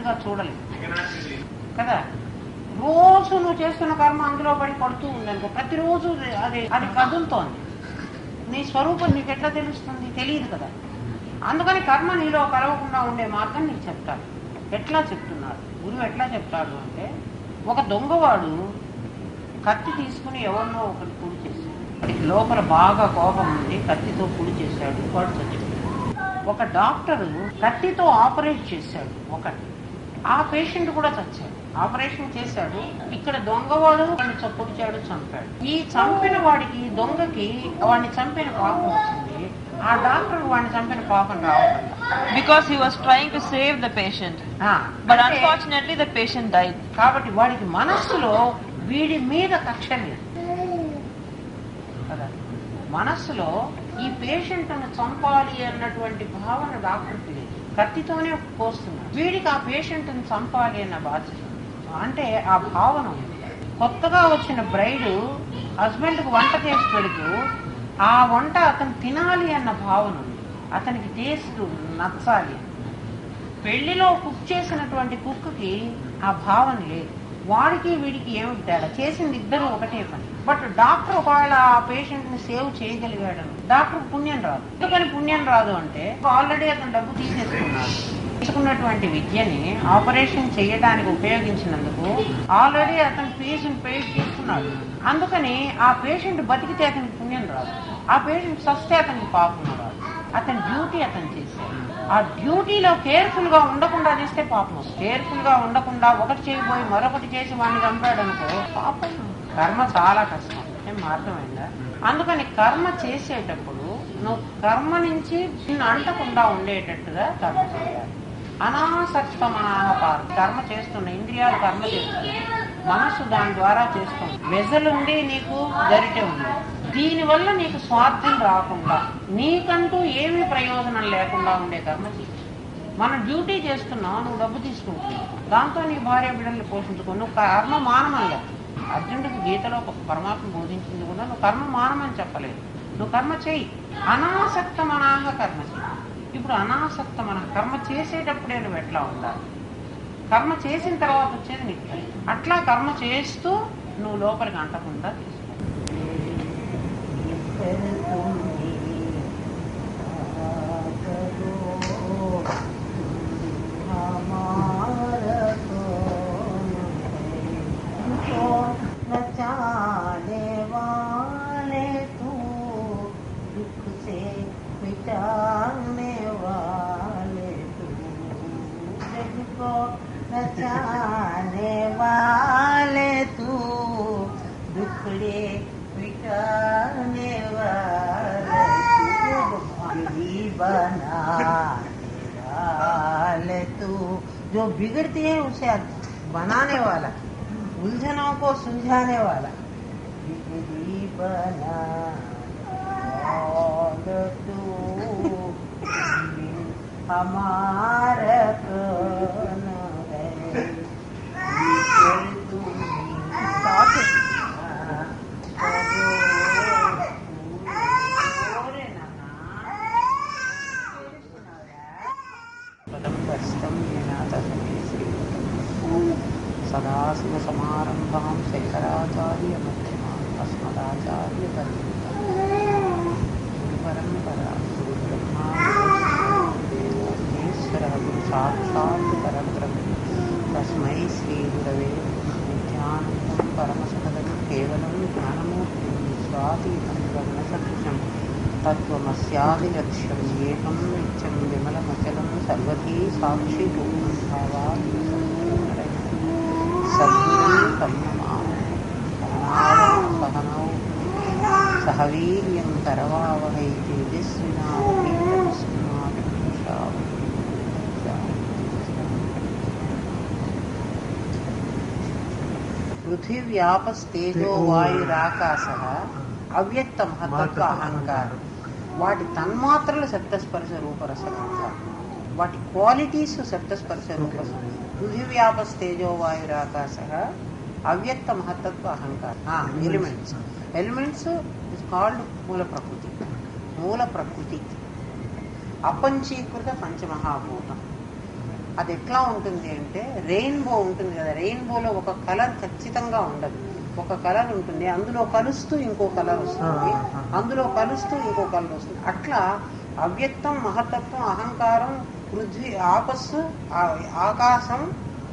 గా చూడలేదు కదా. రోజు నువ్వు చేస్తున్న కర్మ అందులో పడుతూ ఉందనుకో, ప్రతిరోజు అది అది కదులుతోంది. నీ స్వరూపం నీకు ఎట్లా తెలుస్తుంది? తెలియదు కదా. అందుకని కర్మ నీలో కలవకుండా ఉండే మార్గం నీకు చెప్తాడు. ఎట్లా చెప్తున్నాడు గురువు? ఎట్లా చెప్తాడు అంటే, ఒక దొంగవాడు కత్తి తీసుకుని ఎవరినో ఒకటి పొడి చేశాడు. వాడికి లోపల బాగా కోపం ఉంది, కత్తితో పొడి చేశాడు, వాడు చచ్చిపోయాడు. ఒక డాక్టరు కత్తితో ఆపరేట్ చేశాడు ఒకటి, ఆ పేషెంట్ కూడా చచ్చాడు. ఆపరేషన్ చేశాడు, ఇక్కడ దొంగవాడు వాడిని పొడిచాడు, చంపాడు. ఈ చంపిన వాడికి, దొంగకి వాడిని చంపిన పాపం వచ్చింది, ఆ డాక్టర్ వాడిని చంపిన పాపం రావడం. Because he was trying to save the patient, but unfortunately the patient died. కాబట్టి వాడికి మనస్సులో వీడి మీద కక్ష లేదు కదా. మనస్సులో ఈ పేషెంట్ను చంపాలి అన్నటువంటి భావన డాక్టర్కి లేదు, కత్తితోనే కోస్తున్నాడు. వీడికి ఆ పేషెంట్ను చంపాలి అన్న బాధ్యత, అంటే ఆ భావన ఉంది. కొత్తగా వచ్చిన బ్రైడ్ హస్బెండ్కి వంట చేసి పెడుతూ ఆ వంట అతను తినాలి అన్న భావన ఉంది, అతనికి టేస్ట్ నచ్చాలి. పెళ్లిలో కుక్ చేసినటువంటి కుక్కి ఆ భావన లేదు. వాడికి వీడికి ఏమిటి తేడా? చేసింది ఇద్దరు ఒకటే పని. బట్ డాక్టర్ ఒకవేళ ఆ పేషెంట్ ని సేవ్ చేయగలిగాడు, డాక్టర్ పుణ్యం రాదు. ఎందుకని పుణ్యం రాదు అంటే, ఆల్రెడీ అతను డబ్బు తీసేసుకున్నాడు. తీసుకున్నటువంటి విద్యని ఆపరేషన్ చేయడానికి ఉపయోగించినందుకు ఆల్రెడీ అతను ఫీజుని పే చేసుకున్నాడు. అందుకని ఆ పేషెంట్ బతికితే అతనికి పుణ్యం రాదు, ఆ పేషెంట్ సస్తే అతనికి పాపం రాదు. అతని డ్యూటీ అతను చేశాడు. ఆ డ్యూటీలో కేర్ఫుల్ గా ఉండకుండా చేస్తే పాపం. కేర్ఫుల్ గా ఉండకుండా ఒకటి చేయబోయి మరొకటి చేసి వాడిని చంపాడు అనుకో, పాపం. కర్మ చాలా కష్టం, ఏం అర్థమైందా? అందుకని కర్మ చేసేటప్పుడు నువ్వు కర్మ నుంచి అంటకుండా ఉండేటట్టుగా కర్మ చేయాలి. అనాసక్తమనాహపారం. కర్మ చేస్తున్న ఇంద్రియాలు కర్మ చేస్తున్నాయి, మనస్సు దాని ద్వారా చేస్తుంది. వెజలుండి నీకు గరిటె ఉంది, దీనివల్ల నీకు స్వార్థం రాకుండా, నీకంటూ ఏమీ ప్రయోజనం లేకుండా ఉండే కర్మ చేయి. మనం డ్యూటీ చేస్తున్నావు, నువ్వు డబ్బు తీసుకుంటున్నావు, దాంతో నీ భార్య బిడ్డల్ని పోషించుకో. నువ్వు కర్మ మానమని. అర్జునుడికి గీతలో పరమాత్మ బోధించింది కూడా నువ్వు కర్మ మానమని చెప్పలేదు, నువ్వు కర్మ చేయి. అనాసక్తమనాహ కర్మ చేయి. ఇప్పుడు అనాసక్తమన కర్మ చేసేటప్పుడే నువ్వు ఎట్లా ఉండాలి, కర్మ చేసిన తర్వాత వచ్చేది నీకు అట్లా కర్మ చేస్తూ నువ్వు లోపలికి అంటకుండా తీసుకో. बचाने वाले तू, दुखड़े मिटाने वाले तू, बनाने तू, जो बिगड़ती है उसे बनाने वाला, उलझनों को सुलझाने वाला, बिगड़ी बना तू हमारा कौन है, तू सदा शिव समारंभां शंकराचार्य मध्यमान् अस्मदाचार्य परंपरा गुरुब्रह्मा गुरु साक्षात् परब्रह्म तस्मै श्री गुरवे नित्यानन्दं परमसुखदं केवलं ज्ञानमूर्तिं स्वातीतं गगनसदृशं तत्त्वमस्यादिलक्ष्यम् एकं नित्यं विमलमचलं सर्वधी साक्षिभूतं भावात् सद्गुरुं तन्नमामि। सहनौ सह वीर्यं करवावहै तेजस्विनावधीतमस्मात् పృథివ్యాపస్తేజో వాయురాకాశ అవ్యక్త మహత్తత్వ అహంకారం. వాటి తన్మాత్రలు శబ్దస్పర్శ రూపరసంగా, వాటి క్వాలిటీస్ శబ్దస్పర్శ రూపరస. పృథివ్యాపస్తేజో వాయురాకాశ అవ్యక్త మహత్తత్వ అహంకారం. ఎలిమెంట్స్ ఎలిమెంట్స్ ఇస్ కాల్డ్ మూల ప్రకృతి. మూల ప్రకృతి అపంచీకృత పంచమహాభూతం. అది ఎట్లా ఉంటుంది అంటే రెయిన్బో ఉంటుంది కదా, రెయిన్బోలో ఒక కలర్ ఖచ్చితంగా ఉండదు, ఒక కలర్ ఉంటుంది, అందులో కలుస్తూ ఇంకో కలర్ వస్తుంది, అందులో కలుస్తూ ఇంకో కలర్ వస్తుంది. అట్లా అవ్యక్తం, మహతత్వం, అహంకారం, పృథ్వీ, ఆపస్సు, ఆకాశం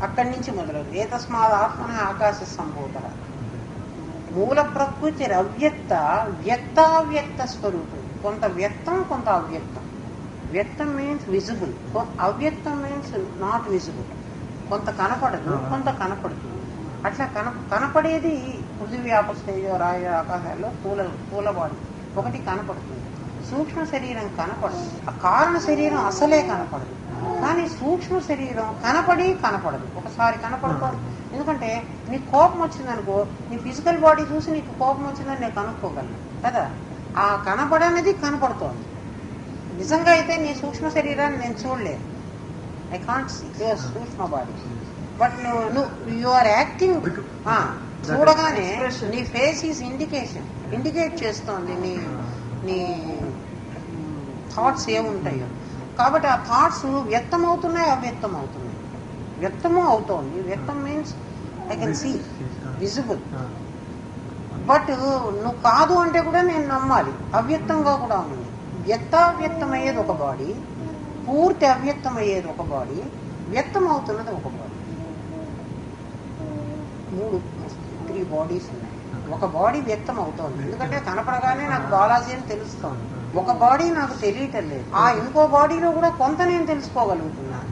అక్కడి నుంచి మొదలవుతుంది. ఏతస్మాత్ ఆత్మన ఆకాశ సంభూత. మూల ప్రకృతి అవ్యక్త, వ్యక్తావ్యక్త స్వరూపం. కొంత వ్యక్తం, కొంత అవ్యక్తం. వ్యక్తం మీన్స్ విజిబుల్, అవ్యక్తం మీన్స్ నాట్ విజిబుల్. కొంత కనపడదు, కొంత కనపడుతుంది. అట్లా కనపడేది పృథివీ, ఆపస్తేజో, రాయ, ఆకాశాల్లో స్థూల బాడీ ఒకటి కనపడుతుంది. సూక్ష్మ శరీరం కనపడదు, ఆ కారణ శరీరం అసలే కనపడదు. కానీ సూక్ష్మ శరీరం కనపడదు, ఒకసారి కనపడుతుంది. ఎందుకంటే నీకు కోపం వచ్చిందనుకో, నీ ఫిజికల్ బాడీ చూసి నీకు కోపం వచ్చిందని నేను కనుక్కోగలను కదా. ఆ కనపడనేది కనపడుతోంది. నిజంగా అయితే నీ సూక్ష్మ శరీరాన్ని నేను చూడలేదు, ఐ కాంట్ సీ యువర్ సూక్ష్మ body. But you are acting. చూడగానే నీ ఫేస్ ఈజ్ ఇండికేట్ చేస్తోంది నీ థాట్స్ ఏముంటాయో. కాబట్టి ఆ థాట్స్ వ్యక్తం అవుతున్నాయి, అవ్యక్తం అవుతున్నాయి. వ్యక్తము అవుతోంది, వ్యక్తం means I can see, visible. But నువ్వు కాదు అంటే కూడా నేను నమ్మాలి, అవ్యక్తంగా కూడా ఉంది. వ్యక్తావ్యక్తం అయ్యేది ఒక బాడీ, పూర్తి అవ్యక్తం అయ్యేది ఒక బాడీ, వ్యక్తం అవుతున్నది ఒక బాడీ. 3 బాడీస్ ఉన్నాయి. ఒక బాడీ వ్యక్తం అవుతోంది, ఎందుకంటే కనపడగానే నాకు బాలాజీ అని తెలుస్తోంది. ఒక బాడీ నాకు తెలియటం లేదు, ఆ ఇంకో బాడీలో కూడా కొంత నేను తెలుసుకోగలుగుతున్నాను.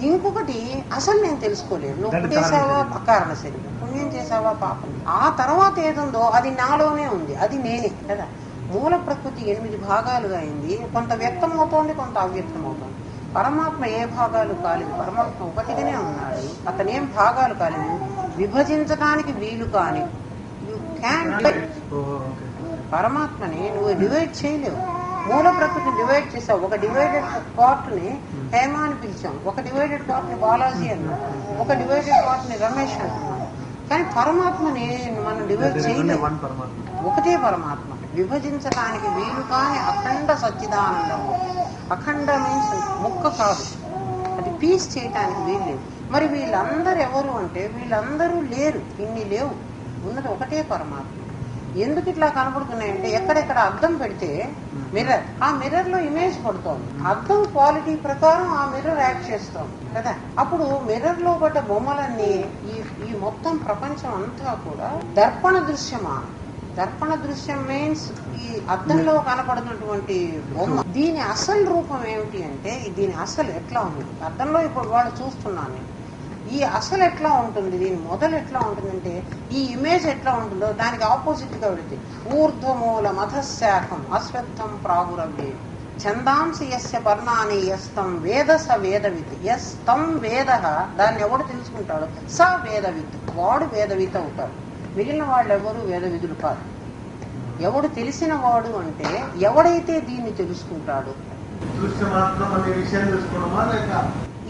ఇంకొకటి అసలు నేను తెలుసుకోలేదు. నువ్వు చేసావా అకారణ శరీరం, పుణ్యం చేసావా పాపం, ఆ తర్వాత ఏదుందో అది నాలోనే ఉంది, అది నేనే కదా. మూల ప్రకృతి 8 భాగాలుగా అయింది. కొంత వ్యక్తం అవుతోంది, కొంత అవ్యక్తం అవుతోంది. పరమాత్మ ఏ భాగాలు కాలేదు, పరమాత్మ ఒకటిగానే ఉన్నాడు. అతనేం భాగాలు కాలేదు, విభజించడానికి వీలు కాని. యూ క్యాన్ పరమాత్మని నువ్వు డివైడ్ చేయలేవు. మూల ప్రకృతిని డివైడ్ చేసావు. ఒక డివైడెడ్ పార్ట్ ని హేమ అని పిలిచాం, ఒక డివైడెడ్ పార్ట్ ని బాలాజీ అన్నాం, ఒక డివైడెడ్ పార్ట్ ని రమేష్ అంటున్నాం. కానీ పరమాత్మని మనం డివైడ్ చేయలేము, ఒకటే పరమాత్మ. విభజించడానికి వీలు కాని అఖండ సచ్చిదానందము. అఖండ మీన్స్ ముక్క కాదు, అది పీస్ చేయటానికి వీలు లేదు. మరి వీళ్ళందరూ ఎవరు అంటే వీళ్ళందరూ లేరు, ఇన్ని లేవు, ఉన్నది ఒకటే పరమాత్మ. ఎందుకు ఇట్లా కనపడుతున్నాయంటే ఎక్కడెక్కడ అద్దం పెడితే మిర్రర్, ఆ మిర్రర్ లో ఇమేజ్ పడుతోంది. అద్దం క్వాలిటీ ప్రకారం ఆ మిర్రర్ యాక్ట్ చేస్తోంది కదా. అప్పుడు మిర్రర్ లో పడ్డ బొమ్మలన్నీ ఈ మొత్తం ప్రపంచం అంతా కూడా దర్పణ దృశ్యమానం. దర్పణ దృశ్యం మీన్స్ ఈ అద్దంలో కనపడుతున్నటువంటి బొమ్మ. దీని అసలు రూపం ఏమిటి అంటే, దీని అసలు ఎట్లా ఉంది అద్దంలో ఇప్పుడు వాళ్ళు చూస్తున్నాను. ఈ అసలు ఎట్లా ఉంటుంది, దీని మొదలు ఎట్లా ఉంటుందంటే, ఈ ఇమేజ్ ఎట్లా ఉంటుందో దానికి ఆపోజిట్ గా వెళితే ఊర్ధ్వమూల మధశాఖం అశ్వత్థం ప్రాగురవ్యే ఛందాంసి యస్య పర్ణాని యస్తం వేద స వేదవిత్. యస్తం వేద, దాన్ని ఎవడు తెలుసుకుంటాడు, స వేదవిత్, వాడు వేదవిత్ అవుతాడు. మిగిలిన వాళ్ళు ఎవరు వేద విధులు కాదు. ఎవడు తెలిసిన వాడు అంటే ఎవడైతే దీన్ని తెలుసుకుంటాడు.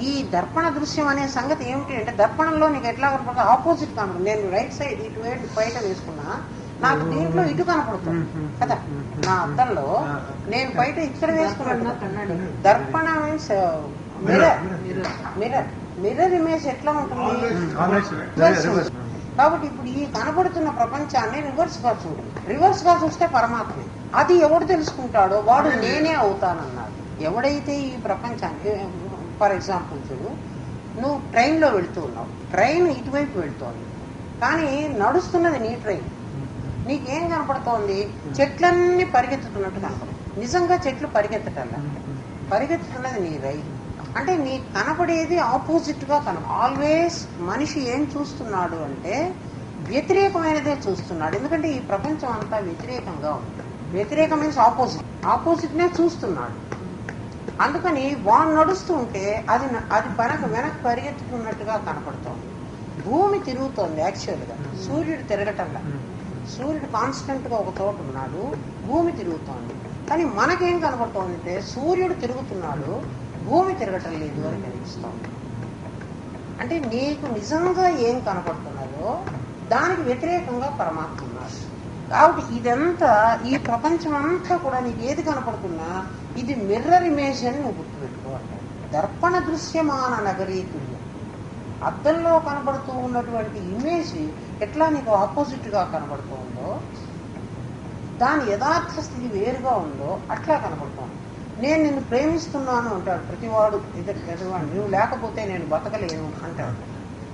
ఈ దర్పణ దృశ్యం అనే సంగతి ఏమిటి అంటే, దర్పణంలో నీకు ఎట్లా కనపడుతుంది, ఆపోజిట్ కనపడుతుంది. నేను రైట్ సైడ్ ఇటు బయట వేసుకున్నా, నాకు దీంట్లో ఇటు కనపడుతుంది కదా. నా అద్దంలో నేను బయట ఇక్కడ వేసుకున్నాను. Darpana means mirror. Mirror image ఎట్లా ఉంటుంది. కాబట్టి ఇప్పుడు ఈ కనబడుతున్న ప్రపంచాన్ని రివర్స్ గా చూడండి. రివర్స్ గా చూస్తే పరమాత్మే. అది ఎవడు తెలుసుకుంటాడో వాడు నేనే అవుతానన్నాడు. ఎవడైతే ఈ ప్రపంచాన్ని, ఫర్ ఎగ్జాంపుల్ చూడు, నువ్వు ట్రైన్లో వెళుతూ ఉన్నావు, ట్రైన్ ఇటువైపు వెళుతోంది, కానీ నడుస్తున్నది నీ ట్రైన్. నీకేం కనపడుతోంది, చెట్లన్నీ పరిగెత్తుతున్నట్టు కనపడుతుంది. నిజంగా చెట్లు పరిగెత్తటల్లా, పరిగెత్తుతున్నది నీ రైలు. అంటే నీ కనపడేది ఆపోజిట్ గా ఆల్వేస్ మనిషి ఏం చూస్తున్నాడు అంటే వ్యతిరేకమైనదే చూస్తున్నాడు. ఎందుకంటే ఈ ప్రపంచం అంతా వ్యతిరేకంగా ఉంది. వ్యతిరేకం మీన్స్ ఆపోజిట్ నే చూస్తున్నాడు. అందుకని వాడు నడుస్తూ ఉంటే అది వెనక్కి పరిగెత్తుతున్నట్టుగా కనపడుతోంది. భూమి తిరుగుతోంది యాక్చువల్ గా, సూర్యుడు తిరగటంలా. సూర్యుడు కాన్స్టెంట్ గా ఒక చోట ఉన్నాడు, భూమి తిరుగుతోంది. కానీ మనకేం కనపడుతోంది అంటే సూర్యుడు తిరుగుతున్నాడు, భూమి తిరగటం లేదు అని కనిపిస్తోంది. అంటే నీకు నిజంగా ఏం కనపడుతున్నదో దానికి వ్యతిరేకంగా పరమాత్మ ఉన్నాడు. కాబట్టి ఇదంతా, ఈ ప్రపంచం అంతా కూడా నీకు ఏది కనపడుతున్నా ఇది మిర్రర్ ఇమేజ్ అని నువ్వు గుర్తుపెట్టుకోవాలి. దర్పణ దృశ్యమాన నగరీతుల్యం. అద్దంలో కనబడుతూ ఉన్నటువంటి ఇమేజ్ ఎట్లా నీకు ఆపోజిట్గా కనబడుతూ ఉందో, దాని యథార్థ స్థితి వేరుగా ఉందో అట్లా కనబడుతోంది. నేను నిన్ను ప్రేమిస్తున్నాను అంటాడు ప్రతివాడు, ఎదురువాడు. నువ్వు లేకపోతే నేను బతకలేను అంటాడు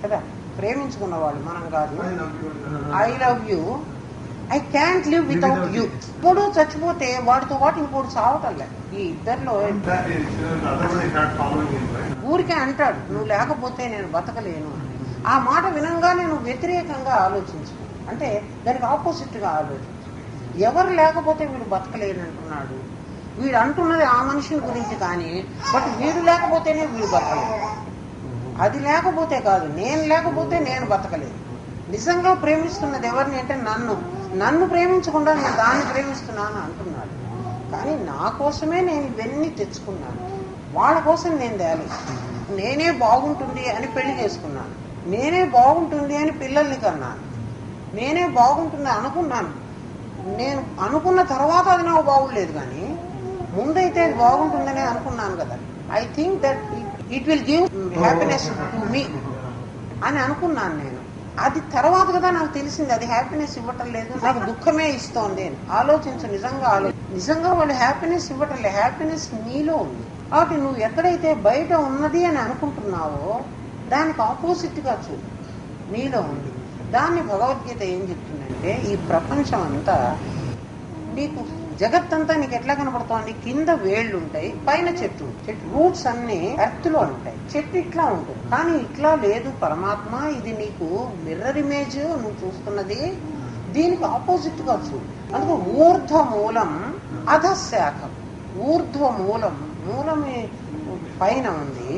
కదా. ప్రేమించుకున్నవాడు మనం కాదు. I love you, I can't live without you. ఇప్పుడు చచ్చిపోతే వాడితో పాటు ఇంకోటి చావటంలే. ఈ ఇద్దరిలో ఊరికే అంటాడు నువ్వు లేకపోతే నేను బతకలేను. ఆ మాట వినంగానే నువ్వు వ్యతిరేకంగా ఆలోచించు, అంటే దానికి ఆపోజిట్గా ఆలోచించు. ఎవరు లేకపోతే వీడు బతకలేను అంటున్నాడు, వీడు అంటున్నది ఆ మనిషిని గురించి, కానీ బట్ వీడు లేకపోతేనే వీడు బతకలేదు. అది లేకపోతే కాదు, నేను లేకపోతే నేను బతకలేదు. నిజంగా ప్రేమిస్తున్నది ఎవరిని అంటే నన్ను ప్రేమించకుండా నేను దాన్ని ప్రేమిస్తున్నాను అంటున్నాడు. కానీ నా కోసమే నేను ఇవన్నీ తెచ్చుకున్నాను, వాళ్ళ కోసం నేను తేలేదు. నేనే బాగుంటుంది అని పెళ్లి చేసుకున్నాను, నేనే బాగుంటుంది అని పిల్లల్ని కన్నాను, నేనే బాగుంటుంది అనుకున్నాను. నేను అనుకున్న తర్వాత అది నాకు బాగులేదు, కానీ ముందైతే అది బాగుంటుందనే అనుకున్నాను కదా. I think that it will give happiness to me అని అనుకున్నాను నేను. అది తర్వాత కదా నాకు తెలిసింది అది హ్యాపీనెస్ ఇవ్వటం లేదు, నాకు దుఃఖమే ఇస్తోంది అని. ఆలోచించు, నిజంగా వాళ్ళు హ్యాపీనెస్ ఇవ్వటం లేదు, హ్యాపీనెస్ నీలో ఉంది. కాబట్టి నువ్వు ఎక్కడైతే బయట ఉన్నది అని అనుకుంటున్నావో దానికి ఆపోజిట్గా చూడు, నీలో ఉంది. దాన్ని భగవద్గీత ఏం చెప్తుందంటే, ఈ ప్రపంచం అంతా నీకు, జగత్తంతా నీకు ఎట్లా కనపడుతోంది? కింద వేళ్ళు ఉంటాయి, పైన చెట్టు రూట్స్ అన్ని ఎర్త్ లో ఉంటాయి, చెట్టు ఇట్లా ఉంటుంది. కానీ ఇట్లా లేదు పరమాత్మ, ఇది నీకు మిర్రర్ ఇమేజ్ నువ్వు చూస్తున్నది, దీనికి ఆపోజిట్ గా చూడు. అందుకు ఊర్ధ్వ మూలం అధశాఖం. ఊర్ధ్వ మూలమే పైన ఉంది,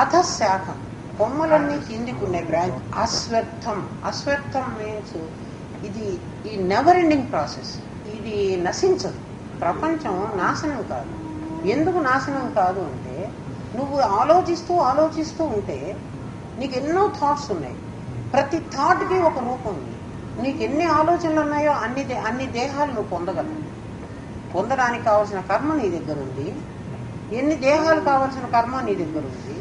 అధశాఖం కొమ్మలన్నీ కిందికి ఉన్నాయి, బ్రాంచ్. అశ్వత్థం మీన్స్ ఇది ఈ నెవర్ ఎండింగ్ ప్రాసెస్, ఇది నశించదు. ప్రపంచం నాశనం కాదు. ఎందుకు నాశనం కాదు అంటే, నువ్వు ఆలోచిస్తూ ఉంటే నీకు ఎన్నో థాట్స్ ఉన్నాయి, ప్రతి థాట్కి ఒక రూపం ఉంది. నీకు ఎన్ని ఆలోచనలు ఉన్నాయో అన్ని దేహాలు నువ్వు పొందగలవు. పొందడానికి కావాల్సిన కర్మ నీ దగ్గర ఉంది, ఎన్ని దేహాలు కావాల్సిన కర్మ నీ దగ్గర ఉంది,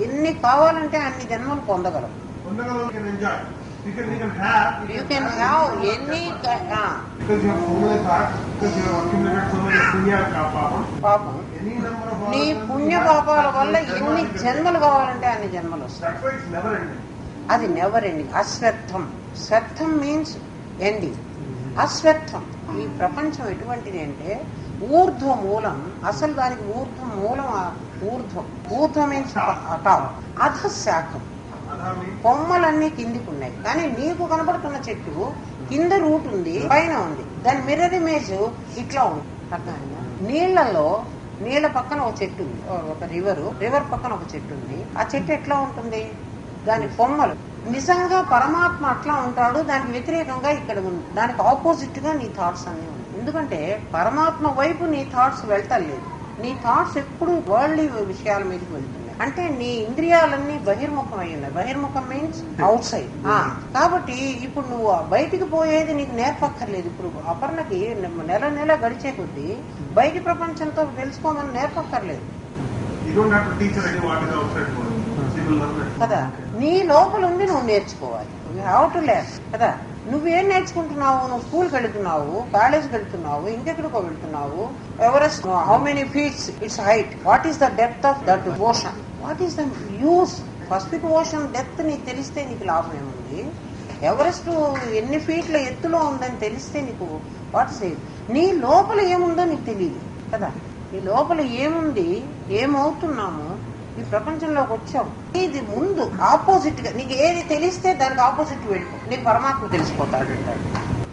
ఎన్ని కావాలంటే అన్ని జన్మలు పొందగలవు. You can have any పాపం. నీ పుణ్య పాపాల వల్ల ఎన్ని జన్మలు కావాలంటే అన్ని జన్మలు వస్తాయి. అది నెవర్ ఎండింగ్. స్వర్థం మీన్స్ ఎండింగ్. అశ్వత్థం. ఈ ప్రపంచం ఎటువంటిది అంటే ఊర్ధ్వ మూలం. అసలు దానికి ఊర్ధ్వం మీన్స్ టాప్. అధశాఖం, కొమ్మలన్నీ కిందికి ఉన్నాయి, కానీ నీకు కనబడుతున్న చెట్టు కింద రూట్ ఉంది, పైన ఉంది. దాని మిర్రర్ ఇమేజ్ ఇట్లా ఉంది. అర్థమైందా? నీళ్ళ పక్కన ఒక చెట్టు ఉంది, ఒక రివర్ పక్కన ఒక చెట్టు ఉంది. ఆ చెట్టు ఎట్లా ఉంటుంది? దాని కొమ్మలు. నిజంగా పరమాత్మ అట్లా ఉంటాడు, దానికి వ్యతిరేకంగా ఇక్కడ ఉంది, దానికి ఆపోజిట్ గా నీ థాట్స్ అన్ని ఉన్నాయి. ఎందుకంటే పరమాత్మ వైపు నీ థాట్స్ వెళ్తలేదు, నీ థాట్స్ ఎప్పుడు వరల్డ్లీ విషయాల మీదకి వెళ్తున్నాయి. అంటే నీ ఇంద్రియాలన్నీ బహిర్ముఖం అయి ఉన్నాయి. బహిర్ముఖం మీన్స్ అవుట్ సైడ్. కాబట్టి ఇప్పుడు నువ్వు బయటికి పోయేది నీకు నేర్పక్కర్లేదు. ఇప్పుడు అపర్ణకి నెల గడిచే కొద్దీ బయటి ప్రపంచంతో తెలుసుకోమని నేర్పక్కర్లేదు కదా. నీ లోపల ఉంది, నువ్వు నేర్చుకోవాలి. హౌ టు లెర్న్ కదా. నువ్వేం నేర్చుకుంటున్నావు? నువ్వు స్కూల్కి వెళుతున్నావు, కాలేజ్కి వెళ్తున్నావు, ఇంకెక్కడికో వెళ్తున్నావు. Everest how many feets it's height, what is the depth of that ocean, what is the use? Pacific ocean depth నీకు తెలిస్తే నీకు లాభం ఏముంది? ఎవరెస్ట్ ఎన్ని ఫీట్ల ఎత్తులో ఉందని తెలిస్తే నీకు వాట్ సేవ్? నీ లోపల ఏముందో నీకు తెలియదు కదా. నీ లోపల ఏముంది, ఏమవుతున్నాము, ఈ ప్రపంచంలోకి వచ్చావు. ఇది ముందు ఆపోజిట్ గా నీకు ఏది తెలిస్తే దానికి ఆపోజిట్ వెళ్ళిపో, నీకు పరమాత్మ తెలిసిపోతాడు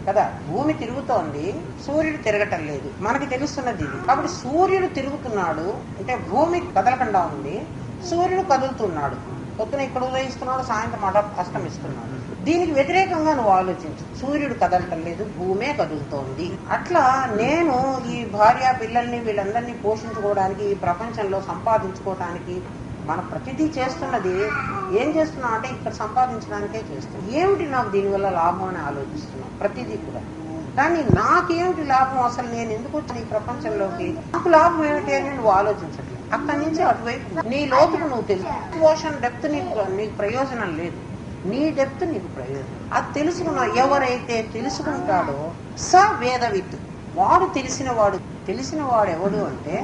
కదా. భూమి తిరుగుతోంది, సూర్యుడు తిరగటం లేదు, మనకి తెలుస్తున్నది ఇది. కాబట్టి సూర్యుడు తిరుగుతున్నాడు అంటే భూమి కదలకుండా ఉంది, సూర్యుడు కదులుతున్నాడు. పొద్దున ఇక్కడ ఉదయిస్తున్నాడు, సాయంత్రం అస్తమిస్తున్నాడు. దీనికి వ్యతిరేకంగా నువ్వు ఆలోచించు. సూర్యుడు కదలటం లేదు, భూమే కదులుతోంది. అట్లా నేను ఈ భార్య పిల్లల్ని వీళ్ళందరినీ పోషించుకోవడానికి, ఈ ప్రపంచంలో సంపాదించుకోవడానికి మన ప్రతిదీ చేస్తున్నది ఏం చేస్తున్నాం అంటే ఇక్కడ సంపాదించడానికే చేస్తున్నాం. ఏమిటి నాకు దీనివల్ల లాభం అని ఆలోచిస్తున్నాం ప్రతిదీ కూడా. కానీ నాకేమిటి లాభం, అసలు నేను ఎందుకు వచ్చాను ఈ ప్రపంచంలోకి, నాకు లాభం ఏమిటి అని నువ్వు ఆలోచించట్లేదు. అక్కడి నుంచి అటువైపు నీ లోతుకు నువ్వు తెలుసు. ఓషన్ డెప్త్ నీకు ప్రయోజనం లేదు, నీ డెప్త్ నీకు ప్రయోజనం. అది తెలుసుకున్న ఎవరైతే తెలుసుకుంటాడో స వేదవిత్, వాడు తెలిసిన వాడు ఎవడు అంటే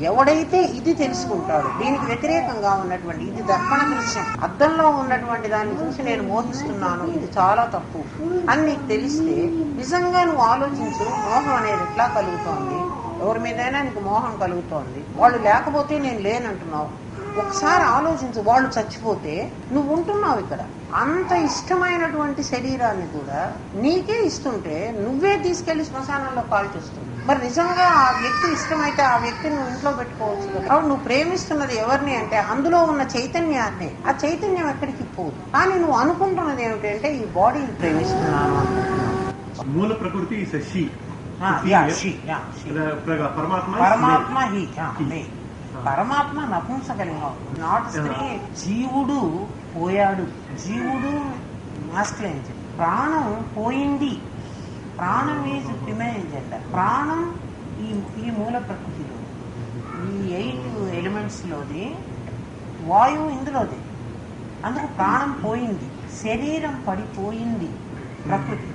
ఎవడైతే ఇది తెలుసుకుంటాడు. దీనికి వ్యతిరేకంగా ఉన్నటువంటి ఇది దర్పణ దృశ్యం, అద్దంలో ఉన్నటువంటి దాన్ని చూసి నేను మోహిస్తున్నాను, ఇది చాలా తప్పు అని నీకు తెలిస్తే నిజంగా నువ్వు ఆలోచించు, మోహం అనేది ఎట్లా కలుగుతోంది, ఎవరి మీదైనా నీకు మోహం కలుగుతోంది, వాళ్ళు లేకపోతే నేను లేనంటున్నావు. ఒకసారి ఆలోచించు, వాళ్ళు చచ్చిపోతే నువ్వు ఉంటున్నావు ఇక్కడ. అంత ఇష్టమైనటువంటి శరీరాన్ని కూడా నీకే ఇస్తుంటే నువ్వే తీసుకెళ్లి శ్మశానంలో కాల్చేస్తుంది. మరి నిజంగా ఆ వ్యక్తి ఇష్టమైతే ఆ వ్యక్తిని నువ్వు ఇంట్లో పెట్టుకోవచ్చు కదా. కాబట్టి నువ్వు ప్రేమిస్తున్నది ఎవరిని అంటే అందులో ఉన్న చైతన్యాన్ని. ఆ చైతన్యం ఎక్కడికి పోదు. కానీ నువ్వు అనుకుంటున్నది ఏమిటంటే ఈ బాడీని ప్రేమిస్తున్నాను అనుకుంటున్నావు. మూల ప్రకృతి పరమాత్మ పరమాత్మ నపుంసకలింగం, నాట్ స్త్రీ. జీవుడు పోయాడు, జీవుడు మాస్కులైన్, ప్రాణం పోయింది. ప్రాణం ఈజ్ ఫిమేల్ జెండర్. ప్రాణం ఈ మూల ప్రకృతిలో, ఈ 8 ఎలిమెంట్స్ లోది, వాయువు ఇందులోది. అందుకు ప్రాణం పోయింది, శరీరం పడిపోయింది, ప్రకృతి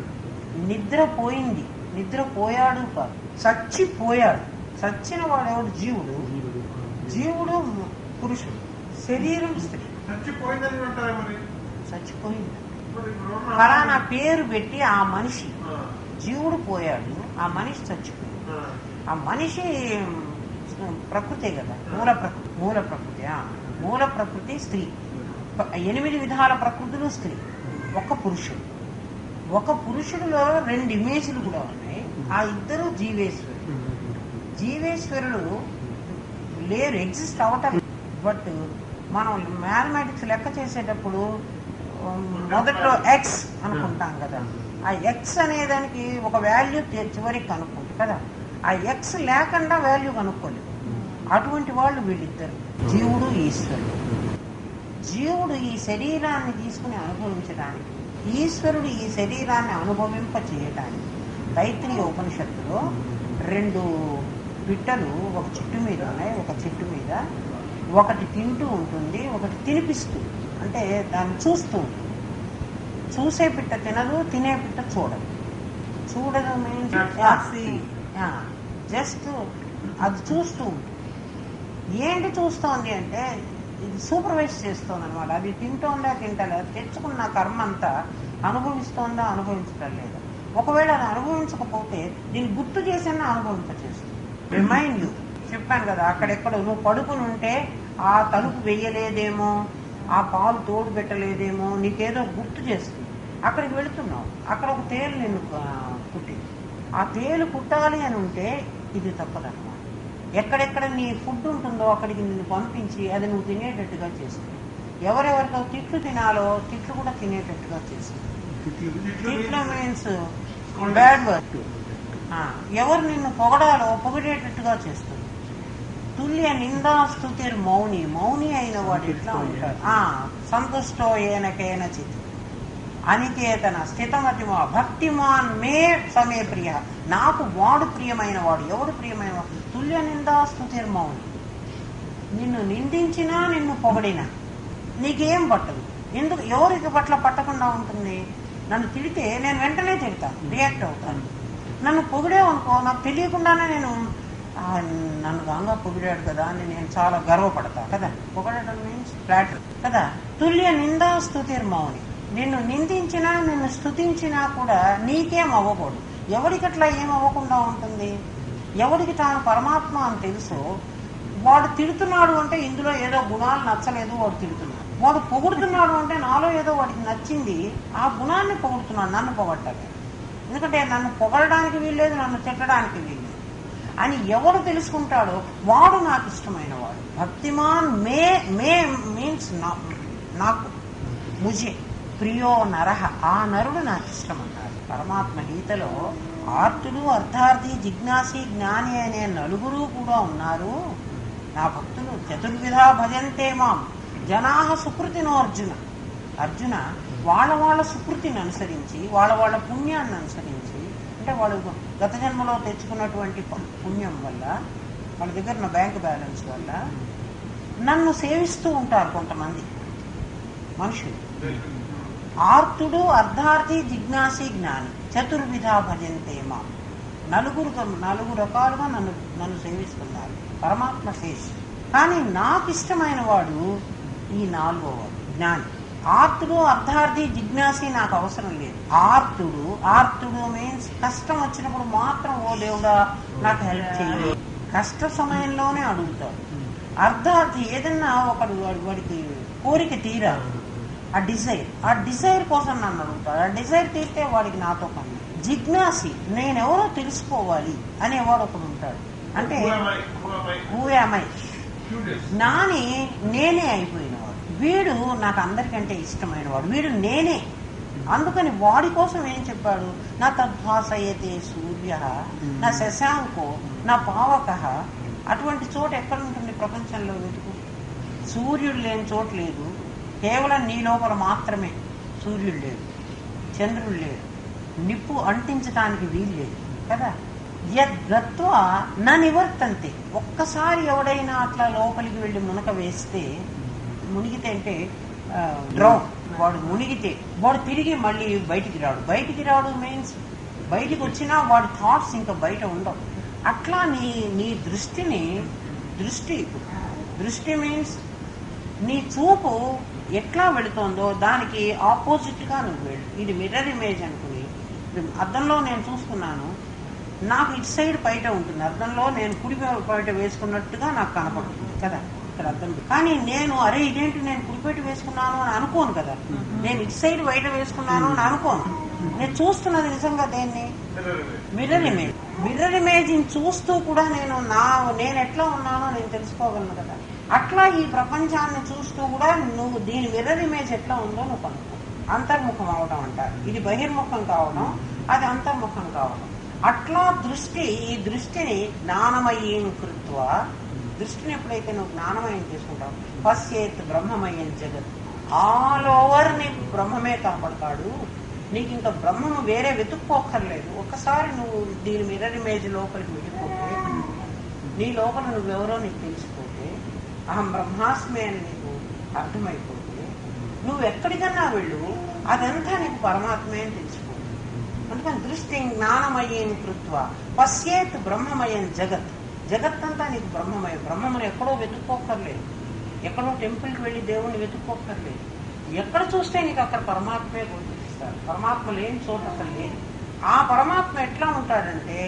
నిద్రపోయింది. నిద్రపోయాడు కాదు, చచ్చిపోయాడు. చచ్చిన వాడెవడు? జీవుడు. జీవుడు పురుషుడు, శరీరం స్త్రీ. చచ్చిపోయింది ఫలానా పేరు పెట్టి ఆ మనిషి, జీవుడు పోయాడు, ఆ మనిషి చచ్చిపోయాడు. ఆ మనిషి ప్రకృతే కదా, మూల ప్రకృతి స్త్రీ. 8 విధాల ప్రకృతులు స్త్రీ. ఒక పురుషుడిలో 2 ఇమేజ్లు కూడా ఉన్నాయి. ఆ ఇద్దరు జీవేశ్వరులు లేరు, ఎగ్జిస్ట్ అవటం. బట్ మనం మ్యాథమెటిక్స్ లెక్క చేసేటప్పుడు మొదట్లో ఎక్స్ అనుకుంటాం కదా. ఆ ఎక్స్ అనేదానికి ఒక వాల్యూ చివరికి కనుక్కుంటాం కదా. ఆ ఎక్స్ లేకుండా వాల్యూ కనుక్కోలేదు. అటువంటి వాళ్ళు వీళ్ళిద్దరు, జీవుడు ఈశ్వరుడు. జీవుడు ఈ శరీరాన్ని తీసుకుని అనుభవించడానికి, ఈశ్వరుడు ఈ శరీరాన్ని అనుభవింప చేయడానికి తైత్రీయ ఉపనిషత్తులో 2 పిట్టలు ఒక చెట్టు మీద ఉన్నాయి. ఒక చెట్టు మీద ఒకటి తింటూ ఉంటుంది, ఒకటి తినిపిస్తుంది. అంటే దాన్ని చూస్తూ ఉంటుంది. చూసే పిట్ట తినదు, తినే పిట్ట చూడదు మీన్స్ జస్ట్ అది చూస్తూ ఉంటుంది. ఏంటి చూస్తోంది అంటే ఇది సూపర్వైజ్ చేస్తోంది అనమాట. అది తింటోందా తింటలేదు, తెచ్చుకున్న కర్మ అంతా అనుభవిస్తోందా అనుభవించడం లేదా. ఒకవేళ అది అనుభవించకపోతే దీన్ని గుర్తు చేసినా అనుభవింపచేస్తుంది. రిమైండ్ యూ, చెప్పాను కదా, అక్కడెక్కడ నువ్వు పడుకుని ఉంటే ఆ తలుపు వెయ్యలేదేమో, ఆ పాలు తోడు పెట్టలేదేమో, నీకేదో గుర్తు చేస్తుంది. అక్కడికి వెళుతున్నావు, అక్కడ ఒక తేలు నిన్ను కుట్టింది. ఆ తేలు కుట్టాలి అని ఉంటే ఇది తప్పదన్నమాట. ఎక్కడెక్కడ నీ ఫుడ్ ఉంటుందో అక్కడికి నిన్ను పంపించి అది నువ్వు తినేటట్టుగా చేస్తుంది. ఎవరెవరితో తిట్లు తినాలో తిట్లు కూడా తినేటట్టుగా చేస్తుంది. తిట్లు మీన్స్ బ్యాడ్ వర్డ్. ఎవరు నిన్ను పొగడాలో పొగిడేటట్టుగా చేస్తుంది. తుల్య నిందా స్తుతిర్ మౌని అయిన వాడు ఎట్లా ఉంటాడు? సంతుష్టో ఏనకేన చిత్ అనికేతన స్థితమతిమా భక్తిమాన్ మే సమే ప్రియ. నాకు వాడు ప్రియమైన వాడు. ఎవడు ప్రియమైన వాడు? తుల్య నిందా స్తుతిర్ మౌని. నిన్ను నిందించినా నిన్ను పొగడినా నీకేం పట్టదు. ఎందుకు? ఎవరికి పట్ల పట్టకుండా ఉంటుంది? నన్ను తిడితే నేను వెంటనే తిడతాను, రియాక్ట్ అవుతాను. నన్ను పొగిడేవనుకో, నాకు తెలియకుండానే నేను నన్ను గంగా పొగిడాడు కదా అని నేను చాలా గర్వపడతా కదా. పొగడటం మీన్స్ ఫ్లాటర్ కదా. తుల్య నిందా స్తుతిర్ మౌని. నిన్ను నిందించినా నిన్ను స్తుతించినా కూడా నీకేం అవ్వకూడదు. ఎవరికట్లా ఏం అవ్వకుండా ఉంటుంది? ఎవరికి తాను పరమాత్మ అని తెలుసో వాడు తిడుతున్నాడు అంటే ఇందులో ఏదో గుణాలు నచ్చలేదు, వాడు తిడుతున్నాడు. వాడు పొగుడుతున్నాడు అంటే నాలో ఏదో వాడికి నచ్చింది, ఆ గుణాన్ని పొగుడుతున్నాడు, నన్ను పొగట్టాలి. ఎందుకంటే నన్ను పొగడడానికి వీల్లేదు, నన్ను తిట్టడానికి వీల్లేదు అని ఎవడు తెలుసుకుంటాడో వాడు నాకు ఇష్టమైన వాడు. భక్తిమాన్ మే మీన్స్ నాకు, ముజే ప్రియో నరహ, ఆ నరుడు నాకు ఇష్టం అన్నారు. పరమాత్మ గీతలో ఆర్తులు, అర్థార్థి, జిజ్ఞాసి, జ్ఞాని అనే 4 కూడా ఉన్నారు. నా భక్తులు చతుర్విధా భజంతే మాం జనాహ సుకృతినో అర్జున వాళ్ళ సుకృతిని అనుసరించి, వాళ్ళ పుణ్యాన్ని అనుసరించి, అంటే వాళ్ళు గత జన్మలో తెచ్చుకున్నటువంటి పుణ్యం వల్ల వాళ్ళ దగ్గర ఉన్న బ్యాంక్ బ్యాలెన్స్ వల్ల నన్ను సేవిస్తూ ఉంటారు కొంతమంది మనుషులు. ఆర్తుడు, అర్ధార్థి, జిజ్ఞాసి, జ్ఞాని చతుర్విధ భజంతేమా. నలుగురు రకాలుగా నన్ను సేవిస్తున్నారు. పరమాత్మ శేషి. కానీ నాకు ఇష్టమైన వాడు ఈ 4వ వాడు జ్ఞాని. ఆర్తుడు, అర్ధార్థి, జిజ్ఞాసి నాకు అవసరం లేదు. ఆర్తుడు మీన్స్ కష్టం వచ్చినప్పుడు మాత్రం ఓ దేవుడా నాకు హెల్ప్ చేయి, కష్ట సమయంలోనే అడుగుతాడు. అర్ధార్థి ఏదన్నా వాడికి కోరిక తీరాలి, ఆ డిజైర్ కోసం నన్ను అడుగుతాడు. ఆ డిజైర్ తీరితే వాడికి నాతో పని. జిజ్ఞాసి నేనెవరో తెలుసుకోవాలి అనేవాడు ఒకడు ఉంటాడు. అంటే హూ యామ్ ఐ. జ్ఞాని నేనే అయిపోయినవాడు. వీడు నాకు అందరికంటే ఇష్టమైన వాడు. వీడు నేనే. అందుకని వాడి కోసం ఏం చెప్పాడు? నా తద్భాసయతే సూర్య, నా శశాంకో, నా పావక. అటువంటి చోట ఎక్కడ ఉంటుంది ప్రపంచంలో? వెతుకు. సూర్యుడు లేని చోటు లేదు. కేవలం నీ లోపల మాత్రమే. సూర్యుడు లేడు, చంద్రుడు లేడు, నిప్పు అంటించడానికి వీలు లేదు కదా. యద్గత్వా నా నివర్తంతే. ఒక్కసారి ఎవడైనా అట్లా లోపలికి వెళ్ళి మునిగితే అంటే డ్రౌన్, వాడు మునిగితే వాడు తిరిగి మళ్ళీ బయటికి రాడు. మీన్స్ బయటికి వచ్చినా వాడి థాట్స్ ఇంకా బయట ఉండవు. అట్లా నీ దృష్టి మీన్స్ నీ చూపు ఎట్లా వెళుతోందో దానికి ఆపోజిట్ గా నువ్వు వెళ్ళు. ఇది మిర్రర్ ఇమేజ్ అనుకుని, అద్దంలో నేను చూస్తున్నాను, నాకు ఇటు సైడ్ బయట ఉంటుంది. అద్దంలో నేను కుడి బయట వేసుకున్నట్టుగా నాకు కనపడుతుంది కదా ఇక్కడ అద్దం. కానీ నేను అరే ఇదేంటి నేను కుడిపేట వేసుకున్నాను అని అనుకోను కదా. నేను ఇటు సైడ్ బయట వేసుకున్నాను అని అనుకోను. నేను చూస్తున్నది నిజంగా దేన్ని? Mirror image. మిర్రర్ ఇమేజ్ చూస్తూ కూడా నేను ఎట్లా ఉన్నానో నేను తెలుసుకోగలను కదా. అట్లా ఈ ప్రపంచాన్ని చూస్తూ కూడా నువ్వు దీని మిర్రర్ ఇమేజ్ ఎట్లా ఉందో నువ్వు కనుక్కో. అంతర్ముఖం అవడం అంటారు. ఇది బహిర్ముఖం కావడం, అది అంతర్ముఖం కావడం. అట్లా ఈ దృష్టిని జ్ఞానమయం కృత్వ. దృష్టిని ఎప్పుడైతే నువ్వు జ్ఞానమయం చేసుకుంటావు, పశ్చేత్ బ్రహ్మమయం జగత్. ఆల్ ఓవర్ నీకు బ్రహ్మమే కనపడతాడు. నీకు ఇంకా బ్రహ్మను వేరే వెతుక్కోక్కర్లేదు. ఒక్కసారి నువ్వు దీని మిర్రర్ ఇమేజ్ లోపలికి వెళ్ళిపోతే, నీ లోపల నువ్వెవరో నీకు తెలిసిపోతే, అహం బ్రహ్మాస్మి అని నీకు అర్థమైపోతే, నువ్వు ఎక్కడికన్నా వెళ్ళు, అదంతా నీకు పరమాత్మే అని తెలిసిపోతుంది. అందుకని దృష్టి జ్ఞానమయం కృత్వ పశ్యేత్ బ్రహ్మమయం జగత్. జగత్తంతా నీకు బ్రహ్మమయం. బ్రహ్మమును ఎక్కడో వెతుక్కోక్కర్లేదు, ఎక్కడో టెంపుల్కి వెళ్ళి దేవుణ్ణి వెతుక్కోక్కర్లేదు. ఎక్కడ చూస్తే నీకు అక్కడ పరమాత్మే గుర్తిస్తారు. పరమాత్మ లేని చోట అసలు లేదు. ఆ పరమాత్మ ఎట్లా ఉంటాడంటే,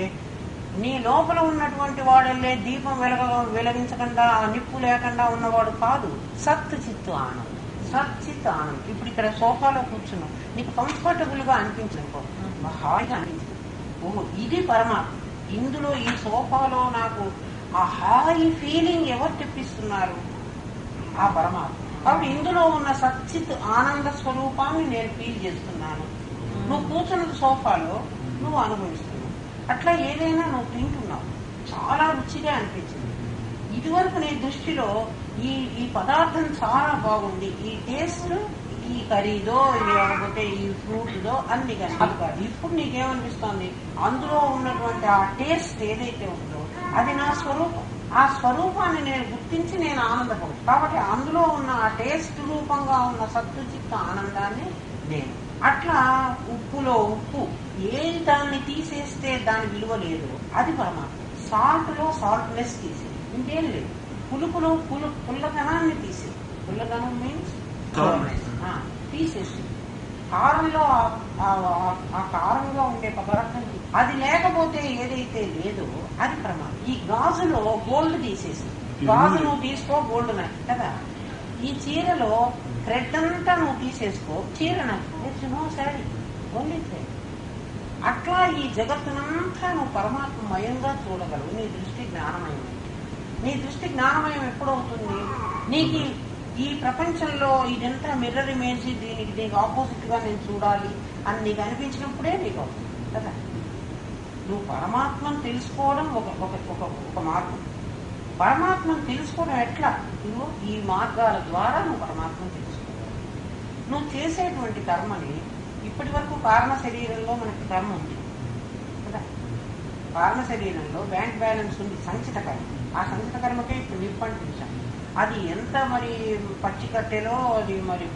నీ లోపల ఉన్నటువంటి వాడల్లే దీపం వెలిగించకుండా, నిప్పు లేకుండా ఉన్నవాడు కాదు. సత్ చిత్తు ఆనందం, సచ్చిత్ ఆనందం. ఇప్పుడు ఇక్కడ సోఫాలో కూర్చున్నావు, నీకు కంఫర్టబుల్ గా అనిపించదు, హాయిగా అనిపించదు. ఓహో ఇది పరమాత్మ. ఇందులో ఈ సోఫాలో నాకు ఆ హాయి ఫీలింగ్ ఎవరు తెప్పిస్తున్నారు? ఆ పరమాత్మ. కాబట్టి ఇందులో ఉన్న సచ్చిత్ ఆనంద స్వరూపాన్ని నేను ఫీల్ చేస్తున్నాను. నువ్వు కూర్చున్న సోఫాలో నువ్వు అనుభవిస్తున్నావు. అట్లా ఏదైనా నువ్వు తింటున్నావు, చాలా రుచిగా అనిపించింది. ఇదివరకు నీ దృష్టిలో ఈ పదార్థం చాలా బాగుంది, ఈ టేస్ట్, ఈ కర్రీదో లేకపోతే ఈ ఫ్రూట్దో అన్ని కాదు. ఇప్పుడు నీకేమనిపిస్తోంది? అందులో ఉన్నటువంటి ఆ టేస్ట్ ఏదైతే ఉందో అది నా స్వరూపం. ఆ స్వరూపాన్ని నేను గుర్తించి నేను ఆనందపడుతుంది. కాబట్టి అందులో ఉన్న ఆ టేస్ట్ రూపంగా ఉన్న సత్తుచిత్త ఆనందాన్ని నేను. అట్లా ఉప్పులో ఉప్పు ఏది దాన్ని తీసేస్తే దాని విలువ లేదు, అది పరమాత్మ. సాల్ట్ లో సాల్ట్నెస్ తీసేది, ఇంకేం లేదు. పులుపులో పుల్లదనాన్ని తీసేది. పుల్లదనం మీన్స్ తీసేసి కారంలో ఆ కారంగా ఉండే పదార్థం అది లేకపోతే ఏదైతే లేదో అది ప్రమాదం. ఈ గాజులో గోల్డ్ తీసేసి, గాజు నువ్వు తీసుకో, గోల్డ్ నాకు కదా. ఈ చీరలో థ్రెడ్ అంతా నువ్వు తీసేసుకో, చీర నాకు నో శారీ, ఓన్లీ థ్రెడ్. అట్లా ఈ జగత్తునంతా నువ్వు పరమాత్మమయంగా చూడగలవు. నీ దృష్టి జ్ఞానమయం. నీ దృష్టి జ్ఞానమయం ఎప్పుడవుతుంది? నీకు ఈ ప్రపంచంలో ఇదంతా మిర్రర్ ఇమేజ్, దీనికి ఆపోజిట్ గా నేను చూడాలి అని నీకు అనిపించినప్పుడే నీకు అవుతుంది కదా. నువ్వు పరమాత్మను తెలుసుకోవడం ఒక మార్గం. పరమాత్మను తెలుసుకోవడం ఎట్లా? నువ్వు ఈ మార్గాల ద్వారా నువ్వు పరమాత్మను తెలుసుకోవాలి. నువ్వు చేసేటువంటి కర్మని, ఇప్పటి వరకు కారణ శరీరంలో మనకి కర్మ ఉంది కదా. కారణ శరీరంలో బ్యాంక్ బ్యాలెన్స్ ఉంది, సంచిత కర్మ. ఆ సంచిత కర్మకే ఇప్పుడు నిప్పంటించాం. అది ఎంత మరి పచ్చి కట్టెలో అది మరి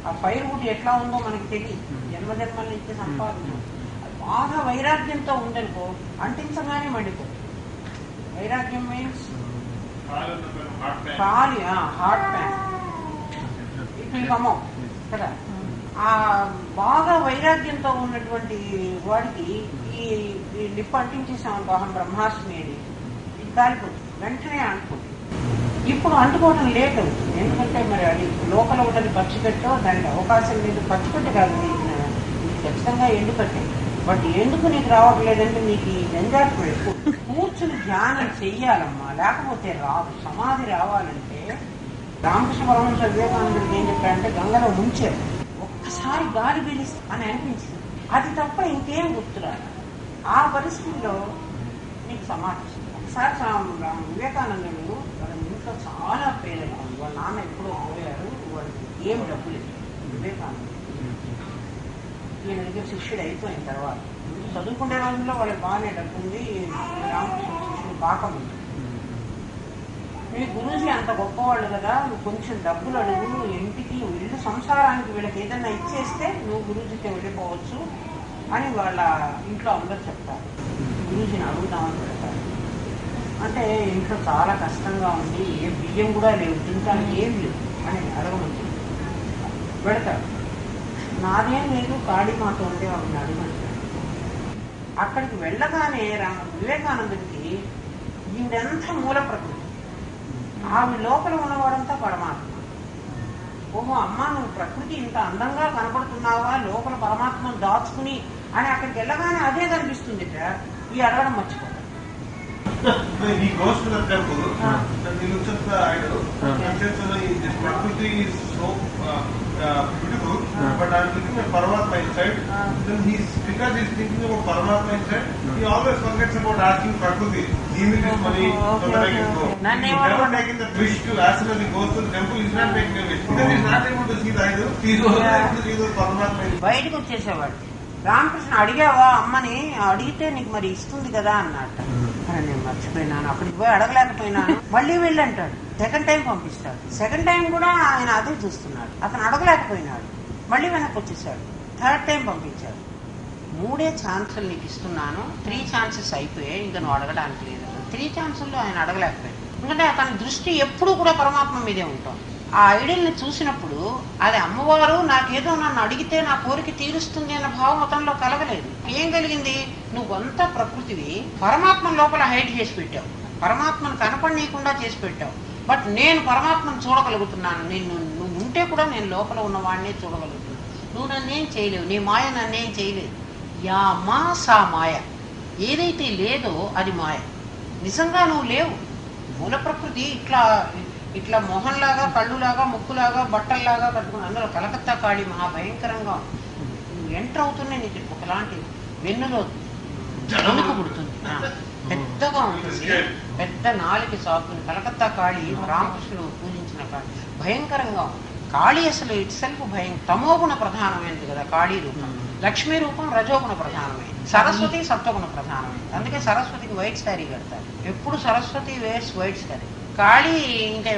ఆ ఫైర్ వుడ్ ఎట్లా ఉందో మనకి తెలియదు. జన్మజన్మల నుంచి సంపాదన బాగా వైరాగ్యంతో ఉందనుకో, అంటించగానే మండిపో. వైరాగ్యం మీన్స్ ఖాళీ హార్ట్ ప్యాన్ ఇట్లమో కదా. ఆ బాగా వైరాగ్యంతో ఉన్నటువంటి వాడికి ఈ నిప్పు అంటించేసామనుకో, అహం బ్రహ్మాస్మి అని ఇది కాలిపోతుంది, వెంటనే అంటుకుంటుంది. ఇప్పుడు అంటుకోవడం లేట్ అవుతుంది, ఎందుకంటే మరి అది లోపల ఉన్నది పచ్చికట్టో దానికి అవకాశం లేదు. పచ్చికట్టు కాదు, ఇది ఖచ్చితంగా ఎండుకట్టే. బట్ ఎందుకు నీకు రావట్లేదంటే నీకు ఈ జంజాటం ఎక్కువ. కూర్చుని ధ్యానం చెయ్యాలమ్మా, లేకపోతే రాదు. సమాధి రావాలంటే రామకృష్ణ పరమహంస వివేకానందుడికి ఏం చెప్పారంటే గంగలో ముంచారు, ఒక్కసారి గాలి పీలిస్తే అని అనిపించింది. అది తప్ప ఇంకేం గుర్తురాదు. ఆ పరిస్థితిలో నీకు సమాధి. ఒకసారి వివేకానందుడు వాళ్ళ ఇంట్లో చాలా పేదగా ఉంది, వాళ్ళ నాన్న ఎప్పుడో పోయారు, వాళ్ళకి ఏం డబ్బు లేదు. వివేకానందుడు ఈయన దగ్గర శిష్యుడు అయిపోయిన తర్వాత చదువుకునే రోజుల్లో వాళ్ళకి బాగానే డబ్బు ఉంది, రామకృష్ణ శిష్యుడు బాకముంది. మీ గురూజీ అంత గొప్పవాళ్ళు కదా, నువ్వు కొంచెం డబ్బులు అడుగు, ఇంటికి ఇల్లు సంసారానికి వీళ్ళకి ఏదైనా ఇచ్చేస్తే నువ్వు గురూజీకి వెళ్ళిపోవచ్చు అని వాళ్ళ ఇంట్లో అందరూ చెప్తారు. గురూజీని అడుగుదామని పెడతారు. అంటే ఇంట్లో చాలా కష్టంగా ఉంది, ఏ బియ్యం కూడా లేవు, తినడానికి ఏం లేవు అని అడగమంది. పెడతారు. నాదేం లేదు, కాళీమాత ఉంటే వాళ్ళని అడగమంటారు. అక్కడికి వెళ్ళగానే వివేకానందుడికి ఈయనంతా మూల ప్రకృతి, ఆమె లోపల ఉన్నవాడంతా పరమాత్మ. ఓహో అమ్మ, నువ్వు ప్రకృతి ఇంత అందంగా కనపడుతున్నావా, లోపల పరమాత్మను దాచుకుని అని అక్కడికి వెళ్ళగానే అదే కనిపిస్తుంది. ఈ అడగడం మర్చిపోతాడు. He goes to the temple and he looks at the idol and says, "This Prakriti is so beautiful, but I am looking at Paramatma inside." Then because he is thinking about Paramatma inside, he always forgets about asking Prakriti, "Give me this money so that I can go." He is never taking the wish to, as soon as he goes to the temple, he is not taking a wish because he is not able to see the idol. He is only able to see the Paramatma. బయటకు వచ్చేసేవాడు. రామకృష్ణ అడిగావా అమ్మని, అడిగితే నీకు మరి ఇస్తుంది కదా అన్నట్టు. నేను మర్చిపోయినాను, అక్కడికి పోయి అడగలేకపోయినాను. మళ్ళీ వెళ్ళంటాడు, సెకండ్ టైం పంపిస్తాడు. సెకండ్ టైం కూడా ఆయన అదే చూస్తున్నాడు, అతను అడగలేకపోయినాడు, మళ్ళీ వెనక్కి వచ్చేసాడు. థర్డ్ టైం పంపించాడు. 3 ఛాన్సులు నీకు ఇస్తున్నాను, 3 ఛాన్సెస్ అయిపోయాయి, ఇంకా నువ్వు అడగడానికి లేదు. 3 ఛాన్సుల్లో ఆయన అడగలేకపోయాడు, ఎందుకంటే అతని దృష్టి ఎప్పుడు కూడా పరమాత్మ మీదే ఉంటాం. ఆ ఐడియల్ని చూసినప్పుడు అది అమ్మవారు నాకేదో నన్ను అడిగితే నా కోరిక తీరుస్తుంది అన్న భావం అతనిలో కలగలేదు. ఏం కలిగింది? నువ్వంతా ప్రకృతివి, పరమాత్మ లోపల హైడ్ చేసి పెట్టావు, పరమాత్మను కనపడనీయకుండా చేసి పెట్టావు. బట్ నేను పరమాత్మను చూడగలుగుతున్నాను. నువ్వు ఉంటే కూడా నేను లోపల ఉన్నవాడినే చూడగలుగుతున్నాను. నువ్వు నన్నేం చేయలేవు, నీ మాయ నన్నేం చేయలేదు. యా మా సా మాయ, ఏదైతే లేదో అది మాయ. నిజంగా నువ్వు లేవు. మూల ప్రకృతి ఇట్లా మొహంలాగా, కళ్ళులాగా, ముక్కులాగా, బట్టల్లాగా కట్టుకుని, అందులో కలకత్తా కాళీ మహాభయంకరంగా నువ్వు ఎంటర్ అవుతున్నాయి. నీకు ఒకలాంటి వెన్నులో వణుకు పుడుతుంది, పెద్దగా ఉంటుంది, పెద్ద 4 సాకులు. కలకత్తా కాళీ రామకృష్ణుడు పూజించిన కాళీ భయంకరంగా ఉంది. కాళీ అసలు ఇట్ సెల్ఫ్ తమోగుణ ప్రధానమైనది కదా కాళీ రూపం. లక్ష్మీ రూపం రజోగుణ ప్రధానమైంది, సరస్వతి సత్వగుణ ప్రధానమైంది. అందుకే సరస్వతికి వైట్ శారీ కడతారు ఎప్పుడు. సరస్వతి వేర్స్ వైట్ శారీ, కాళీ ఇంకా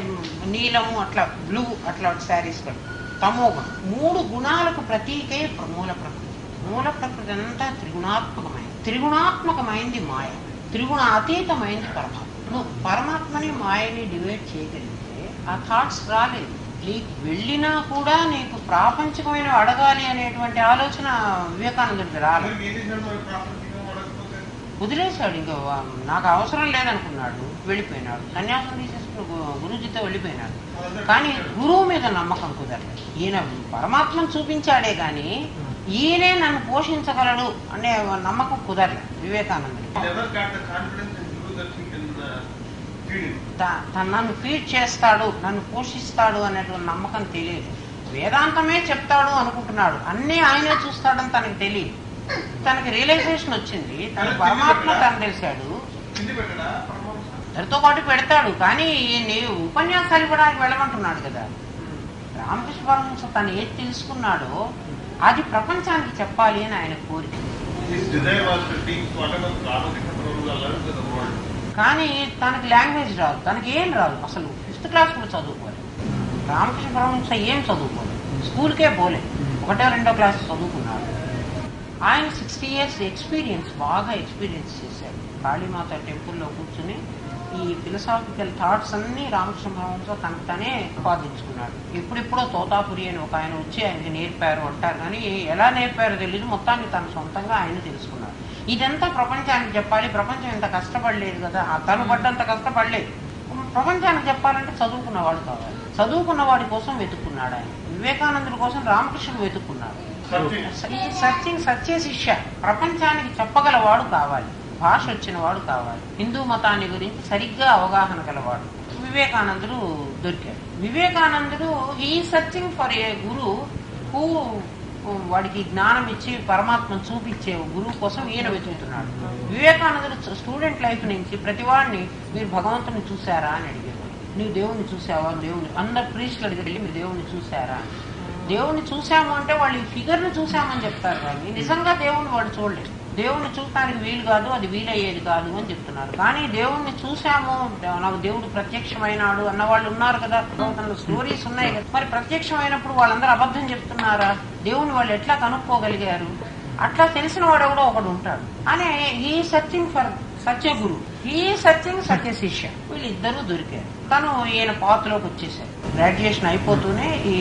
నీలము అట్లా బ్లూ అట్లా శారీస్ కడతారు. తమోగుణం 3 గుణాలకు ప్రతీకే మూల ప్రకృతి. మూల ప్రకృతి అంతా త్రిగుణాత్మకమైంది. త్రిగుణాత్మకమైంది మాయ, త్రిగుణ అతీతమైంది పరమాత్మ. నువ్వు పరమాత్మని మాయని డివైడ్ చేయగలిగితే ఆ థాట్స్ రాలేదు. నీకు వెళ్ళినా కూడా నీకు ప్రాపంచికమైన అడగాలి అనేటువంటి ఆలోచన వివేకానందుడికి రాలేదు. వదిలేశాడు, ఇంకా నాకు అవసరం లేదనుకున్నాడు, వెళ్ళిపోయినాడు. సన్యాసం తీసేసుకుని గురూజీతో వెళ్ళిపోయినాడు. కానీ గురువు మీద నమ్మకం కుదరలేదు. ఈయన పరమాత్మను చూపించాడే కానీ ఈయనే నన్ను పోషించగలడు అనే నమ్మకం కుదరలేదు వివేకానందుడికి. నన్ను ఫీడ్ చేస్తాడు, నన్ను పోషిస్తాడు అనేటువంటి నమ్మకం తెలియదు. వేదాంతమే చెప్తాడు అనుకుంటున్నాడు, అన్నీ ఆయనే చూస్తాడని తనకు తెలియదు. తనకి రియలైజేషన్ వచ్చింది, తన పరమాత్మ తను తెలిసాడు. తనతో పాటు పెడతాడు, కానీ ఉపన్యాసాలు ఇవ్వడానికి వెళ్ళమంటున్నాడు కదా. రామకృష్ణ పరమహంస తను ఏది తెలుసుకున్నాడో అది ప్రపంచానికి చెప్పాలి అని ఆయన కోరిక. his desire was to teach whatever Ramakrishna Prabhupada learned to the world. కానీ తనకి లాంగ్వేజ్ రాదు, తనకి ఏం రాదు, అసలు 5th క్లాస్ కూడా చదువుకోలేదు. రామకృష్ణ పరమహంస ఏం చదువుకోలేదు, స్కూల్కే పోలే, 1వ 2వ క్లాస్ చదువుకున్నాడు. ఆయన 60 years ఎక్స్పీరియన్స్, బాగా ఎక్స్పీరియన్స్ చేశాడు. కాళీమాత టెంపుల్లో కూర్చుని ఈ ఫిలసాఫికల్ థాట్స్ అన్ని రామకృష్ణ పరమహంస తనకు తనే ఉపాదించుకున్నాడు. ఎప్పుడెప్పుడో తోతాపురి అని ఒక ఆయన వచ్చి ఆయనకి నేర్పారు అంటారు, కానీ ఎలా నేర్పారో తెలియదు, మొత్తాన్ని తన సొంతంగా ఆయన తెలుసుకున్నాడు. ఇదంతా ప్రపంచానికి చెప్పాలి, ప్రపంచం ఇంత కష్టపడలేదు కదా, తను పడ్డంత కష్టపడలేదు. ప్రపంచానికి చెప్పాలంటే చదువుకున్నవాడు కావాలి, చదువుకున్నవాడి కోసం వెతుక్కున్నాడు ఆయన. వివేకానందుడి కోసం రామకృష్ణుడు వెతుక్కున్నాడు. ఈ సర్చింగ్ సత్య శిష్య, ప్రపంచానికి చెప్పగలవాడు కావాలి, భాష వచ్చిన వాడు కావాలి, హిందూ మతాన్ని గురించి సరిగ్గా అవగాహన గలవాడు. వివేకానందుడు దొరికాడు. వివేకానందుడు ఈ searching for a Guru who, వాడికి జ్ఞానం ఇచ్చి పరమాత్మను చూపించే గురువు కోసం ఈయన వెతుకుతున్నాడు. వివేకానందుడు స్టూడెంట్ లైఫ్ నుంచి ప్రతి వాడిని మీరు భగవంతుని చూశారా అని అడిగారు. నీవు దేవుణ్ణి చూసావా? దేవుని అందరు ప్రీస్టులు అడిగారు, మీరు దేవుణ్ణి చూశారా? దేవుణ్ణి చూసాము అంటే వాళ్ళు ఈ ఫిగర్ను చూసామని చెప్తారు, కానీ నిజంగా దేవుణ్ణి వాడు చూడలేదు. దేవుణ్ణి చూడటానికి వీలు కాదు, అది వీలయ్యేది కాదు అని చెప్తున్నారు. కానీ దేవుణ్ణి చూసాము, నాకు దేవుడు ప్రత్యక్షమైనాడు అన్న వాళ్ళు ఉన్నారు కదా, స్టోరీస్ ఉన్నాయి కదా. మరి ప్రత్యక్షమైనప్పుడు వాళ్ళందరూ అబద్ధం చెప్తున్నారా? దేవుని వాళ్ళు ఎట్లా కనుక్కోగలిగారు? అట్లా తెలిసిన వాడు కూడా ఒకడు ఉంటాడు అని ఈ సర్చింగ్ ఫర్ సత్య గురు, ఈ సర్చింగ్ సత్య శిష్య, వీళ్ళిద్దరూ దొరికారు. తను ఈయన పాత్రలోకి వచ్చేసారు. గ్రాడ్యుయేషన్ అయిపోతూనే ఈ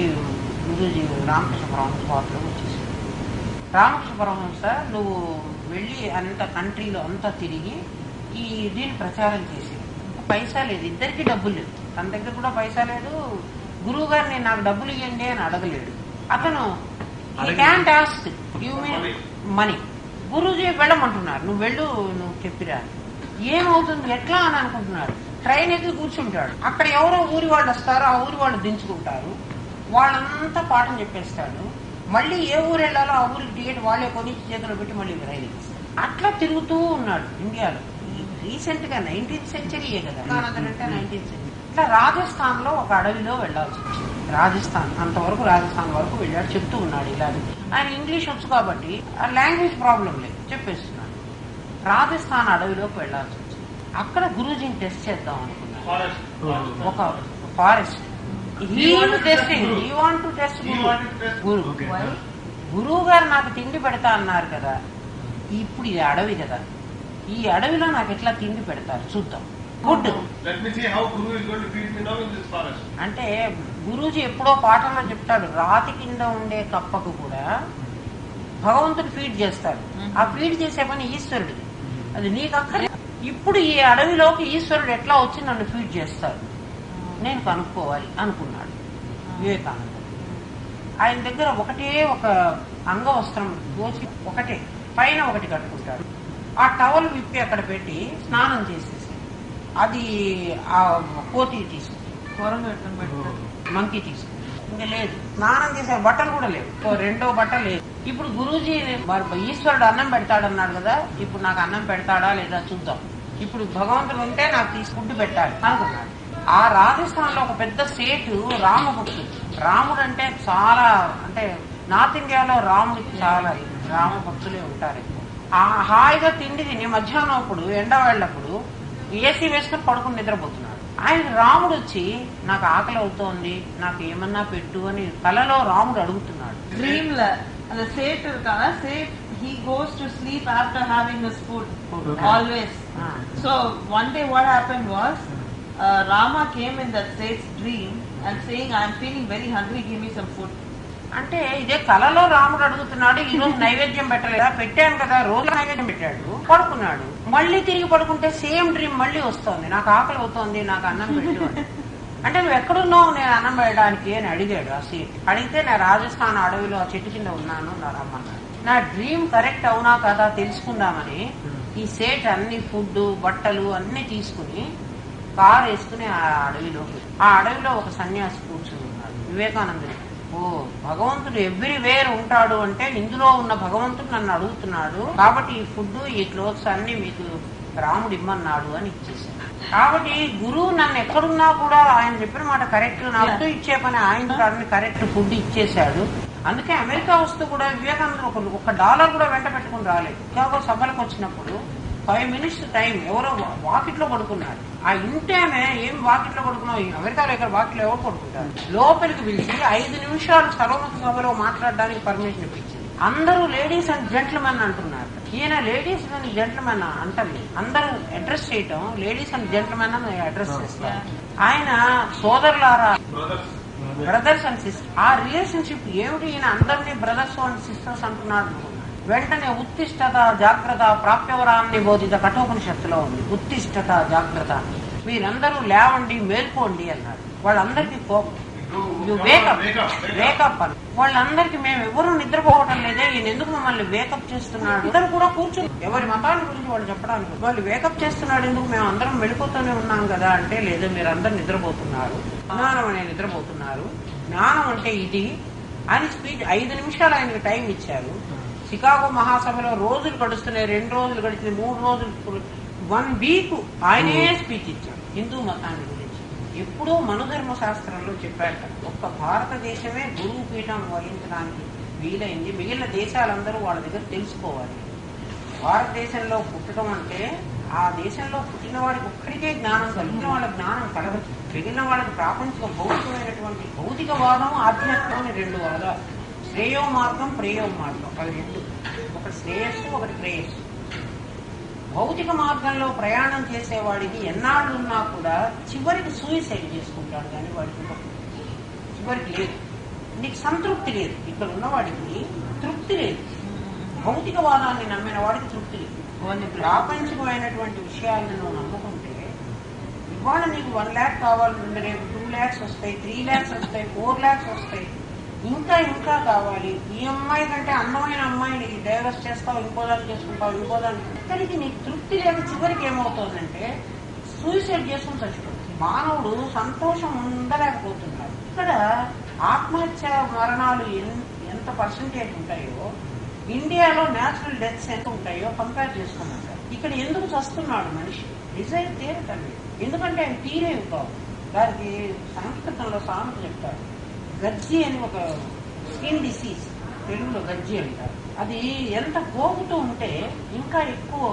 గురూజీ రామకృష్ణ పరమహంస పాత్రలోకి వచ్చేసారు. రామకృష్ణ పరమహంస నువ్వు వెళ్ళి అంత కంట్రీలో అంతా తిరిగి ఈ దీన్ని ప్రచారం చేసేది. పైసా లేదు, ఇద్దరికి డబ్బులు లేదు, తన దగ్గర కూడా పైసా లేదు. గురువు గారిని నాకు డబ్బులు ఇవ్వండి అని అడగలేడు. అతను can't ask you mean money. గురూజీ వెళ్ళమంటున్నారు, నువ్వు వెళ్ళు, నువ్వు చెప్పిరా. ఏమవుతుంది ఎట్లా అని అనుకుంటున్నాడు. ట్రైన్ ఎక్కి కూర్చుంటాడు, అక్కడ ఎవరో ఊరి వాళ్ళు వస్తారో ఆ ఊరి వాళ్ళు దించుకుంటారు, వాళ్ళంతా పాఠం చెప్పేస్తాడు. మళ్ళీ ఏ ఊరు వెళ్ళాలో ఆ ఊరికి టికెట్ వాళ్ళే కొని చేతిలో పెట్టి మళ్ళీ రైలు ఎక్కిస్తారు. అట్లా తిరుగుతూ ఉన్నాడు ఇండియాలో. రీసెంట్ గా 19th centuryయే కదా, అంటే 19th century. ఇట్లా రాజస్థాన్ లో ఒక అడవిలో వెళ్లాల్సి వచ్చింది. రాజస్థాన్ అంతవరకు, రాజస్థాన్ వరకు వెళ్ళాడు, చెప్తూ ఉన్నాడు ఇలా. ఆయన ఇంగ్లీష్ వచ్చు కాబట్టి ఆ లాంగ్వేజ్ ప్రాబ్లం లేదు, చెప్పేస్తున్నాడు. రాజస్థాన్ అడవిలోకి వెళ్లాల్సి వచ్చింది. అక్కడ గురూజీని టెస్ట్ చేద్దాం అనుకున్నాడు. ఒక ఫారెస్ట్, గురువు గారు నాకు తిండి పెడతా అన్నారు కదా, ఇప్పుడు ఇది అడవి కదా, ఈ అడవిలో నాకు ఎట్లా తిండి పెడతారు చూద్దాం. ఫుడ్ అంటే గురూజీ ఎప్పుడో పాఠంలో చెప్తాడు, రాతి కింద ఉండే కప్పకు కూడా భగవంతుడు ఫీడ్ చేస్తాడు. ఆ ఫీడ్ చేసే పని ఈశ్వరుడిది, అది నీకు అక్కర్లేదు. ఇప్పుడు ఈ అడవిలోకి ఈశ్వరుడు ఎట్లా వచ్చి నన్ను ఫీడ్ చేస్తాడు, నేను కనుక్కోవాలి అనుకున్నాడు వివేకానంద. ఆయన దగ్గర ఒకటే ఒక అంగవస్త్రం దోచి ఒకటే పైన ఒకటి కట్టుకుంటాడు. ఆ టవల్ విప్పి అక్కడ పెట్టి స్నానం చేసేసి అది ఆ కోతి తీసుకుంది, మంకీ తీసుకుంది. ఇంకా లేదు, స్నానం చేసే బట్టలు కూడా లేవు, రెండో బట్ట లేదు. ఇప్పుడు గురూజీ ఈశ్వరుడు అన్నం పెడతాడన్నాడు కదా, ఇప్పుడు నాకు అన్నం పెడతాడా లేదా చూద్దాం. ఇప్పుడు భగవంతుడు ఉంటే నాకు తీసుకుంటూ పెట్టాలి అనుకున్నాడు. ఆ రాజస్థాన్ లో ఒక పెద్ద సేటు రామభక్తుడు. రాముడు అంటే చాలా, అంటే నార్త్ ఇండియాలో రాముడికి చాలా రామభక్తులే ఉంటారు. ఆ హాయిగా తిండి తిని మధ్యాహ్నం అప్పుడు ఎండ వెళ్ళప్పుడు ఏసీ వేసుకుని పడుకుని నిద్రపోతున్నాడు. ఆయన రాముడు వచ్చి నాకు ఆకలి అవుతోంది, నాకు ఏమన్నా పెట్టు అని కలలో రాముడు అడుగుతున్నాడు. డ్రీమ్ లా அந்த சேட் இருக்காங்க, chat he goes to sleep after having his food always. So one day what happened was Rama came in that Seth's dream and saying, I am feeling very hungry, give me some food. అంటే ఇదే కలలో రాముడు అడుగుతున్నాడు, ఈ రోజు నైవేద్యం పెట్టలేదా, పెట్టాను కదా, రోజు నైవేద్యం పెట్టాడు, పడుకున్నాడు. మళ్ళీ తిరిగి పడుకుంటే సేమ్ డ్రీమ్ మళ్ళీ వస్తోంది, నాకు ఆకలి అవుతోంది, నాకు అన్నం పెట్టు. అంటే నువ్వు ఎక్కడున్నావు నేను అన్నం పెట్టడానికి అని అడిగాడు. ఆ సీట్ అడిగితే నేను రాజస్థాన్ అడవిలో ఆ చెట్టు కింద ఉన్నాను రమ్మన్నాడు. నా డ్రీమ్ కరెక్ట్ అవునా కదా తెలుసుకుందామని ఈ సేట్ అన్ని ఫుడ్ బట్టలు అన్ని తీసుకుని కారు వేసుకుని ఆ అడవిలో ఒక సన్యాసి కూర్చుని ఉన్నాడు. వివేకానందుడు, ఓ భగవంతుడు ఎవ్రీవేర్ ఉంటాడు అంటే ఇందులో ఉన్న భగవంతుడు నన్ను అడుగుతున్నాడు, కాబట్టి ఈ ఫుడ్ ఈ క్లోత్స్ అన్ని మీకు రాముడు ఇమ్మన్నాడు అని ఇచ్చేసాడు. కాబట్టి గురువు నన్ను ఎక్కడున్నా కూడా ఆయన చెప్పిన మాట కరెక్ట్, నాకు ఇచ్చే పని ఆయన కరెక్ట్ ఫుడ్ ఇచ్చేశాడు అందుకే అమెరికా వస్తూ కూడా వివేకానంద $1 కూడా వెంట పెట్టుకుని రాలేదు. చికాగో సభలకు వచ్చినప్పుడు 5 minutes టైం ఎవరో వాకిట్లో పడుకున్నారు. ఆ ఇంటేనే ఏం వాకిట్లో పడుకున్నావు, అమెరికాలో ఇక్కడ వాకిట్లో ఎవరు పడుకుంటారు. లోపలికి పిలిచి 5 నిమిషాలు సర్వమత సభలో మాట్లాడడానికి పర్మిషన్ ఇప్పించింది. అందరూ లేడీస్ అండ్ జెంట్మెన్ అంటున్నారు. ఈయన లేడీస్ అండ్ జెంట్మెన్ అంటారు. అందరూ అడ్రస్ చేయటం లేడీస్ అండ్ జెంట్మెన్ అని అడ్రస్ చేస్తారు. ఆయన సోదరులారా, బ్రదర్స్ అండ్ సిస్టర్స్. ఆ రిలేషన్షిప్ ఏమిటి? ఈయన అందరినీ బ్రదర్స్ అండ్ సిస్టర్స్ అంటున్నాడు. వెంటనే ఉత్తిష్టత జాగ్రత్త ప్రాప్యవరాన్ని బోధిత కఠోపనిషత్తులో ఉంది. ఉత్తిష్టత జాగ్రత్త, మీరందరూ లేవండి మేల్కోండి అన్నారు. వాళ్ళందరికీ కోపం, వేకప్ అని. వాళ్ళందరికీ మేము ఎవరు నిద్రపోవటం లేదే, ఈయన ఎందుకు మమ్మల్ని వేకప్ చేస్తున్నాడు? అందరూ కూడా కూర్చుని ఎవరి మతాల గురించి వాళ్ళు చెప్పడానికి, వాళ్ళు వేకప్ చేస్తున్నాడు ఎందుకు, మేము అందరం మెళుకుతూనే ఉన్నాం కదా అంటే, లేదు మీరందరూ నిద్రపోతున్నారు, జ్ఞానం అనే నిద్రపోతున్నారు, జ్ఞానం అంటే ఇది అని స్పీచ్ 5 నిమిషాలు ఆయనకి టైం ఇచ్చారు. చికాగో మహాసభలో రోజులు గడుస్తున్నాయి, 2 రోజులు గడిచినాయి, 3 రోజులు, 1 వీక్ ఆయనే స్పీచ్ ఇచ్చారు హిందూ మతాన్ని గురించి. ఎప్పుడూ మనుధర్మ శాస్త్రంలో చెప్పారట, ఒక్క భారతదేశమే గురువు పీఠం వహించడానికి వీలైంది, మిగిలిన దేశాలందరూ వాళ్ళ దగ్గర తెలుసుకోవాలి. భారతదేశంలో పుట్టడం అంటే ఆ దేశంలో పుట్టిన వాడికి ఒక్కడికే జ్ఞానం కలిగిన వాళ్ళ జ్ఞానం కలగదు. మిగిలిన వాళ్ళకి ప్రాపంచిక భౌతికమైనటువంటి భౌతికవాదం ఆధ్యాత్మం అని 2 వాదాలు, శ్రేయో మార్గం ప్రేయో మార్గం, అవి 2, ఒకటి శ్రేయస్సు ఒకటి ప్రేయస్సు. భౌతిక మార్గంలో ప్రయాణం చేసేవాడికి ఎన్నాళ్ళు ఉన్నా కూడా చివరికి సూయిసైడ్ చేసుకుంటాడు, కానీ వాడికి చివరికి లేదు, నీకు సంతృప్తి లేదు. ఇక్కడ ఉన్నవాడికి తృప్తి లేదు. భౌతికవాదాన్ని నమ్మిన వాడికి తృప్తి లేదు. ప్రాపంచికమైనటువంటి విషయాలను నువ్వు నమ్ముకుంటే ఇవాళ నీకు 1 lakh కావాలంటే రేపు 2 lakhs వస్తాయి, 3 lakhs వస్తాయి, 4 lakhs వస్తాయి, ఇంకా ఇంకా కావాలి. ఈ అమ్మాయి కంటే అందమైన అమ్మాయిని డైవర్స్ చేస్తావు, ఇంకోదాన్ని చేసుకుంటావు, ఇంకోదాన్ని. ఇక్కడికి నీకు తృప్తి లేక చివరికి ఏమవుతుందంటే సూసైడ్ చేసుకుని చచ్చిపోతుంది. మానవుడు సంతోషం ఉండలేకపోతున్నాడు. ఇక్కడ ఆత్మహత్య మరణాలు ఎంత పర్సంటేజ్ ఉంటాయో, ఇండియాలో న్యాచురల్ డెత్స్ ఎంత ఉంటాయో కంపేర్ చేసుకున్నాడు. ఇక్కడ ఎందుకు చస్తున్నాడు మనిషి? డిజైర్ తీరటండి. ఎందుకంటే ఆయన తీరేవి కావు. దానికి సంస్కృతంలో సామెత చెప్తారు, గజ్జి అని ఒక స్కిన్ డిసీజ్, తెలుగులో గజ్జి అంటారు. అది ఎంత గోగుతూ ఉంటే ఇంకా ఎక్కువ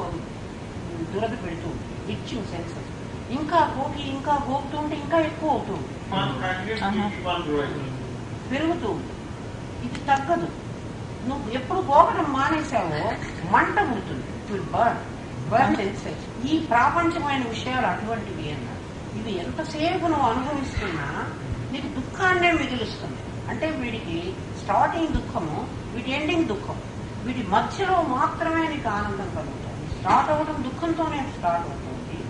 దురద పెడుతూ ఉంటుంది, ఇచ్చింగ్ సెన్సెస్. ఇంకా గోగుతూ ఉంటే ఇంకా ఎక్కువ అవుతూ ఉంటుంది, పెరుగుతూ ఉంటుంది. ఇది తగ్గదు. నువ్వు ఎప్పుడు గోకడం మానేసావో మంట పుడుతుంది, బర్న్ సెన్సెస్. ఈ ప్రాపంచమైన విషయాలు అటువంటివి అన్నారు. ఇవి ఎంతసేపు నువ్వు అనుభవిస్తున్నా నీకు దుఃఖాన్నే మిగులుస్తుంది. అంటే వీడికి స్టార్టింగ్ దుఃఖము, వీటి ఎండింగ్ దుఃఖం, వీటి మధ్యలో మాత్రమే నీకు ఆనందం కలుగుతుంది. స్టార్ట్ అవ్వడం దుఃఖంతోనే స్టార్ట్ అవుతుంది,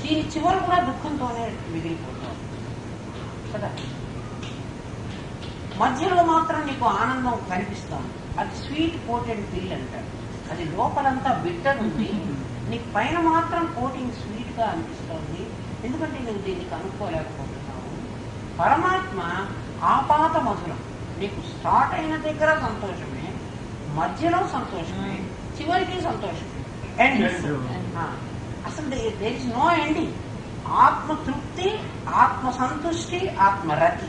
దీని చివరి కూడా దుఃఖంతోనే మిగిలిపోతుంది కదా. మధ్యలో మాత్రం నీకు ఆనందం కనిపిస్తుంది. అది స్వీట్ కోటెడ్ పిల్ అంటారు. అది లోపలంతా బిట్టర్ ఉంది, నీకు పైన మాత్రం కోటింగ్ స్వీట్ గా అనిపిస్తుంది. ఎందుకంటే నువ్వు దీన్ని కనుక్కోలేకపోతున్నావు. పరమాత్మ ఆపాత మధురం. నీకు స్టార్ట్ అయిన దగ్గర సంతోషమే, మధ్యలో సంతోషమే, చివరికి సంతోషమే. ఎండ్ అసలు దేర్ ఇస్ నో ఎండింగ్. ఆత్మతృప్తి, ఆత్మ సంతుష్టి, ఆత్మరతి,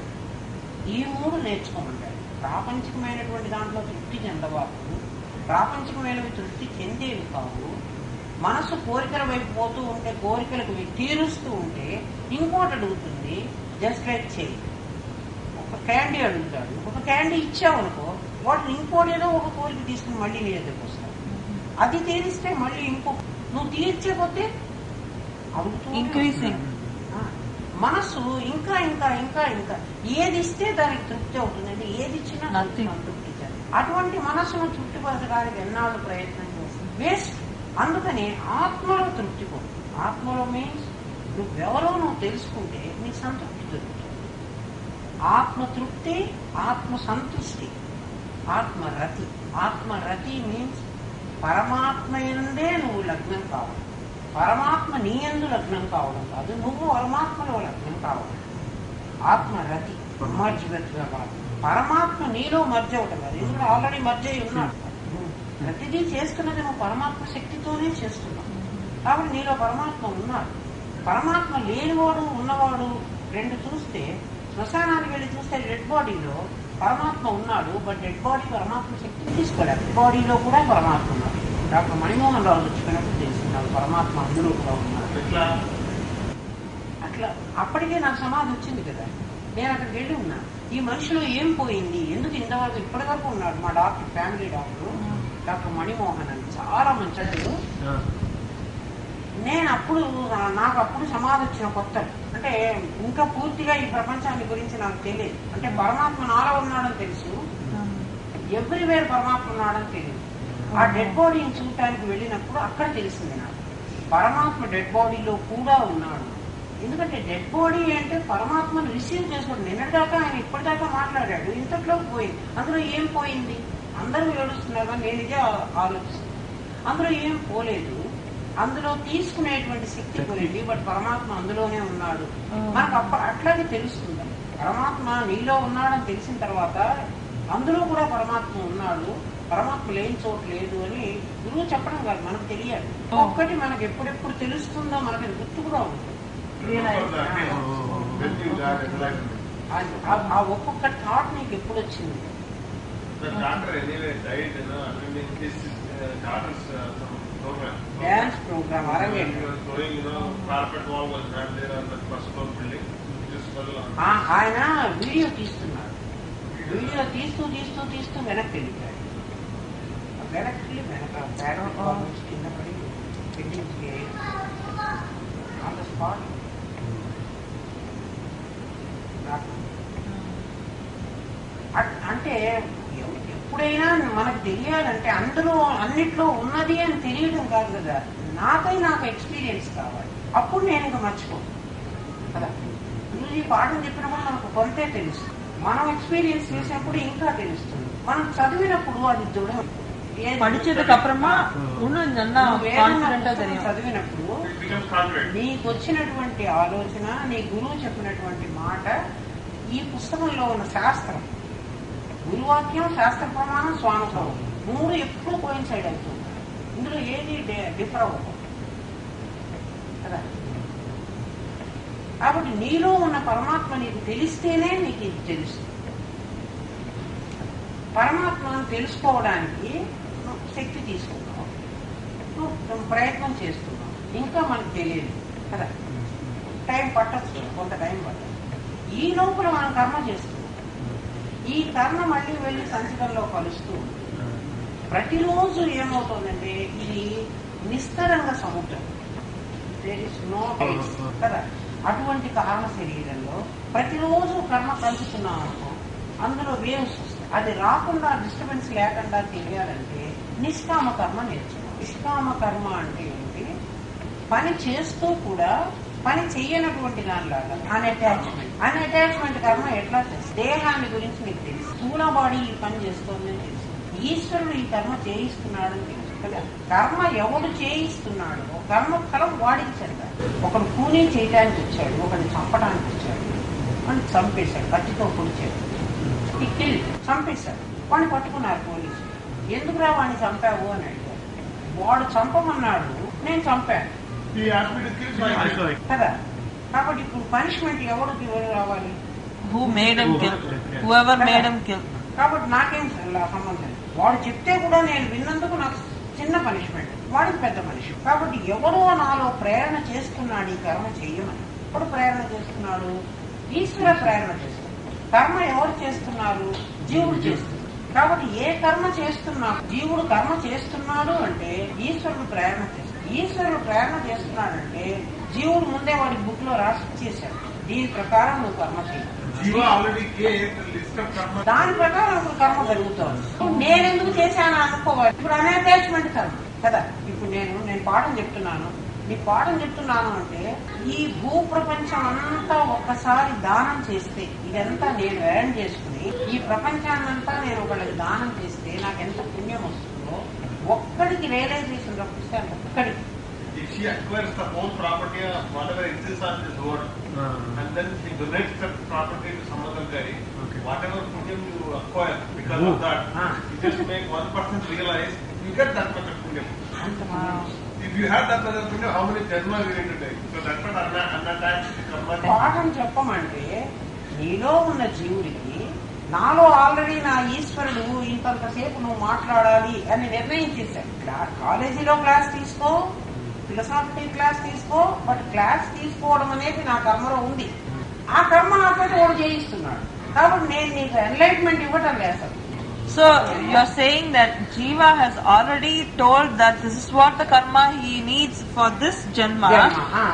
ఈ 3 నేర్చుకోమంటారు. ప్రాపంచికమైనటువంటి దాంట్లో తృప్తి చెందవాకు, ప్రాపంచికమైనవి తృప్తి చెందేవి కావు. మనసు కోరికల వైపు పోతూ ఉంటే, కోరికలకు తీరుస్తూ ఉంటే ఇంకోటి అడుగుతుంది. జస్ట్ లైక్ చేయి, ఒక క్యాండీ అడుగుతాడు, ఒక క్యాండీ ఇచ్చావనుకో, వాటిని ఇంకోటేదో ఒక కోరిక తీసుకుని మళ్ళీ నీ దగ్గరకు వస్తాడు. అది తీరిస్తే మళ్ళీ ఇంకో, నువ్వు తీర్చేపోతే ఇంక్రీజింగ్. మనసు ఇంకా ఇంకా ఇంకా ఇంకా ఏది ఇస్తే దానికి తృప్తి అవుతుందంటే, ఏది ఇచ్చినా తృప్తి. అటువంటి మనసును తృప్తిపరచడానికి ఎన్నాళ్ళు ప్రయత్నం చేస్తుంది, వేస్ట్. అందుకని ఆత్మలో తృప్తిపో. ఆత్మలో మీన్స్ నువ్వెవరో నువ్వు తెలుసుకుంటే నీకు సంతృప్తి దొరుకుతుంది. ఆత్మతృప్తి, ఆత్మ సంతృష్టి, ఆత్మరతి. ఆత్మరతి మీన్స్ పరమాత్మ యందే నువ్వు లగ్నం కావడం. పరమాత్మ నీ యందు లగ్నం కావడం కాదు, నువ్వు పరమాత్మలో లగ్నం కావడం. ఆత్మరతి మర్జిగా కాదు, పరమాత్మ నీలో మర్జ అవటం కాదు. ఎందుకంటే ఆల్రెడీ మర్జ అయి ఉన్నాడు. ప్రతిదీ చేస్తున్నది నువ్వు పరమాత్మ శక్తితోనే చేస్తున్నావు. కాబట్టి నీలో పరమాత్మ ఉన్నాడు. పరమాత్మ లేనివాడు ఉన్నవాడు 2 చూస్తే, శ్మశానానికి వెళ్ళి చూస్తే డెడ్ బాడీలో పరమాత్మ ఉన్నాడు, బట్ డెడ్ బాడీ పరమాత్మ శక్తిని తీసుకోలేదు. డెడ్ బాడీలో కూడా పరమాత్మ ఉన్నాడు. డాక్టర్ మణిమోహన్ రావు చెప్పినప్పుడు తెలుసుకున్నాడు పరమాత్మ అందులో కూడా ఉన్నాడు. అట్లా అప్పటికే నాకు సమాధి వచ్చింది కదా, నేను అక్కడికి వెళ్ళి ఉన్నాను. ఈ మనిషిలో ఏం పోయింది, ఎందుకు ఇంతవరకు ఇప్పటి వరకు ఉన్నాడు? మా doctor, family doctor doctor Manimohan అని చాలా మంచిది. నేను అప్పుడు నాకు అప్పుడు సమాధి వచ్చిన కొత్త, అంటే ఇంకా పూర్తిగా ఈ ప్రపంచాన్ని గురించి నాకు తెలియదు. అంటే పరమాత్మ నాలో ఉన్నాడని తెలుసు, ఎవ్రీవేర్ పరమాత్మ ఉన్నాడని తెలియదు. ఆ డెడ్ బాడీని చూడటానికి వెళ్ళినప్పుడు అక్కడ తెలిసింది నాకు పరమాత్మ డెడ్ బాడీలో కూడా ఉన్నాడు. ఎందుకంటే డెడ్ బాడీ అంటే పరమాత్మను రిసీవ్ చేసుకోండి. నిన్నటిదాకా ఆయన ఇప్పటిదాకా మాట్లాడాడు, ఇంతట్లో పోయింది. అందులో ఏం పోయింది? అందరూ ఏడుస్తున్నారు, నేను ఇదే ఆలోచిస్తాను. అందులో ఏం పోలేదు, అందులో తీసుకునేటువంటి శక్తి పోయింది, బట్ పరమాత్మ అందులోనే ఉన్నాడు. మనకు అట్లాగే తెలుస్తుంది. పరమాత్మ నీలో ఉన్నాడని తెలిసిన తర్వాత అందులో కూడా పరమాత్మ ఉన్నాడు, పరమాత్మ లేని చోటు లేదు అని గురువు చెప్పడం కాదు, మనకు తెలియాలి. ఒక్కటి మనకు ఎప్పుడెప్పుడు తెలుస్తుందో మనకి గుర్తు కూడా ఉంటుంది. ఆ ఒక్కొక్క థాట్ నీకు ఎప్పుడు వచ్చింది? డాన్స్ ప్రోగ్రామ్ ఆయన వీడియో తీస్తున్నాడు. వీడియో తీస్తూ తీస్తూ తీస్తూ వెనక్కి వెళ్ళిపోయాడు. వెనక్కి వెళ్ళి వెనక కింద పడి బిల్డింగ్స్కి ఆన్ ద స్పాట్. అంటే ఎప్పుడైనా మనకు తెలియాలంటే అందులో అన్నిట్లో ఉన్నది అని తెలియడం కాదు కదా, నాకు ఎక్స్పీరియన్స్ కావాలి. అప్పుడు నేను ఇంకా మర్చిపోను కదా. ఈ పాఠం చెప్పినప్పుడు మనకు కొంతే తెలుస్తుంది, మనం ఎక్స్పీరియన్స్ చేసినప్పుడు ఇంకా తెలుస్తుంది, మనం చదివినప్పుడు అది దృఢం. చదివినప్పుడు నీకు వచ్చినటువంటి ఆలోచన, నీ గురువు చెప్పినటువంటి మాట, ఈ పుస్తకంలో ఉన్న శాస్త్రం, గురువాక్యం, శాస్త్ర ప్రమాణం, స్వానుభవం, మూడు ఎప్పుడు కోయిన్సైడ్ అవుతుంది. ఇందులో ఏది డిఫర్ అవ్వదు కదా. కాబట్టి నీలో ఉన్న పరమాత్మ నీకు తెలిస్తేనే నీకు ఇది తెలుస్తుంది. పరమాత్మను తెలుసుకోవడానికి శక్తి తీసుకుంటావు, నువ్వు ప్రయత్నం చేస్తున్నావు, ఇంకా మనకు తెలియదు కదా. టైం పట్టచ్చు, కొంత టైం పట్టచ్చు. ఈ లోపల మనం కర్మ చేస్తున్నాం. ఈ కర్మ మళ్ళీ వెళ్ళి సంచితంలో కలుస్తూ ప్రతిరోజు ఏమవుతుందంటే ఇది నిస్తరంగ సముద్రం, దేర్ ఇస్ నో టైమ్స్ కదా. అటువంటి కారణ శరీరంలో ప్రతిరోజు కర్మ కలుపుతున్నాం అనుకో, అందులో వేవ్స్ వస్తాయి. అది రాకుండా, డిస్టర్బెన్స్ లేకుండా తెలియాలంటే నిష్కామ కర్మ నేర్చుకోవాలి. నిష్కామ కర్మ అంటే ఏంటి? పని చేస్తూ కూడా పని చెయ్యనటువంటి దానిలాగా అన్అటాచ్మెంట్ కర్మ ఎట్లా చేస్తుంది? దేహాన్ని గురించి మీకు తెలుసు, స్థూల బాడీ ఈ పని చేస్తోందని తెలుసు, ఈశ్వరుడు ఈ కర్మ చేయిస్తున్నాడని తెలుసు కదా. కర్మ ఎవడు చేయిస్తున్నాడు? కర్మ ఫలం వాడికి చెందాలి. ఒకడు కూనీ చేయడానికి వచ్చాడు, ఒకడిని చంపడానికి వచ్చాడు, వాడిని చంపేశాడు, కత్తితో పొడిచాడు, చంపేశాడు. వాడిని పట్టుకున్నారు పోలీసు. ఎందుకురా వాడిని చంపావు అని అడిగారు. వాడు చంపమన్నాడు, నేను చంపాను కదా. కాబట్టి ఇప్పుడు పనిష్మెంట్ ఎవరికి రావాలి? కాబట్టి నాకేం సంబంధం. వాడు చెప్తే కూడా నేను విన్నందుకు నాకు చిన్న పనిష్మెంట్, వాడికి పెద్ద పనిష్మెంట్. కాబట్టి ఎవరో నాలో ప్రేరణ చేస్తున్నాడు ఈ కర్మ చెయ్యమని. ఎవరు ప్రేరణ చేస్తున్నాడు? ఈశ్వర ప్రేరణ చేస్తున్నాడు. కర్మ ఎవరు చేస్తున్నారు? జీవుడు చేస్తున్నాడు. కాబట్టి ఏ కర్మ చేస్తున్నాడు? జీవుడు కర్మ చేస్తున్నాడు అంటే ఈశ్వరుడు ప్రేరణ చేస్తున్నాడు. ఈశ్వరుడు ప్రేరణ చేస్తున్నాడంటే జీవుడు ముందే వాడి బుక్ లో రాసి చేశాడు, దీని ప్రకారం నువ్వు కర్మ చేయాలి, దాని ప్రకారం ఇప్పుడు కర్మ జరుగుతుంది. నేనెందుకు చేశాను అనుకోవాలి. ఇప్పుడు అన్అటాచ్మెంట్ కర్మ కదా. ఇప్పుడు నేను పాఠం చెప్తున్నాను, నీకు పాఠం చెప్తున్నాను అంటే ఈ భూ ప్రపంచం అంతా ఒక్కసారి దానం చేస్తే, ఇదంతా నేను ఎర్న్ చేసుకుని ఈ ప్రపంచాన్నంతా నేను ఒకళ్ళకి దానం చేస్తే నాకు ఎంత పుణ్యం వస్తుందో ఒక్కడికి రియలైజేషన్ రప్పిస్తే అంత ఒక్కడికి. If she acquires the whole property of whatever exists on this world, and then she donates that property to some other guy, whatever punyam you acquire because of that, you just make one person realize you get that much of punyam. If you have that much of punyam, how many janmas you need to take? So that's what unattached karma. పాఠం చెప్పమంటే నీలో ఉన్న జీవుడికి నాలో already నా ఈశ్వరుడు ఇంతంతసేపు నువ్వు మాట్లాడాలి అని నిర్ణయం చేశాడు. కాలేజీలో క్లాస్ తీసుకో, ఫిలసాఫికల్ క్లాస్ తీసుకో, బట్ క్లాస్ తీసుకోవడం అనేది నా కర్మలో ఉంది. ఆ కర్మ నాతో వాడు చేయిస్తున్నాడు. కాబట్టి నేను నీకు ఎన్లైట్మెంట్ ఇవ్వటం లేదు. So you're saying that Jiva has already told that this is what the karma he needs for this janma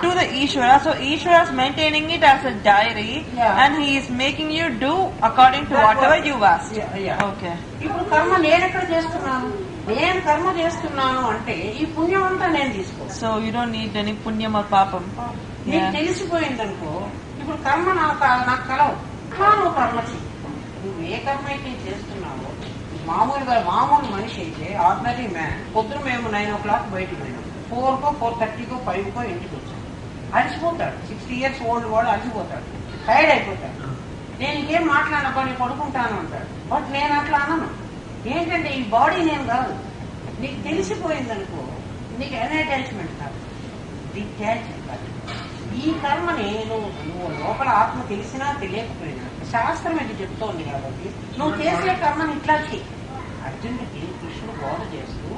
to the Ishvara. So Ishvara is maintaining it as a diary, and he is making you do according to whatever you've asked. Okay. ఇప్పుడు కర్మ నేను ఎక్కడ చేస్తున్నాను? నేను కర్మ చేస్తున్నాను అంటే ఈ పుణ్యం అంతా నేను తీసుకో. So you don't need any punyam or papam. నీకు తెలిసిపోయిందనుకో, ఇప్పుడు కర్మ నాకు కలవు. నువ్వు కర్మ చెయ్యి. నువ్వు ఏ కర్మ అయితే చేస్తున్నావో, మామూలు మనిషి అయితే ఆర్డినరీ మ్యాన్ పొద్దున మేము 9 o'clock బయటకు పోయినాం, 4కో 4:30కో 5కో ఇంటికి వచ్చాం. అలసిపోతాడు. 60 years old వాడు అలసిపోతాడు, టైర్డ్ అయిపోతాడు. నేను ఇంకేం మాట్లాడబ్బా నేను పడుకుంటాను అంటాడు. బట్ నేను అట్లా అనను. ఏంటంటే ఈ బాడీ నేను కాదు. నీకు తెలిసిపోయిందనుకో, నీకు అటాచ్మెంట్ కాదు, డిటాచ్మెంట్ కాదు. ఈ కర్మని నువ్వు లోపల ఆత్మ తెలిసినా తెలియకపోయినా శాస్త్రం ఇది చెప్తోంది కాబట్టి నువ్వు చేసే కర్మని ఇట్లా చెయ్యి. అర్జునుడికి కృష్ణుడు బోధ చేస్తూ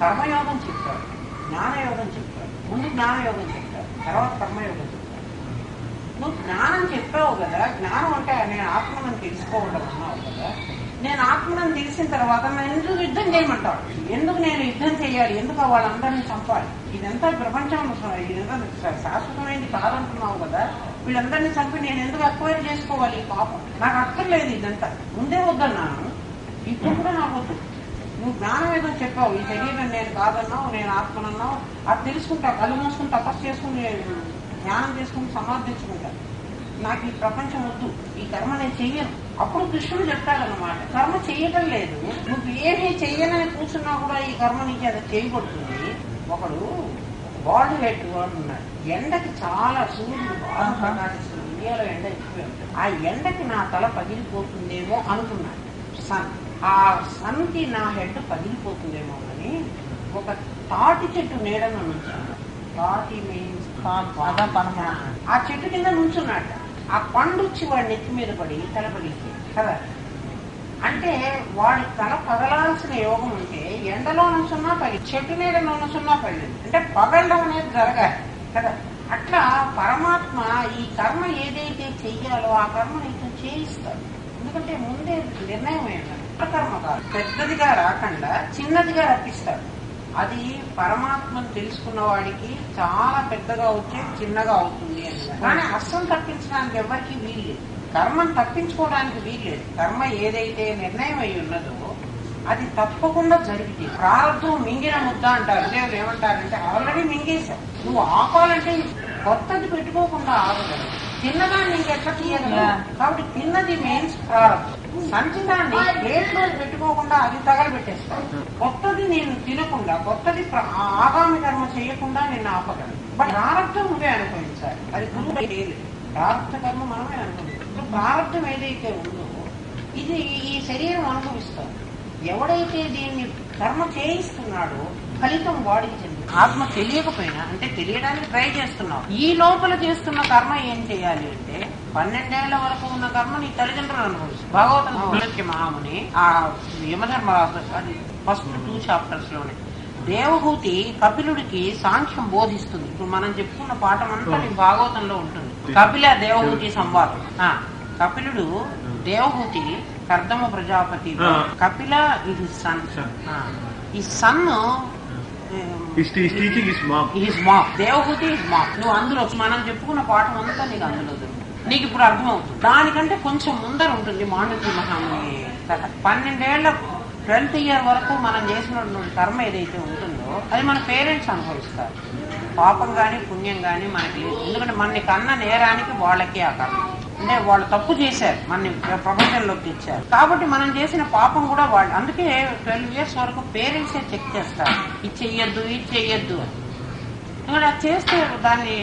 కర్మయోగం చెప్తాడు, జ్ఞానయోగం చెప్తాడు. ముందు జ్ఞానయోగం చెప్తాడు, తర్వాత కర్మయోగం చెప్తాడు. నువ్వు జ్ఞానం చెప్పావు కదా, జ్ఞానం అంటే నేను ఆత్మను తెలుసుకోవడం అన్నావు కదా. నేను ఆత్మను తెలిసిన తర్వాత నన్ను ఎందుకు యుద్ధం చేయమంటావు? ఎందుకు నేను యుద్ధం చేయాలి? ఎందుకు వాళ్ళందరినీ చంపాలి? ఇదంతా ప్రపంచం, ఇదంతా శాశ్వతమైనది కాదంటున్నావు కదా. వీళ్ళందరినీ చంపి నేను ఎందుకు అక్వైర్ చేసుకోవాలి? పాపం నాకు అక్కర్లేదు. ఇదంతా ముందే వద్దన్నాను, ఇప్పుడు కూడా నాకు వద్దు. నువ్వు జ్ఞానం ఏదో చెప్పావు, ఈ శరీరం నేను కాదన్నావు, నేను ఆత్మనన్నావు. అది తెలుసుకుంటా, కళ్ళు మూసుకుని తపస్సు చేసుకుని జ్ఞానం చేసుకుని సమర్థించుకుంటా. నాకు ఈ ప్రపంచం వద్దు, ఈ కర్మ నేను చెయ్యను. అప్పుడు కృష్ణుడు చెప్తాడనమాట, కర్మ చెయ్యటం లేదు, నువ్వు ఏమీ చెయ్యనని కూర్చున్నా కూడా ఈ కర్మ నీకు అది చేయబడుతుంది. ఒకడు బాల్డ్ హెడ్ అంటున్నాడు. ఎండకి చాలా సూర్యుడు బాగా ప్రకాశిస్తుంది, ఇండియాలో ఎండ ఎక్కువ. ఆ ఎండకి నా తల పగిలిపోతుందేమో అనుకున్నాడు. సన్, ఆ సన్కి నా హెడ్ పగిలిపోతుందేమో అని ఒక తాటి చెట్టు నీడను నుంచాను. తాటి మీన్స్ ఆ చెట్టు కింద నుంచున్నాడు. ఆ పండు వచ్చి వాడి నెత్తి మీద పడి తల పగిలిపోయింది కదా. అంటే వాడి తల పగలాల్సిన యోగం ఉంటే ఎండలో నుంచున్నా పగిలి, చెట్టు నీడలో నుంచున్నా పగిలింది. అంటే పగలడం అనేది జరగాలి కదా. అట్లా పరమాత్మ ఈ కర్మ ఏదైతే చెయ్యాలో ఆ కర్మ నీకు చేయిస్తాడు. ఎందుకంటే ముందే నిర్ణయం ఏంటంటే కర్మ కాదు, పెద్దదిగా రాకుండా చిన్నదిగా రప్పిస్తాడు. అది పరమాత్మను తెలుసుకున్న వాడికి చాలా పెద్దగా వచ్చే చిన్నగా అవుతుంది అని. కానీ అస్సం తప్పించడానికి ఎవరికి వీల్లేదు, కర్మను తప్పించుకోవడానికి వీల్లేదు. కర్మ ఏదైతే నిర్ణయం అయి ఉన్నదో అది తప్పకుండా జరిగితే. ప్రారంభం మింగిన ముద్ద అంటారు. దేవుడు ఏమంటారంటే ఆల్రెడీ మింగేశావు, నువ్వు ఆపాలంటే కొత్తది పెట్టుకోకుండా ఆగలేదు. తిన్నదాన్ని ఇంకెట్లా తీయగలవు? కాబట్టి తిన్నది మీన్స్ ప్రారంభం. సంచితాన్ని ప్లేట్లో పెట్టుకోకుండా అది తగలబెట్టేస్తాను. కొత్తది నేను తినకుండా, కొత్తది ఆగామి కర్మ చేయకుండా నేను ఆపగలను. బట్ ప్రారంభం నువ్వే అనుభవించాలి, అది గురువు లేదు. ప్రారంభ కర్మ మనమే అనుభవిస్తాం. ప్రారంభం ఏదైతే ఉందో ఇది ఈ శరీరం అనుభవిస్తాం. ఎవడైతే దీన్ని కర్మ చేయిస్తున్నాడో ఫలితం వాడికి చెంది. ఆత్మ తెలియకపోయినా, అంటే తెలియడానికి ట్రై చేస్తున్నావు. ఈ లోపల చేస్తున్న కర్మ ఏం చేయాలి అంటే 12 ఏళ్ల వరకు ఉన్న కర్మ నీ తల్లిదండ్రులు అనుభవిస్తారు. భగవత మహాముని ఆ యమధర్మరాజు, అది ఫస్ట్ 2 chapters లోనే దేవహూతి కపిలుడికి సాంఖ్యం బోధిస్తుంది. ఇప్పుడు మనం చెప్పుకున్న పాఠం అంతా భాగవతంలో ఉంటుంది. కపిల దేవహూతి సంవాదం. కపిలుడు దేవహూతి కర్దమ ప్రజాపతి, కపిల ఇది సన్. ఈ సన్ దేవహూతి ఇస్ మామ్. నువ్వు అందులో మనం చెప్పుకున్న పాఠం అంతా నీకు అందులో నీకు ఇప్పుడు అర్థమవుతుంది. దానికంటే కొంచెం ముందర ఉంటుంది మాండూక్య మహాముని కథ. 12 ఏళ్ల 12th year వరకు మనం చేసినటువంటి కర్మ ఏదైతే ఉంటుందో అది మన పేరెంట్స్ అనుభవిస్తారు. పాపం కానీ పుణ్యం కానీ మనకి లేదు. ఎందుకంటే మనని కన్న నేరానికి వాళ్ళకి ఆ కర్మ, అంటే వాళ్ళు తప్పు చేశారు, మనని ప్రపంచంలోకి తెచ్చారు. కాబట్టి మనం చేసిన పాపం కూడా వాళ్ళు. అందుకే 12 years వరకు పేరెంట్సే చెక్ చేస్తారు, ఇది చెయ్యొద్దు ఇది చెయ్యొద్దు అని. ఎందుకంటే అది చేస్తే దాన్ని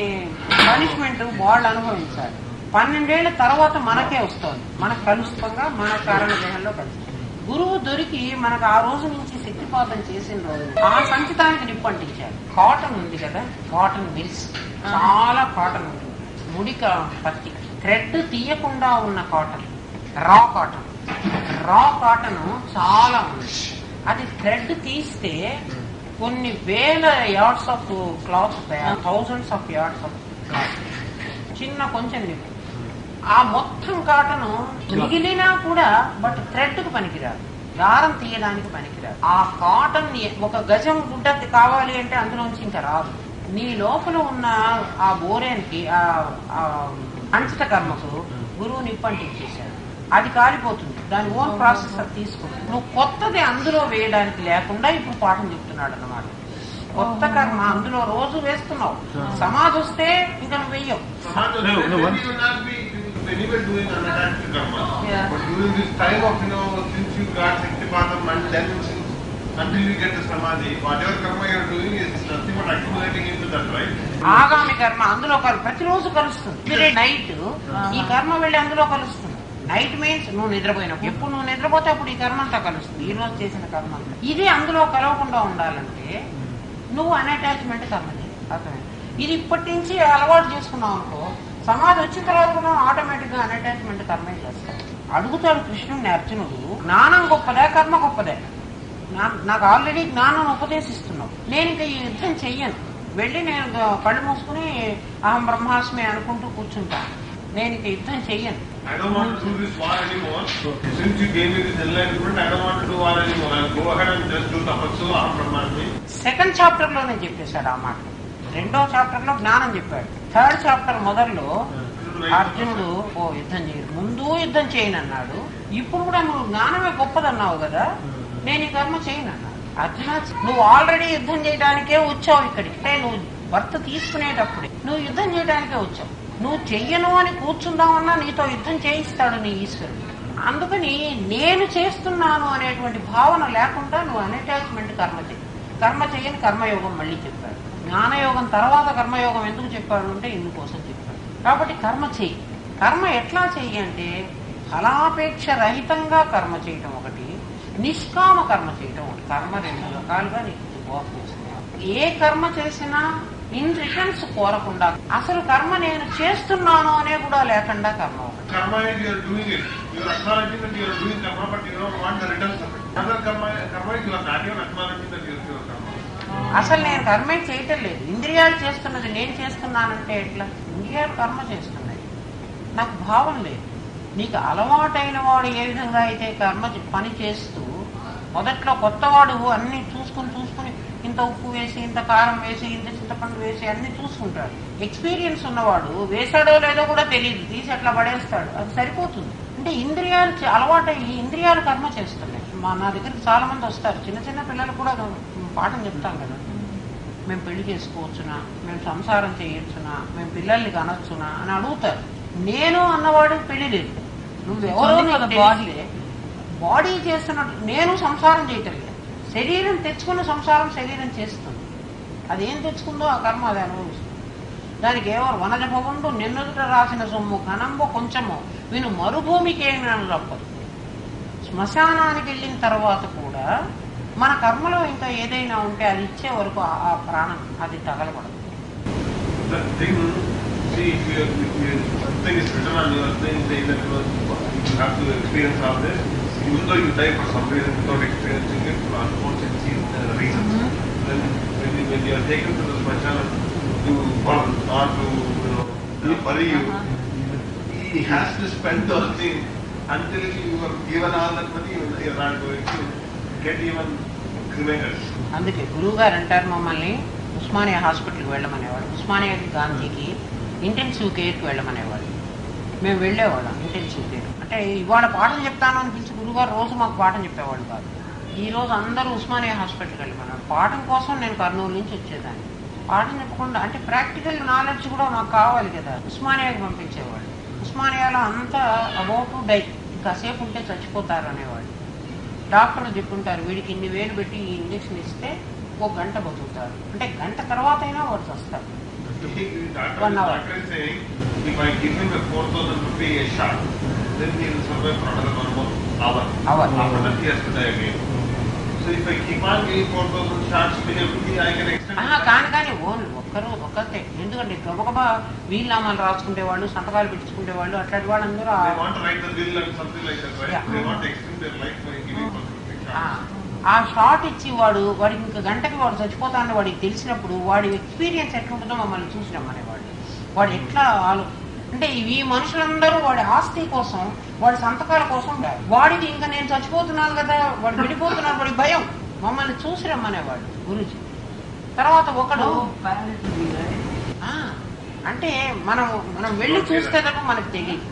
పనిష్మెంట్ వాళ్ళు అనుభవించాలి. 12 ఏళ్ల తర్వాత మనకే వస్తుంది, మనకు కలుస్తుంగా మన కారణ దేహంలో కలుస్తుంది. గురువు దొరికి మనకు ఆ రోజు నుంచి శక్తిపాతం చేసిన రోజు ఆ సంచితానికి నిప్పంటించారు. కాటన్ ఉంది కదా, కాటన్ మిల్స్, చాలా కాటన్ ఉంటుంది. ముడిక పత్తి థ్రెడ్ తీయకుండా ఉన్న కాటన్, రా కాటన్. రా కాటన్ చాలా ఉంది. అది థ్రెడ్ తీస్తే కొన్ని వేల yards of cloth, thousands of yards of cloth. చిన్న కొంచెం నిప్పు ఆ మొత్తం కాటన్ మిగిలినా కూడా బట్ థ్రెడ్ కు పనికిరాదు, దారం తీయడానికి పనికిరాదు. ఆ కాటన్ ఒక గజం గుడ్డ కావాలి అంటే అందులోంచి ఇంకా రాదు. నీ లోపల ఉన్న ఆ బోరేన్కి ఆ అంచిత కర్మకు గురువు నిప్పంటించేశాడు. అది కాలిపోతుంది, దాని ఓన్ ప్రాసెస్ అది తీసుకుంటుంది. నువ్వు కొత్తది అందులో వేయడానికి లేకుండా ఇప్పుడు పాఠం చెప్తున్నాడు అన్నమాట. కొత్త కర్మ అందులో రోజు వేస్తున్నావు, సమాధి వస్తే ఇంకా నువ్వు వెయ్యవు. Anyway, doing unattached karma. Yeah. But during this time of, since you got Shaktipatam and then until you get the Samadhi, whatever karma you are doing is nothing but accumulating into that, right? ఆగామి కర్మ అందులో ప్రతిరోజు కలుస్తుంది. Night ఈ కర్మ వెళ్ళి అందులో కలుస్తుంది. నైట్ మీన్స్ నువ్వు నిద్రపోయినప్పుడు. ఎప్పుడు నువ్వు నిద్రపోతే అప్పుడు ఈ కర్మ అంతా కలుస్తుంది, ఈ రోజు చేసిన కర్మ అంతా. ఇది అందులో కలవకుండా ఉండాలంటే నువ్వు అన్అటాచ్మెంట్ కర్మ చేయి. అర్థమైంది? ఇది ఇప్పటి నుంచి అలవాటు చేసుకున్నావు అనుకో, సమాధి వచ్చిన తర్వాత కూడా ఆటోమేటిక్ గా అన్అటాచ్మెంట్ కర్మే చేస్తాడు. అడుగుతాడు కృష్ణుడిని అర్జునుడు, జ్ఞానం గొప్పదే కర్మ గొప్పదే? నాకు ఆల్రెడీ జ్ఞానం ఉపదేశిస్తున్నావు, నేను ఇంకా ఈ యుద్ధం చెయ్యను. వెళ్ళి నేను కళ్ళు మూసుకుని అహం బ్రహ్మాస్మి అనుకుంటూ కూర్చుంటాను, నేను ఇంక యుద్ధం చెయ్యను. I don't want to do this war anymore. Okay. Since you gave me this enlightenment, I don't want to do war anymore. I'll go ahead and just do tapassu, aham brahmasmi. Second chapter లోనే చెప్పేశాడు ఆ మాట. రెండో chapter లో జ్ఞానం చెప్పాడు. Third chapter మొదల్లో అర్జునుడు యుద్ధం చేయడు, ముందు యుద్ధం చేయను అన్నాడు. ఇప్పుడు కూడా నువ్వు జ్ఞానమే గొప్పదన్నావు కదా, నేను ఈ కర్మ చేయను అన్నాడు. అర్జున, నువ్వు ఆల్రెడీ యుద్ధం చేయడానికే వచ్చావు ఇక్కడికి. అంటే నువ్వు భర్త తీసుకునేటప్పుడే నువ్వు యుద్ధం చేయడానికే వచ్చావు. నువ్వు చెయ్యను అని కూర్చుందామన్నా నీతో యుద్ధం చేయిస్తాడు నీ ఈశ్వరుడు. అందుకని నేను చేస్తున్నాను అనేటువంటి భావన లేకుండా నువ్వు అన్అటాచ్మెంట్ కర్మ చెయ్యి. కర్మ చెయ్యని కర్మయోగం మళ్ళీ చెప్పాడు. జ్ఞానయోగం తర్వాత కర్మయోగం ఎందుకు చెప్పాడు అంటే ఇందుకోసం చెప్పాడు. కాబట్టి కర్మ చెయ్యి. కర్మ ఎట్లా చెయ్యి అంటే ఫలాపేక్ష రహితంగా కర్మ చేయటం ఒకటి, నిష్కామ కర్మ చేయటం ఒకటి. కర్మ రెండు రకాలుగా నీకు బోధ చేస్తున్నాను. ఏ కర్మ చేసినా ఇన్ రిటర్న్స్ కోరకుండా, అసలు కర్మ నేను చేస్తున్నాను అనే కూడా లేకుండా కర్మ ఒకటి. Karma is you are doing it. You are acknowledging that you are doing karma, but you don't want the returns of it. Another karma is you are not even acknowledging that you are doing karma. అసలు నేను కర్మే చేయటం లేదు, ఇంద్రియాలు చేస్తున్నది నేను చేస్తున్నానంటే ఎట్లా? ఇంద్రియాలు కర్మ చేస్తున్నాయి, నాకు భావం లేదు. నీకు అలవాటైన వాడు ఏ విధంగా అయితే కర్మ పని చేస్తూ, మొదట్లో కొత్తవాడు అన్ని చూసుకుని ఇంత ఉప్పు వేసి, ఇంత కారం వేసి, ఇంత చింతపండు వేసి అన్ని చూసుకుంటాడు. ఎక్స్పీరియన్స్ ఉన్నవాడు వేసాడో లేదో కూడా తెలియదు, తీసి అట్లా పడేస్తాడు, అది సరిపోతుంది. అంటే ఇంద్రియాలు అలవాటయ్యి ఇంద్రియాలు కర్మ చేస్తున్నాయి. నా దగ్గరికి చాలా మంది వస్తారు, చిన్న చిన్న పిల్లలు కూడా పాఠం చెప్తాం కదా, మేము పెళ్లి చేసుకోవచ్చునా, మేము సంసారం చేయొచ్చునా, మేము పిల్లల్ని కనొచ్చునా అని అడుగుతారు. నేను అన్నవాడు పెళ్లి లేదు, నువ్వెవరో బాడీ చేస్తున్నట్టు. నేను సంసారం చేయటం లేదు, శరీరం తెచ్చుకున్న సంసారం శరీరం చేస్తుంది. అదేం తెచ్చుకుందో ఆ కర్మ అది అనుభవిస్తుంది. దానికి ఎవరు వనజ భవండు నిన్నదుట రాసిన సొమ్ము ఘనంబో కొంచెమో విను మరుభూమికి ఏమి తప్పదు. శ్మశానానికి వెళ్ళిన తర్వాత కూడా మన కర్మలో ఇంకా ఏదైనా ఉంటే అది ఇచ్చే వరకు ఆ ప్రాణం అది తగలబడదు. Something is written on your thing saying that you have to experience all this, even though you die for some reason without experiencing it for unforeseen reasons. Then when you are taken to the smashanam to burn or to bury you, he has to spend those things until you are given all that money. You are not going to get even cremated. అందుకే గురువు గారు అంటారు, మమ్మల్ని ఉస్మానియా హాస్పిటల్కి వెళ్ళమనేవాడు, ఉస్మానియాకి గాంధీకి intensive కేర్కి వెళ్ళమనేవాడు. మేము వెళ్ళేవాళ్ళం ఇంటెన్సివ్ కేర్. అంటే ఇవాళ పాఠం చెప్తాను అని పిలిచి గురువుగారు రోజు మాకు పాఠం చెప్పేవాళ్ళు కాదు. ఈ రోజు అందరూ ఉస్మానియా హాస్పిటల్కి వెళ్ళమన్నాడు. పాఠం కోసం నేను కర్నూలు నుంచి వచ్చేదాన్ని. పాఠం చెప్పకుండా అంటే ప్రాక్టికల్ నాలెడ్జ్ కూడా మాకు కావాలి కదా, ఉస్మానియాకి పంపించేవాళ్ళు. ఉస్మానియాలో అంతా అబౌట్ టు డై, కాసేపు ఉంటే చచ్చిపోతారు అనేవాళ్ళు. డాక్టర్లు చెప్పుంటారు, వీడికి ఇన్ని వేలు పెట్టి ఈ ఇంజక్షన్ ఇస్తే 1 గంట బతుకుతారు, అంటే గంట తర్వాత అయినా వాడు వస్తారు. Doctor is saying, if I give him a 4,000 rupee a shot, then he will survive for another 1 more hour. After that he has to die again. So if I keep on giving 4,000 shots to everybody, I can extend. కానీ only ఒక్కతే. ఎందుకంటే గబగబా వీళ్ళనామాలు రాసుకునేవాళ్ళు, సంతకాలు పెట్టించుకునేవాళ్ళు, అట్లాంటి వాళ్ళందరూ They want to write the will and something like that, right? Yeah. They want to extend their life by giving 150 shots. ఆ shot ఇచ్చి వాడికి ఇంకా గంటకి వాడు చచ్చిపోతానని వాడికి తెలిసినప్పుడు వాడి ఎక్స్పీరియన్స్ ఎట్లుంటుందో మమ్మల్ని చూసినాం అనేవాడు. వాడు ఎట్లా అంటే ఈ మనుషులందరూ వాడి ఆస్తి కోసం, వాడి సంతకాల కోసం వాడికి ఇంకా నేను చచ్చిపోతున్నాను కదా, వాడు విడిపోతున్నాడు, వాడి భయం. మమ్మల్ని చూసి రమ్మనేవాడు గురుజీ. తర్వాత ఒకడు అంటే మనం వెళ్ళి చూస్తే తప్ప మనకు తెలియదు.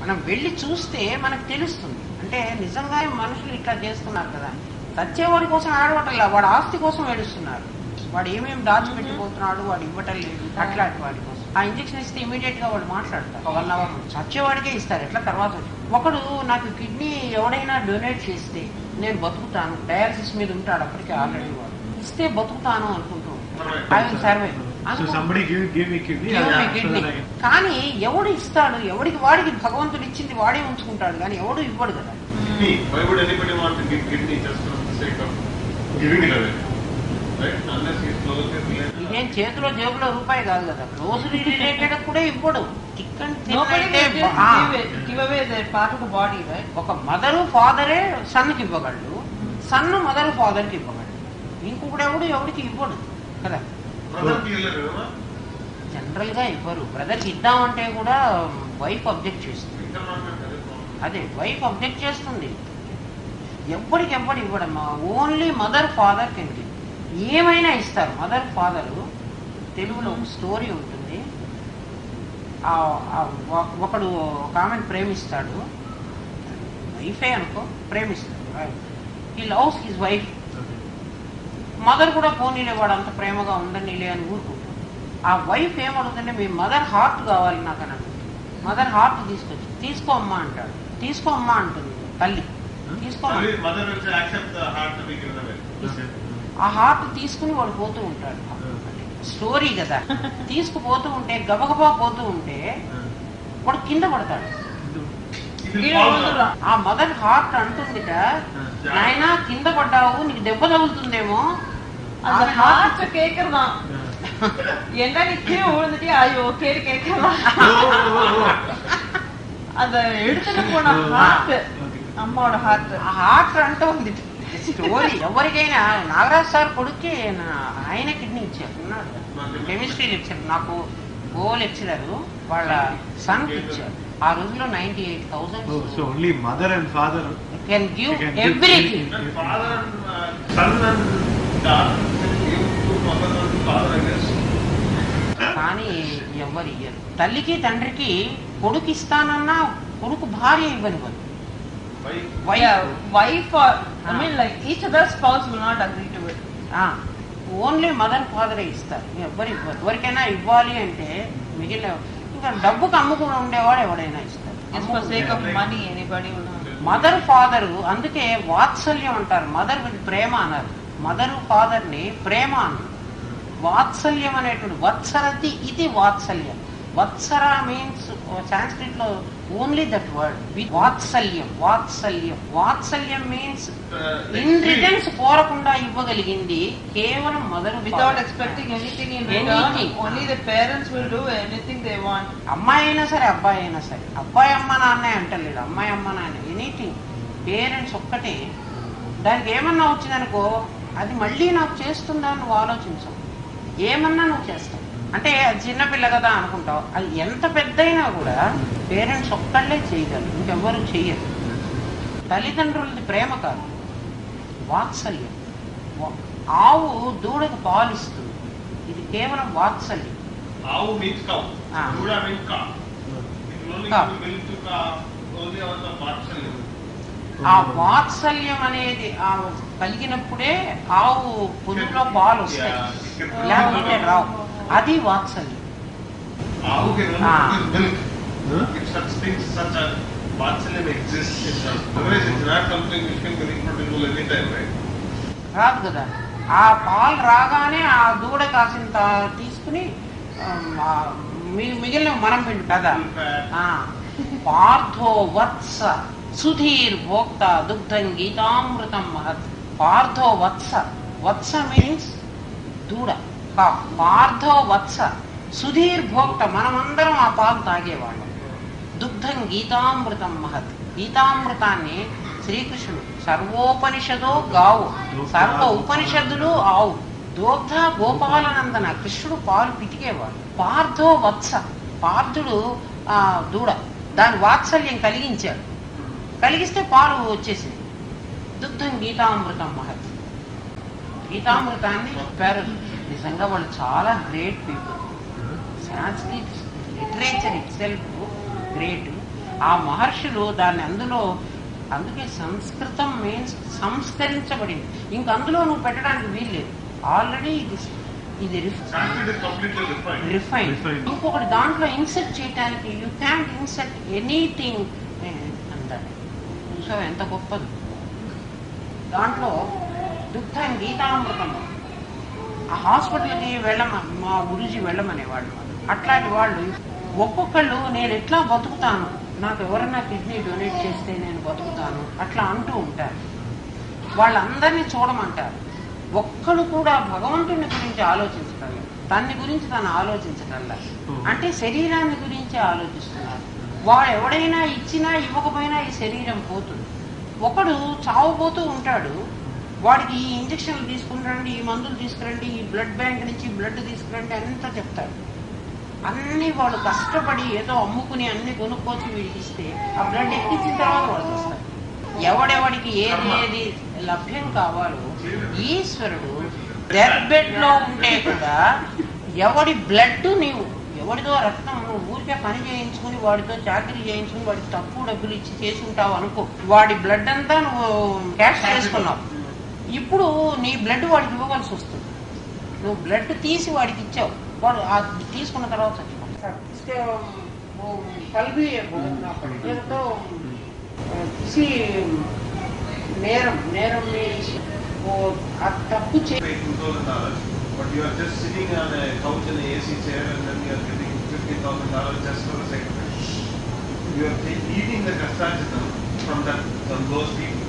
మనం వెళ్ళి చూస్తే మనకు తెలుస్తుంది. అంటే నిజంగా మనుషులు ఇట్లా చేస్తున్నారు కదా, చచ్చేవాడి కోసం ఆడవటల్లా, వాడి ఆస్తి కోసం ఏడుస్తున్నారు. వాడు ఏమేమి దాచిపెట్టిపోతున్నాడు, వాడు ఇవ్వటం లేదు, అట్లాంటి వాడి కోసం. ఆ ఇంజక్షన్ ఇస్తే ఇమీడియట్ గా వాడు మాట్లాడతారు. 1 hour చచ్చేవాడికే ఇస్తారు. ఎట్లా తర్వాత ఒకడు నాకు కిడ్నీ ఎవడైనా డొనేట్ చేస్తే నేను బతుకుతాను, డయాలసిస్ మీద ఉంటాడు అప్పటికే ఆల్రెడీ, వాడు ఇస్తే బతుకుతాను అనుకుంటూ ఐ విల్ సర్వైవ్. కానీ ఎవడు ఇస్తాడు? ఎవడికి వాడికి భగవంతుడు ఇచ్చింది వాడే ఉంచుకుంటాడు, కానీ ఎవడు ఇవ్వడు కదా. ఇదేం చేతిలో జేబులో రూపాయి కాదు కదా. క్లోజ్ రిలేటెడ్ కూడా ఇవ్వడు. ఒక మదరు ఫాదరే సన్కి ఇవ్వగలడు, సన్ను మదరు ఫాదర్ కి ఇవ్వగలడు. ఇంకొకడు ఎవడికి ఇవ్వడు కదా. జనరల్ గా ఇవ్వరు. బ్రదర్ కి ఇద్దామంటే కూడా వైఫ్ అబ్జెక్ట్ చేస్తుంది. అదే వైఫ్ అబ్జెక్ట్ చేస్తుంది. ఎవ్వడికి ఇవ్వడమ్మా. Only mother father can give. ఏమైనా ఇస్తారు మదర్ ఫాదరు. తెలుగులో ఒక స్టోరీ ఉంటుంది. ఒకడు ఒక ఆమెను ప్రేమిస్తాడు, వైఫే అనుకో, ప్రేమిస్తాడు. He loves his wife. Mother కూడా పోనీలే, వాడు అంత ప్రేమగా ఉండనీలే అని ఊరుకుంటాడు. ఆ వైఫ్ ఏమడుగుతుంటే మీ మదర్ హార్ట్ కావాలి నాకు అని అంటుంది. మదర్ హార్ట్ తీసుకొచ్చి తీసుకో అమ్మా అంటాడు. తీసుకో అమ్మా అంటుంది తల్లి. ఆ హార్ట్ తీసుకుని వాడు పోతూ ఉంటాడు. స్టోరీ కదా. తీసుకుపోతూ ఉంటే గబగబా పోతూ ఉంటే వాడు కింద పడతాడు. ఆ మదర్ హార్ట్ అంటుందిట, నాయనా కింద పడ్డావు, నీకు దెబ్బ తగులుతుందేమో. என்ன நிச்சயம் விழுந்துட்டு ஐயோ கேட்கலாம். அந்த எடுத்துட்டு போன ஹார்ட், అమ్మోட హార్ట్ అంటూ ఉంది స్టోరీ. ఎవరికైనా నాగరాజ్ సార్ కొడుక్కి ఆయన కిడ్నీ ఇచ్చారు, ఉన్నాడు కెమిస్ట్రీ లెక్చర్, నాకు ఓ లెక్చరర్ వాళ్ళ సన్ కి ఇచ్చారు. ఆ రోజులో 98,000. So only mother and father can give everything. కానీ ఎవరు ఇయ్యరు. తల్లికి తండ్రికి కొడుకు ఇస్తానన్నా కొడుకు భార్య ఇవ్వనివ్వదు. wife or I mean like each other spouse will not agree to it. Only mother ఫాదరే ఇస్తారు. ఎవరు ఇవ్వరు. ఎవరికైనా ఇవ్వాలి అంటే మిగిలిన ఇంకా డబ్బుకు అమ్ముకుని ఉండేవాడు ఎవడైనా ఇస్తారు. మదర్ ఫాదర్, అందుకే వాత్సల్యం అంటారు. మదర్ విత్ ప్రేమ అన్నారు. మదర్ ఫాదర్ ని ప్రేమ అన్నారు. వాత్సల్యం అనేటువంటి వత్సరతి ఇది వాత్సల్యం. వత్సర మీన్స్ సాంస్క్రిట్ లో ఓన్లీ దట్ వర్డ్. వాత్సల్యం వాత్సల్యం మీన్స్ ఇన్ రిటర్న్స్ కోరకుండా ఇవ్వగలిగింది కేవలం mother. Without expecting anything in return, only the parents will do anything they want. అమ్మాయి అయినా సరే అబ్బాయి అయినా సరే, అబ్బాయి అమ్మ నాన్నే అంటలేడు, అమ్మాయి అమ్మ నాన్న, ఎనీథింగ్ పేరెంట్స్ ఒక్కటే. దానికి ఏమన్నా వచ్చిందనుకో అది మళ్ళీ నాకు చేస్తుందా నువ్వు ఆలోచించవు. ఏమన్నా నువ్వు చేస్తావు అంటే చిన్నపిల్ల కదా అనుకుంటావు. అది ఎంత పెద్దయినా కూడా పేరెంట్స్ ఒక్కళ్ళే చేయగలరు, ఇంకెవ్వరు చెయ్యరు. తల్లిదండ్రులది ప్రేమ కాదు, వాత్సల్యం. ఆవు దూడకు పాలిస్తుంది, ఇది కేవలం వాత్సల్యం. ఆవు మీన్స్ కౌ, దూడ మీన్స్ కా. ఆ వాత్సల్యం అనేది కలిగినప్పుడే ఆవు పొదుపులో పాలు వస్తాయి, లేకపోతే రావు. అది వాత్సల్యం. రాదు కదా. ఆ పాలు రాగానే ఆ దూడ కాసింత తీసుకుని మిగిలిన మనం పిండి కదా. పార్థో వత్స సుధీర్ భోక్త దుగ్ధం గీతామృతం మహత్. పార్థో వత్స, వత్స మీన్స్ దూడ, పార్థో వత్స సుధీర్ భోక్త, మనమందరం ఆ పాలు తాగేవాళ్ళం. దుగ్ధం గీతామృతం మహత్, గీతామృతాన్ని శ్రీకృష్ణుడు, సర్వోపనిషదో గావు, సర్వ ఉపనిషత్తులు ఆవు, దోగ్ధ గోపాలనందన, కృష్ణుడు పాలు పితికేవాడు. పార్థో వత్స, పార్థుడు దూడ, దాని వాత్సల్యం కలిగించాడు, కలిగిస్తే పాలు వచ్చేసింది. దుగ్ధం గీతామృతం మహత్, గీతామృతాన్ని చెప్పారు. నిజంగా వాళ్ళు చాలా great people. Sanskrit literature it self great. ఆ మహర్షులు దాన్ని అందుకే సంస్కృతం మీన్స్ సంస్కరించబడింది. ఇంక అందులో నువ్వు పెట్టడానికి వీల్లేదు, ఆల్రెడీ ఇది రిఫైన్. ఇంకొకటి దాంట్లో ఇన్సెర్ట్ చేయడానికి యూ క్యాన్ ఇన్సెర్ట్ ఎనీథింగ్ అంటారు. చూసావు ఎంత గొప్పది. దాంట్లో దుగ్ధం గీతామృతం. ఆ హాస్పిటల్కి మా గురూజీ వెళ్ళమనేవాళ్ళు. అట్లాంటి వాళ్ళు ఒక్కొక్కళ్ళు నేను ఎట్లా బతుకుతాను, నాకు ఎవరన్నా కిడ్నీ డొనేట్ చేస్తే నేను బతుకుతాను అట్లా అంటూ ఉంటారు. వాళ్ళందరినీ చూడమంటారు. ఒక్కడు కూడా భగవంతుని గురించి ఆలోచించటం, తన్ని గురించి తను ఆలోచించటల్లా, అంటే శరీరాన్ని గురించి ఆలోచిస్తున్నారు. వాడు ఎవడైనా ఇచ్చినా ఇవ్వకపోయినా ఈ శరీరం పోతుంది. ఒకడు చావుపోతూ ఉంటాడు, వాడికి ఈ ఇంజక్షన్లు తీసుకురండి, ఈ మందులు తీసుకురండి, ఈ బ్లడ్ బ్యాంక్ నుంచి బ్లడ్ తీసుకురండి అంతా చెప్తాడు. అన్ని వాడు కష్టపడి ఏదో అమ్ముకుని అన్ని కొనుక్కొచ్చి వీడికి ఇస్తే ఆ బ్లడ్ ఎక్కించిన తర్వాత వాడు వస్తాడు. ఎవడెవడికి ఏది లభ్యం కావాలో ఈశ్వరుడు డెత్ బెడ్ లో ఉంటే కూడా ఎవడి బ్లడ్ నీవు, ఎవడితో రక్తం నువ్వు ఊరికే పని చేయించుకుని వాడితో చాకరీ చేయించుకుని వాడికి తక్కువ డబ్బులు ఇచ్చి చేసుకుంటావు అనుకో, వాడి బ్లడ్ అంతా నువ్వు క్యాష్ చేసుకున్నావు. ఇప్పుడు నీ బ్లడ్ వాడికి ఇవ్వవలసి వస్తుంది. నువ్వు బ్లడ్ తీసి వాడికి ఇచ్చావు, వాడు తీసుకున్న తర్వాత చచ్చిపోతాడు. నేరం తప్పు but you are just sitting on a couch in a AC chair and then you are getting $50,000 just for a second. You are eating the kastachitam from those people,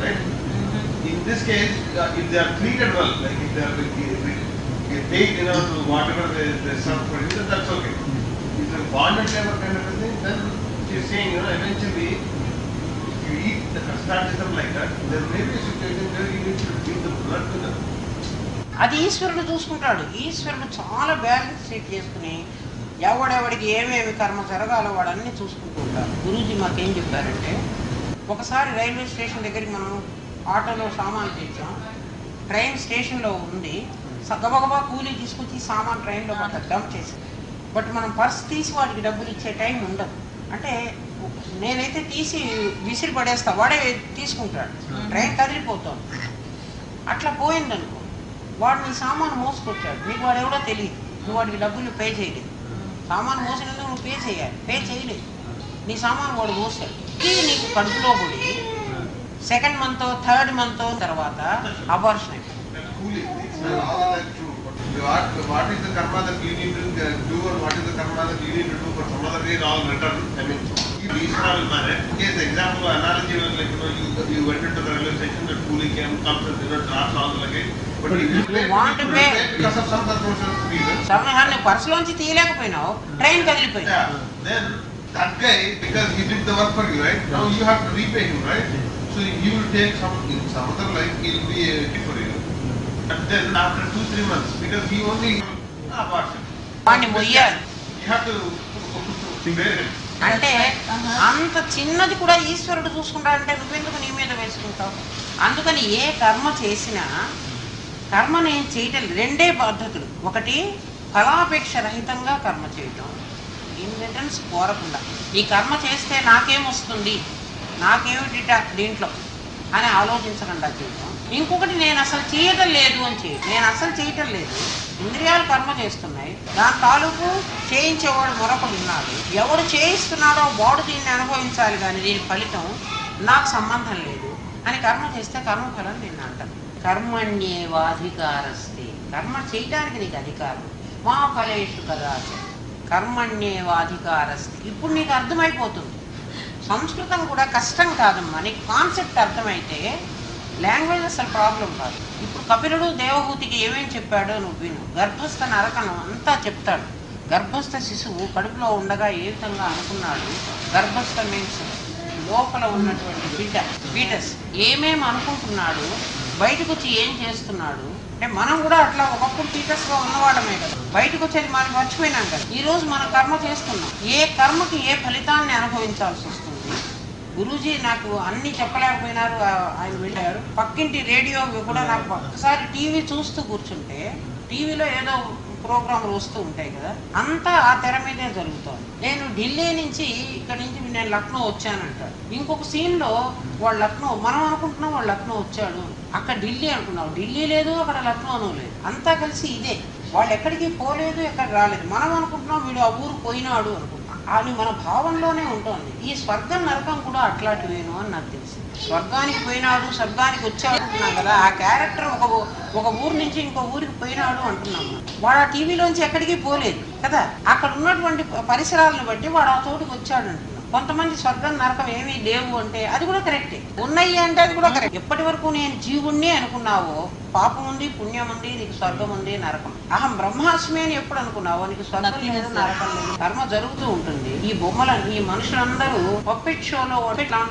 right? In this case, if they are treated well, like if they are get paid, to whatever they serve for you, that's okay. If they bond and labor kind of a thing, then she is saying, eventually, if you eat the kastachitam like that, there may be a situation where you need to give the blood to them. అది ఈశ్వరుడు చూసుకుంటాడు. ఈశ్వరుడు చాలా balance set చేసుకుని ఎవడెవడికి ఏమేమి కర్మ జరగాలో వాడన్నీ చూసుకుంటూ ఉంటారు. గురూజీ మాకేం చెప్పారంటే, ఒకసారి రైల్వే స్టేషన్ దగ్గరికి మనం ఆటోలో సామాన్లు తెచ్చాం, ట్రైన్ స్టేషన్లో ఉంది, గబగబా కూలీ తీసుకొచ్చి సామాన్ ట్రైన్లో మాకు డంప్ చేసింది. బట్ మనం పర్స్ తీసి వాడికి డబ్బులు ఇచ్చే టైం ఉండదు. అంటే నేనైతే తీసి విసిరి పడేస్తా, వాడే తీసుకుంటాడు, ట్రైన్ కదిలిపోతాం. అట్లా పోయిందనుకో, వాడు నీ సామాను మోసుకొచ్చాడు, నీకు వాడు ఎవడో తెలియదు, నువ్వు వాడికి డబ్బులు పే చేయలేదు. సామాను మోసినందుకు నువ్వు పే చేయాలి, పే చేయలేదు, నీ సామాను వాడు మోసాడు. ఇది నీకు కడుపులో పడి సెకండ్ మంత్ థర్డ్ మంత్ తర్వాత అబార్షన్ అయిపోయింది. What is the karma that you need to do, or what is the karma that you need to do for some other way, all return? I mean, case example analogy was like, you went into the railway station, the coolie comes and drops all the luggage, but you want to pay because of some circumstances reason. సమయాన్ని పర్సులోంచి తీయలేకపోయినావు, train కదిలిపోయింది. Then that guy, because he did the work for you, right? Now you have to repay him, right? So he will take some other life, he will be a gift for you. And then after 2-3 months, because he only abortion. వాడిని మొయ్యాలి. You have to bear him. అంటే అంత చిన్నది కూడా ఈశ్వరుడు చూసుకుంటాడంటే నువ్వెందుకు నీ మీద వేసుకుంటావు? అందుకని ఏ కర్మ చేసినా కర్మ నేను చేయటం రెండే పద్ధతులు. ఒకటి ఫలాపేక్ష రహితంగా కర్మ చేయటం, ఇన్ రిటర్న్స్ కోరకుండా. ఈ కర్మ చేస్తే నాకేమొస్తుంది, నాకేమిటి దీంట్లో అని ఆలోచించకుండా చేయటం. ఇంకొకటి నేను అసలు చేయటం లేదు అని చేయటం. నేను అసలు చేయటం లేదు, ఇంద్రియాలు కర్మ చేస్తున్నాయి, దాని తాలూకు చేయించేవాడు మరొకడు ఉన్నాడు, ఎవడు చేయిస్తున్నాడో వాడు దీన్ని అనుభవించాలి, కానీ దీని ఫలితం నాకు సంబంధం లేదు అని కర్మ చేస్తే కర్మఫలం నేను అంటాను. కర్మణ్యేవాధికారస్తే, కర్మ చేయటానికి నీకు అధికారం. మా ఫలేషు కదా కర్మణ్యేవాధికారస్తే. ఇప్పుడు నీకు అర్థమైపోతుంది, సంస్కృతం కూడా కష్టం కాదమ్మా, నీకు కాన్సెప్ట్ అర్థమైతే లాంగ్వేజ్ అసలు ప్రాబ్లం కాదు. ఇప్పుడు కపిలుడు దేవహూతికి ఏమేమి చెప్పాడో నువ్వు విను. గర్భస్థ నరకను అంతా చెప్తాడు. గర్భస్థ శిశువు కడుపులో ఉండగా ఏ విధంగా అనుకున్నాడు, గర్భస్థ మీన్స్ లోపల ఉన్నటువంటి ఫీటస్ ఏమేమి అనుకుంటున్నాడు, బయటకు వచ్చి ఏం చేస్తున్నాడు. అంటే మనం కూడా అట్లా ఒకప్పుడు ఫీటస్ గా ఉన్నవాళ్ళమే కదా, బయటకు వచ్చేది మనం మర్చిపోయినాం కదా. ఈ రోజు మనం కర్మ చేస్తున్నాం, ఏ కర్మకి ఏ ఫలితాన్ని అనుభవించాల్సి వస్తుంది. గురూజీ నాకు అన్ని చెప్పలేకపోయినారు, ఆయన వెళ్ళారు. పక్కింటి రేడియో కూడా నాకు ఒక్కసారి టీవీ చూస్తూ కూర్చుంటే టీవీలో ఏదో ప్రోగ్రాంలు వస్తూ ఉంటాయి కదా, అంతా ఆ తెర మీదే జరుగుతుంది. నేను ఢిల్లీ నుంచి ఇక్కడ నుంచి నేను లక్నో వచ్చానంటాడు. ఇంకొక సీన్ లో వాళ్ళు లక్నో, మనం అనుకుంటున్నాం వాళ్ళు లక్నో వచ్చాడు, అక్కడ ఢిల్లీ అనుకున్నాం, ఢిల్లీ లేదు అక్కడ లక్నోనూ లేదు, అంతా కలిసి ఇదే. వాళ్ళు ఎక్కడికి పోలేదు, ఎక్కడికి రాలేదు. మనం అనుకుంటున్నాం వీడు ఆ ఊరు పోయినాడు అనుకుంటున్నాం. అని మన భావంలోనే ఉంటుంది. ఈ స్వర్గం నరకం కూడా అట్లాంటివేను అని నాకు తెలిసింది. స్వర్గానికి పోయినాడు, స్వర్గానికి వచ్చాడు అంటున్నాం కదా, ఆ క్యారెక్టర్ ఒక ఊరు నుంచి ఇంకో ఊరికి పోయినాడు అంటున్నాం. వాడు ఆ టీవీలోంచి ఎక్కడికి పోలేదు కదా, అక్కడ ఉన్నటువంటి పరిసరాలను బట్టి వాడు ఆ చోటుకు వచ్చాడు అంటున్నాం. కొంతమంది స్వర్గం నరకం ఏమీ లేవు అంటే అది కూడా కరెక్టే, ఉన్నాయి అంటే అది కూడా కరెక్ట్. ఎప్పటి వరకు నేను జీవుణ్ణి అనుకున్నావో పాపం ఉంది, పుణ్యం ఉంది, నీకు స్వర్గం ఉంది, నరకం. అహం బ్రహ్మాస్మి అని ఎప్పుడు అనుకున్నావో నీకు స్వర్గం లేదు, నరకం లేదు. కర్మ జరుగుతూ ఉంటుంది. ఈ బొమ్మలను ఈ మనుషులందరూ పప్పెట్ షోలో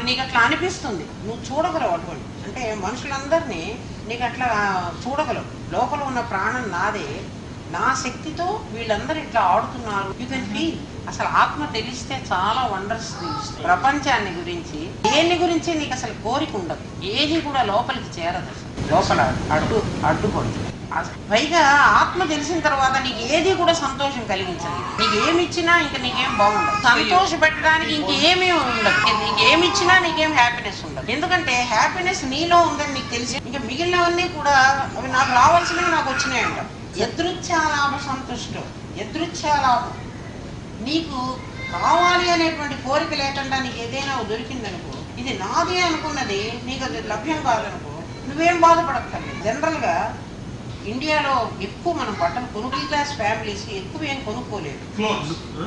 నీకు అట్లా అనిపిస్తుంది, నువ్వు చూడగలవు అటువంటి. అంటే మనుషులందరినీ నీకు అట్లా చూడగలవు. లోపల ఉన్న ప్రాణం నాదే, నా శక్తితో వీళ్ళందరూ ఇట్లా ఆడుతున్నారు. You can feel. అసలు ఆత్మ తెలిస్తే చాలా వండర్స్ తెలుస్తాయి. ప్రపంచాన్ని గురించి దేని గురించి నీకు అసలు కోరిక ఉండదు, ఏది కూడా లోపలికి చేరదు, అసలు లోపల అడ్డుపడుతుంది. పైగా ఆత్మ తెలిసిన తర్వాత నీకు ఏది కూడా సంతోషం కలిగించదు. నీకు ఏమి ఇచ్చినా ఇంకా నీకేం బాగుండదు, సంతోష పెట్టడానికి ఇంకేమీ ఉండదు. నీకేమిచ్చినా నీకేం హ్యాపీనెస్ ఉండదు. ఎందుకంటే హ్యాపీనెస్ నీలో ఉందని నీకు తెలిసి ఇంకా మిగిలినవన్నీ కూడా అవి నాకు రావాల్సినవి నాకు వచ్చినాయి అంట. యదృచ్ఛాలాభ సంతుష్టం, యదృచ్ఛాలాభం. నీకు కావాలి అనేటువంటి కోరిక లేకుండా నీకు ఏదైనా దొరికిందనుకో, ఇది నాది అనుకున్నది నీకు అది లభ్యం కాదనుకో, నువ్వేం బాధపడక్కర్లేదు. జనరల్గా ఇండియాలో ఎక్కువ మనం బట్టలు మిడిల్ క్లాస్ ఫ్యామిలీస్ ఎక్కువ ఏం కొనుక్కోలేదు.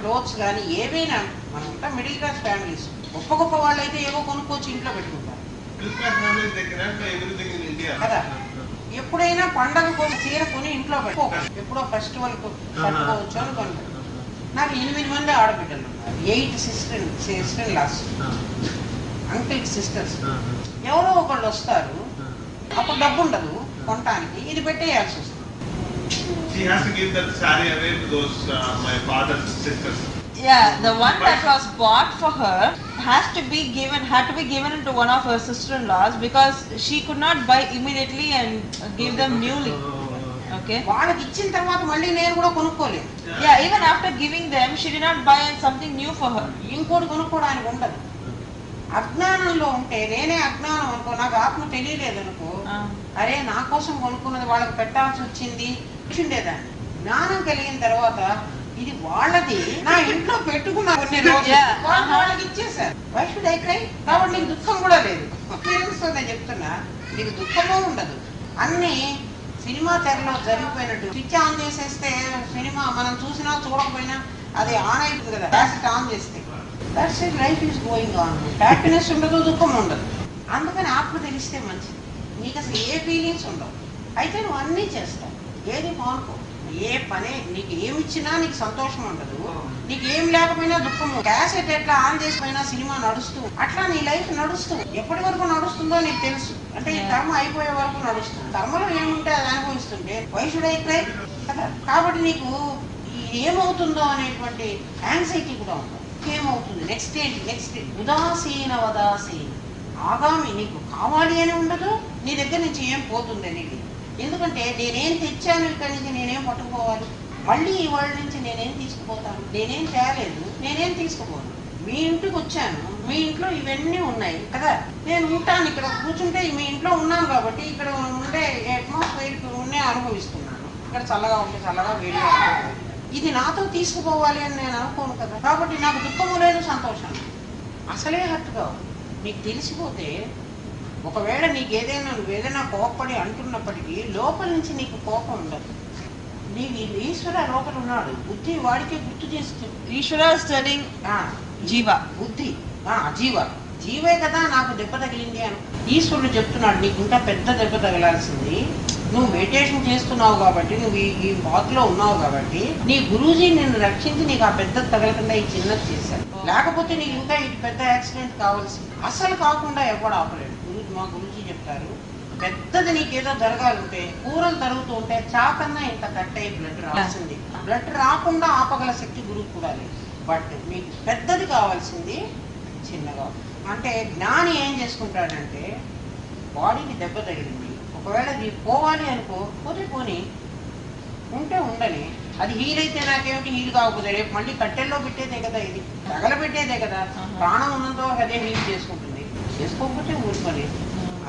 క్లోత్స్ కానీ ఏవైనా మనం ఉంటాం మిడిల్ క్లాస్ ఫ్యామిలీస్. గొప్ప గొప్ప వాళ్ళు అయితే ఏవో కొనుక్కోవచ్చు, ఇంట్లో పెట్టుకుంటారు కదా. ఎప్పుడైనా పండగ కోసం చీర కొని ఇంట్లో పెట్టుకోవచ్చు, ఎప్పుడో ఫెస్టివల్ కట్టుకోవచ్చు అని కొనుక్కోవచ్చు. నాకు 8 మంది ఆడబిడ్డలు ఉన్నారు, 8 సిస్టర్ లాస్, అంకిల్ సిస్టర్స్. ఎవరో ఒకళ్ళు వస్తారు, అప్పుడు డబ్బు ఉండదు కొనటానికి, ఇది పెట్టేయాల్సి వస్తుంది. Yeah, the one that was bought for her had to be given to one of her sister-in-laws because she could not buy immediately and give them newly. Okay. వాళ్ళకి ఇచ్చిన తర్వాత మళ్ళీ నేను కూడా కొనుక్కోలేదు. Yeah, even after giving them, she did not buy something new for her. ఇంకోటి కొనుక్కోవడానికి ఉండదు. అజ్ఞానంలో ఉంటే నేనే అజ్ఞానం అనుకో, నాకు ఆత్మ తెలియలేదనుకో, అరే నా కోసం కొనుక్కున్నది వాళ్ళకి పెట్టాల్సి వచ్చింది ఉండేదాన్ని. జ్ఞానం కలిగిన తర్వాత ఇది వాళ్ళది, నా ఇంట్లో పెట్టుకున్నా కొన్ని రోజులు వాళ్ళకి ఇచ్చేసారు. Why should I cry? కాబట్టి నీకు దుఃఖం కూడా లేదు. ఎక్స్పీరియన్స్ తో నేను చెప్తున్నా, నీకు దుఃఖమూ ఉండదు. అన్ని సినిమా తెరలో జరిగిపోయినట్టు స్విచ్ ఆన్ చేసేస్తే సినిమా మనం చూసినా చూడకపోయినా అది ఆన్ అయిపోతుంది కదా, క్యాసెట్ ఆన్ చేస్తే. That's it, life is going on. Happiness ఉండదు, దుఃఖం ఉండదు. అందుకని ఆత్మ తెలిస్తే మంచిది. నీకు అసలు ఏ ఫీలింగ్స్ ఉండవు. అయితే నువ్వు అన్నీ చేస్తావు, ఏది మానుకో. ఏ పనే నీకు ఏమిచ్చినా నీకు సంతోషం ఉండదు, నీకు ఏం లేకపోయినా దుఃఖము. క్యాసెట్ ఎట్లా ఆన్ చేసిపోయినా సినిమా నడుస్తూ అట్లా నీ లైఫ్ నడుస్తూ ఎప్పటి వరకు నడుస్తుందో నీకు తెలుసు. అంటే ఈ కర్మ అయిపోయే వరకు నడుస్తుంది. కర్మలో ఏముంటే అది అనుభవిస్తుంటే వై షుడ్ ఐ క్రై కదా. కాబట్టి నీకు ఏమవుతుందో అనేటువంటి యాంగ్జైటీ కూడా ఉంటుంది. ఏమవుతుంది, నెక్స్ట్ ఏంటి, ఉదాసీన వదాసీన ఆగామి. నీకు కావాలి అని ఉండదు, నీ దగ్గర నుంచి ఏం పోతుంది అనేది. ఎందుకంటే నేనేం తెచ్చాను ఇక్కడి నుంచి, నేనేం పట్టుకుపోవాలి, మళ్ళీ ఈ వాళ్ళ నుంచి నేనేం తీసుకుపోతాను, నేనేం తేలేదు, నేనేం తీసుకుపోను. మీ ఇంటికి వచ్చాను, మీ ఇంట్లో ఇవన్నీ ఉన్నాయి కదా, నేను ఉంటాను ఇక్కడ కూర్చుంటే మీ ఇంట్లో ఉన్నాను కాబట్టి ఇక్కడ ఉండే అట్మాస్ఫియర్ ఉండే అనుభవిస్తున్నాను. ఇక్కడ చల్లగా ఉంటే చల్లగా, వేడిగా ఉంటుంది. ఇది నాతో తీసుకుపోవాలి అని నేను అనుకోను కదా. కాబట్టి నాకు దుఃఖము లేదు, సంతోషం. అసలే హత్తుగా నీకు తెలిసిపోతే, ఒకవేళ నీకు ఏదైనా కోపపడి అంటున్నప్పటికీ లోపల నుంచి నీకు కోపం ఉండదు. నీకు ఈశ్వర లోపల ఉన్నాడు, బుద్ధి వాడికే గుర్తు చేస్తుంది. ఈశ్వర is telling జీవ, బుద్ధి జీవే కదా నాకు దెబ్బ తగిలింది అని ఈశ్వరుడు చెప్తున్నాడు, నీకు ఇంకా పెద్ద దెబ్బ తగలాల్సింది. నువ్వు మెడిటేషన్ చేస్తున్నావు కాబట్టి, నువ్వు ఈ బాత్లో ఉన్నావు కాబట్టి, నీ గురూజీ నిన్ను రక్షించి నీకు ఆ పెద్ద తగలకుండా ఈ చిన్నది చేశాడు. లేకపోతే నీకు ఇంకా ఇది పెద్ద యాక్సిడెంట్ కావాల్సింది. అసలు కాకుండా ఎవడు ఆపలేడు. మా గురూజీ చెప్తారు, పెద్దది నీకేదో జరగాలంటే కూరలు తరుగుతూ ఉంటే చాకన్నా ఇంత కట్ అయ్యి బ్లడ్ రావాల్సింది. బ్లడ్ రాకుండా ఆపగల శక్తి గురువు కూడా లేదు. బట్ మీకు పెద్దది కావాల్సింది చిన్నగా. అంటే జ్ఞాని ఏం చేసుకుంటాడంటే, బాడీకి దెబ్బ తగిలింది, ఒకవేళ ఇది పోవాలి అనుకో, పోతే పోని, ఉంటే ఉండని, అది హీల్ అయితే నాకేమిటి, హీల్ కాకపోతే రేపు మళ్ళీ కట్టెల్లో పెట్టేదే కదా, ఇది తగలబెట్టేదే కదా, ప్రాణం ఉన్నంత వరకు అదే హీల్ చేసుకుంటుంది. చేసుకోకపోతే ఊరుకొని.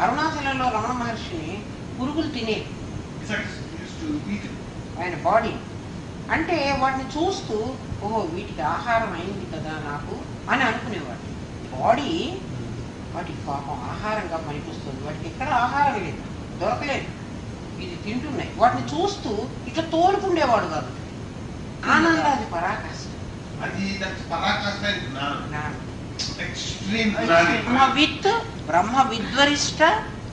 అరుణాచలంలో రమణ మహర్షిని పురుగులు తినే ఆయన బాడీ, అంటే వాటిని చూస్తూ ఓహో వీటికి ఆహారం అయింది కదా నాకు అని అనుకునేవాడు. బాడీ వాటికి పాపం ఆహారంగా పనికొస్తుంది, వాటికి ఎక్కడ ఆహారం లేదు, దొరకలేదు, ఇది తింటున్నాయి. వాటిని చూస్తూ ఇట్లా తోలుకుండేవాడు కాదు. ఆనందం అది పరాకాష్ట. బ్రహ్మ విద్వరిష్ట,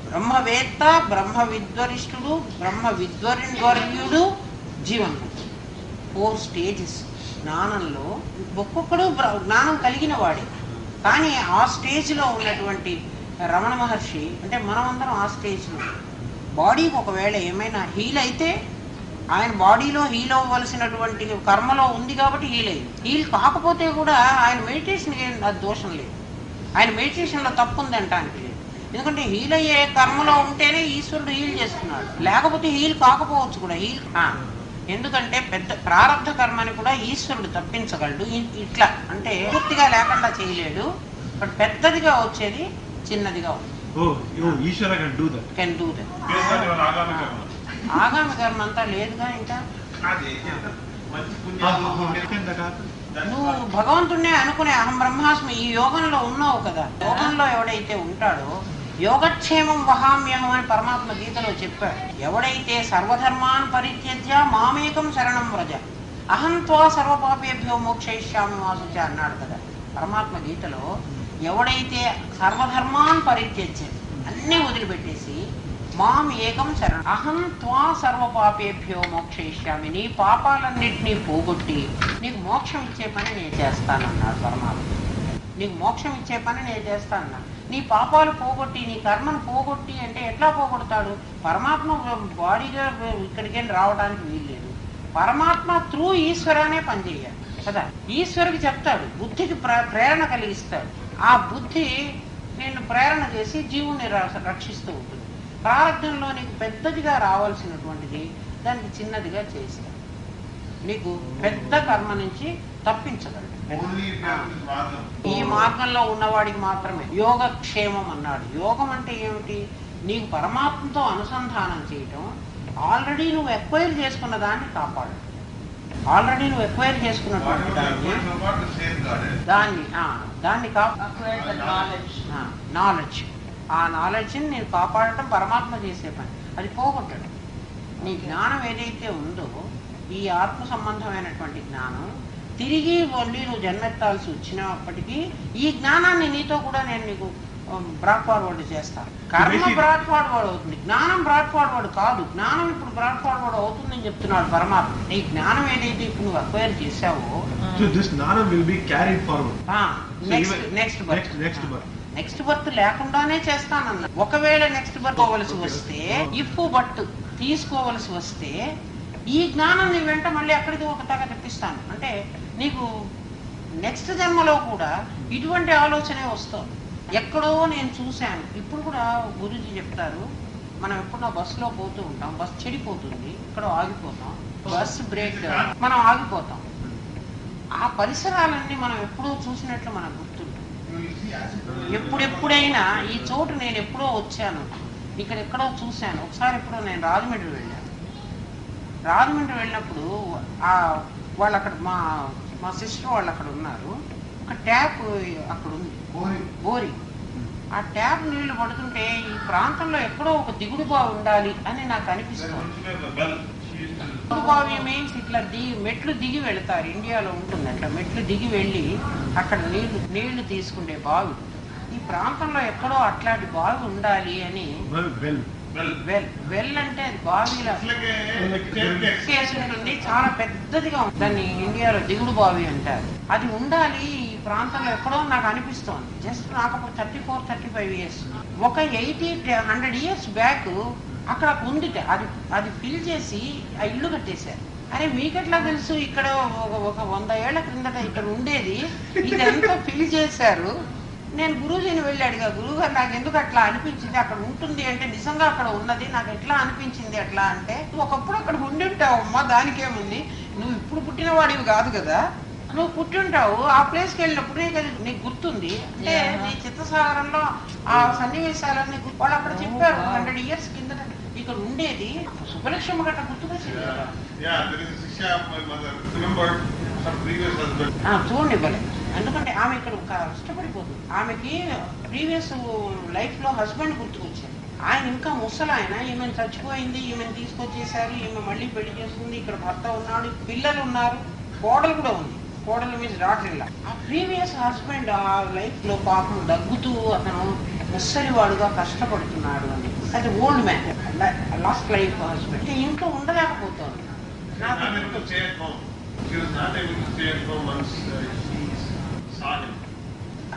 బ్రహ్మవేత్త, బ్రహ్మ విద్వరిష్ఠుడు, బ్రహ్మ విద్వర్యుడు, జీవన్ముక్తుడు. 4 స్టేజెస్ జ్ఞానంలో. ఒక్కొక్కడు జ్ఞానం కలిగిన వాడే, కానీ ఆ స్టేజ్లో ఉన్నటువంటి రమణ మహర్షి అంటే మనమందరం ఆ స్టేజ్లో. బాడీకి ఒకవేళ ఏమైనా హీల్ అయితే, ఆయన బాడీలో హీల్ అవ్వవలసినటువంటి కర్మలో ఉంది కాబట్టి హీల్ అయింది. హీల్ కాకపోతే కూడా ఆయన మెడిటేషన్ అది దోషం లేదు, ఆయన మెడిటేషన్లో తప్పు ఉంది అంటానికి లేదు. ఎందుకంటే హీల్ అయ్యే కర్మలో ఉంటేనే ఈశ్వరుడు హీల్ చేస్తున్నాడు, లేకపోతే హీల్ కాకపోవచ్చు కూడా. హీల్ ఎందుకంటే పెద్ద ప్రారంభ కర్మని కూడా ఈశ్వరుడు తప్పించగలడు. ఇట్లా అంటే పూర్తిగా లేకుండా చేయలేడు, బట్ పెద్దదిగా వచ్చేది చిన్నదిగా ఉంది. ఆగామి కర్మ అంతా లేదుగా. ఇంకా నువ్వు భగవంతుడినే అనుకునే అహం బ్రహ్మాస్మి ఈ యోగంలో ఉన్నావు కదా. యోగంలో ఎవడైతే ఉంటాడో యోగక్షేమం వహామ్యహం అని పరమాత్మ గీతలో చెప్పాడు. ఎవడైతే సర్వధర్మాన్ పరిత్యజ్య మామేకం శరణం వ్రజ అహం త్వా సర్వపాపేభ్యో మోక్షయిష్యామి వాసుచ అన్నాడు కదా పరమాత్మ గీతలో. ఎవడైతే సర్వధర్మాన్ పరిత్యజ్య అన్నీ వదిలిపెట్టేసి మాం ఏకం శరణం అహం త్వా సర్వపాపేభ్యో మోక్షయిష్యామి, నీ పాపాలన్నింటినీ పోగొట్టి నీకు మోక్షం ఇచ్చే పని నేను చేస్తానన్నాడు పరమాత్మ. నీకు మోక్షం ఇచ్చే పని నేను చేస్తానన్నా. నీ పాపాలు పోగొట్టి, నీ కర్మను పోగొట్టి అంటే ఎట్లా పోగొడతాడు? పరమాత్మ బాడీగా ఇక్కడికి రావడానికి వీల్లేదు. పరమాత్మ త్రూ ఈశ్వరానే పనిచేయాలి కదా. ఈశ్వరుకి చెప్తాడు, బుద్ధికి ప్రేరణ కలిగిస్తాడు. ఆ బుద్ధి నేను ప్రేరణ చేసి జీవుని రక్షిస్తూ ఉంటుంది. ప్రారంభంలో నీకు పెద్దదిగా రావాల్సినటువంటిది దానికి చిన్నదిగా చేస్తాడు. నీకు పెద్ద కర్మ నుంచి తప్పించగలడు. ఈ మార్గంలో ఉన్నవాడికి మాత్రమే యోగక్షేమం అన్నాడు. యోగం అంటే ఏమిటి? నీకు పరమాత్మతో అనుసంధానం చేయటం. ఆల్రెడీ నువ్వు ఎక్వైర్ చేసుకున్న దాన్ని కాపాడు. ఆల్రెడీ నువ్వు ఎక్వైర్ చేసుకున్నటువంటి దాన్ని నాలెడ్జ్, ఆ నాలెడ్జ్ని నేను కాపాడటం పరమాత్మ చేసే పని. అది పోగొట్టడం. నీ జ్ఞానం ఏదైతే ఉందో ఈ ఆత్మ సంబంధమైనటువంటి జ్ఞానం తిరిగి మళ్ళీ నువ్వు జన్మెత్తాల్సి వచ్చినప్పటికీ ఈ జ్ఞానాన్ని నీతో కూడా నేను నీకు బ్రాడ్ ఫార్వర్డ్ చేస్తాను. కర్మ బ్రాడ్ ఫార్వర్డ్ అవుతుంది, జ్ఞానం బ్రాడ్ ఫార్వర్డ్ కాదు. జ్ఞానం ఇప్పుడు బ్రాడ్ ఫార్వర్డ్ అవుతుందని చెప్తున్నాడు పరమాత్మ. నీ జ్ఞానం ఏదైతే ఇప్పుడు నువ్వు అక్వైర్ చేసావో నెక్స్ట్ బర్త్ లేకుండానే చేస్తానన్నా. ఒకవేళ నెక్స్ట్ బర్త్ అవ్వవలసి వస్తే, ఇఫ్ బట్ తీసుకోవలసి వస్తే ఈ జ్ఞానం నీ వెంట మళ్ళీ అక్కడికి ఒక తగ తెప్పిస్తాను. అంటే నీకు నెక్స్ట్ జన్మలో కూడా ఇటువంటి ఆలోచనే వస్తుంది. ఎక్కడో నేను చూశాను. ఇప్పుడు కూడా గురూజీ చెప్తారు, మనం ఎప్పుడో బస్సులో పోతూ ఉంటాం, బస్సు చెడిపోతుంది, ఇక్కడ ఆగిపోతాం, బస్సు బ్రేక్, మనం ఆగిపోతాం. ఆ పరిసరాలన్నీ మనం ఎప్పుడో చూసినట్లు మనకు గుర్తుంటుంది. ఎప్పుడెప్పుడైనా ఈ చోటు నేను ఎప్పుడో వచ్చాను, ఇక్కడ ఎక్కడో చూశాను. ఒకసారి ఎప్పుడో నేను రాజమండ్రి వెళ్ళినప్పుడు వాళ్ళు అక్కడ మా సిస్టర్ వాళ్ళు అక్కడ ఉన్నారు. ఒక ట్యాప్ అక్కడ ఉంది, బోరి. ఆ ట్యాప్ నీళ్లు పడుతుంటే ఈ ప్రాంతంలో ఎక్కడో ఒక దిగుడు బావి ఉండాలి అని నాకు అనిపిస్తుంది. దిగుడు బావి మీన్స్ ఇట్లా మెట్లు దిగి వెళతారు. ఇండియాలో ఉంటుంది అట్లా మెట్లు దిగి వెళ్ళి అక్కడ నీళ్లు తీసుకుంటే బావి. ఈ ప్రాంతంలో ఎక్కడో అట్లాంటి బావి ఉండాలి అని. వెల్ అంటే అది బావిలా కేసు ఉంటుంది, చాలా పెద్దదిగా ఉంటుంది. దాన్ని ఇండియాలో దిగుడు బావి అంటారు. అది ఉండాలి ఈ ప్రాంతంలో ఎక్కడో నాకు అనిపిస్తోంది. జస్ట్ నాకు 34-35 years. ఒక 80-100 years బ్యాక్ అక్కడ ఉందిట. అది ఫిల్ చేసి ఆ ఇల్లు కట్టేశారు. అరే మీకెట్లా తెలుసు? ఇక్కడ ఒక 100 ఏళ్ల క్రిందట ఇక్కడ ఉండేది, ఇదంతా ఫిల్ చేశారు. నేను గురూజీని వెళ్ళి అడిగా, గురువు గారు నాకు ఎందుకు అట్లా అనిపించింది, అక్కడ ఉంటుంది అంటే నిజంగా అక్కడ ఉన్నది, నాకు ఎట్లా అనిపించింది అట్లా అంటే, ఒకప్పుడు అక్కడ ఉండి ఉంటావు అమ్మా, దానికేముంది, నువ్వు ఇప్పుడు పుట్టిన వాడివి కాదు కదా, నువ్వు పుట్టి ఉంటావు, ఆ ప్లేస్కి వెళ్ళినప్పుడు నీకు గుర్తుంది అంటే నీ చిత్తసాగరంలో ఆ సన్నివేశాలన్నీ వాళ్ళు అక్కడ చెప్పారు. 100 years కిందట ఇక్కడ ఉండేది. సుబ్బలక్ష్మి గట్ట గుర్తుకొచ్చింది. చూడండి ఇవ్వలే, ఎందుకంటే ఆమె ఇక్కడ కష్టపడిపోతుంది. ఆమెకి ప్రీవియస్ లైఫ్ లో హస్బెండ్ గుర్తుకొచ్చారు. ఆయన ఇంకా ముసలాయన, ఈమెను చచ్చిపోయింది, ఈమెను తీసుకొచ్చేసారు, ఈమె మళ్ళీ పెళ్లి చేసుకుంది, ఇక్కడ భర్త ఉన్నాడు, పిల్లలు ఉన్నారు, కోడలు కూడా ఉంది. కోడలు మీద డాక్టర్. ఆ ప్రీవియస్ హస్బెండ్ ఆ లైఫ్ లో పాపం దగ్గుతూ అతను ముసలివాడుగా కష్టపడుతున్నాడు అని. అది old man, last life husband. ఇంట్లో ఉండలేకపోతుంది.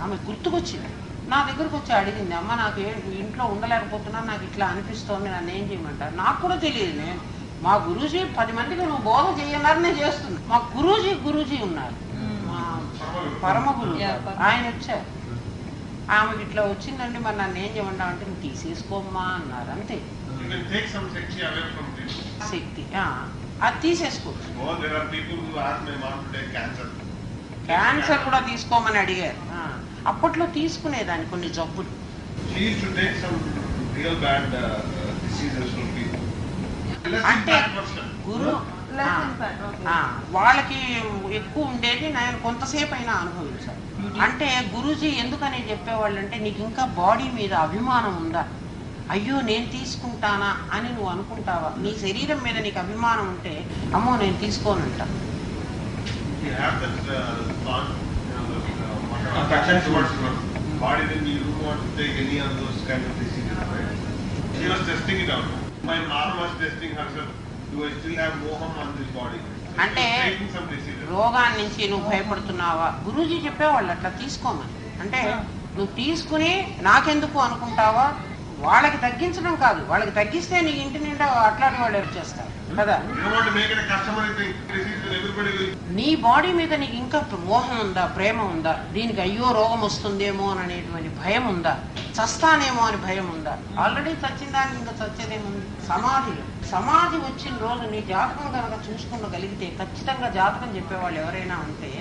ఆమె గుర్తుకొచ్చింది, నా దగ్గరకు వచ్చి అడిగింది, అమ్మ నాకు ఇంట్లో ఉండలేకపోతున్నా, నాకు ఇట్లా అనిపిస్తోంది, నన్ను ఏం చేయమంటారు? నాకు కూడా తెలియదు. నేను మా గురూజీ 10 మందికి నువ్వు బోధ చేయన్నారు, నేను చేస్తున్నా. మా గురూజీ ఉన్నారు, మా పరమ గురువు ఆయన వచ్చారు. ఆమెకి ఇట్లా వచ్చిందండి, మరి నన్ను ఏం చేయమంటావు అంటే, నువ్వు తీసేసుకోమ్మా అన్నారు. అంతే, శక్తి అది తీసేసుకోవచ్చు. క్యాన్సర్ కూడా తీసుకోమని అడిగారు. అప్పట్లో తీసుకునేదాన్ని కొన్ని జబ్బులు. అంటే గురు వాళ్ళకి ఎక్కువ ఉండేది, నేను కొంతసేపు అయినా అనుభవించాను. అంటే గురూజీ ఎందుకని చెప్పేవాళ్ళు అంటే, నీకు ఇంకా బాడీ మీద అభిమానం ఉందా, అయ్యో నేను తీసుకుంటానా అని నువ్వు అనుకుంటావా? నీ శరీరం మీద నీకు అభిమానం ఉంటే అమ్మో నేను తీసుకోనంట. అంటే రోగాన్ని నుంచి నువ్వు భయపడుతున్నావా? గురూజీ చెప్పేవాళ్ళు అట్లా తీసుకోమని. అంటే నువ్వు తీసుకుని నాకెందుకు అనుకుంటావా? వాళ్ళకి తగ్గించడం కాదు, వాళ్ళకి తగ్గిస్తే నీ ఇంటి నిండా అట్లాంటి వాళ్ళు వచ్చేస్తారు కదా. నీ బాడీ మీద నీకు ఇంకా మోహం ఉందా, ప్రేమ ఉందా? దీనికి అయ్యో రోగం వస్తుందేమో అనేటువంటి భయం ఉందా? చస్తానేమో అని భయం ఉందా? ఆల్రెడీ చచ్చిన దానికి ఇంకా చచ్చేదేముంది? సమాధి వచ్చిన రోజు నీ జాతకం కనుక చూసుకోగలిగితే, ఖచ్చితంగా జాతకం చెప్పేవాళ్ళు ఎవరైనా ఉంటే,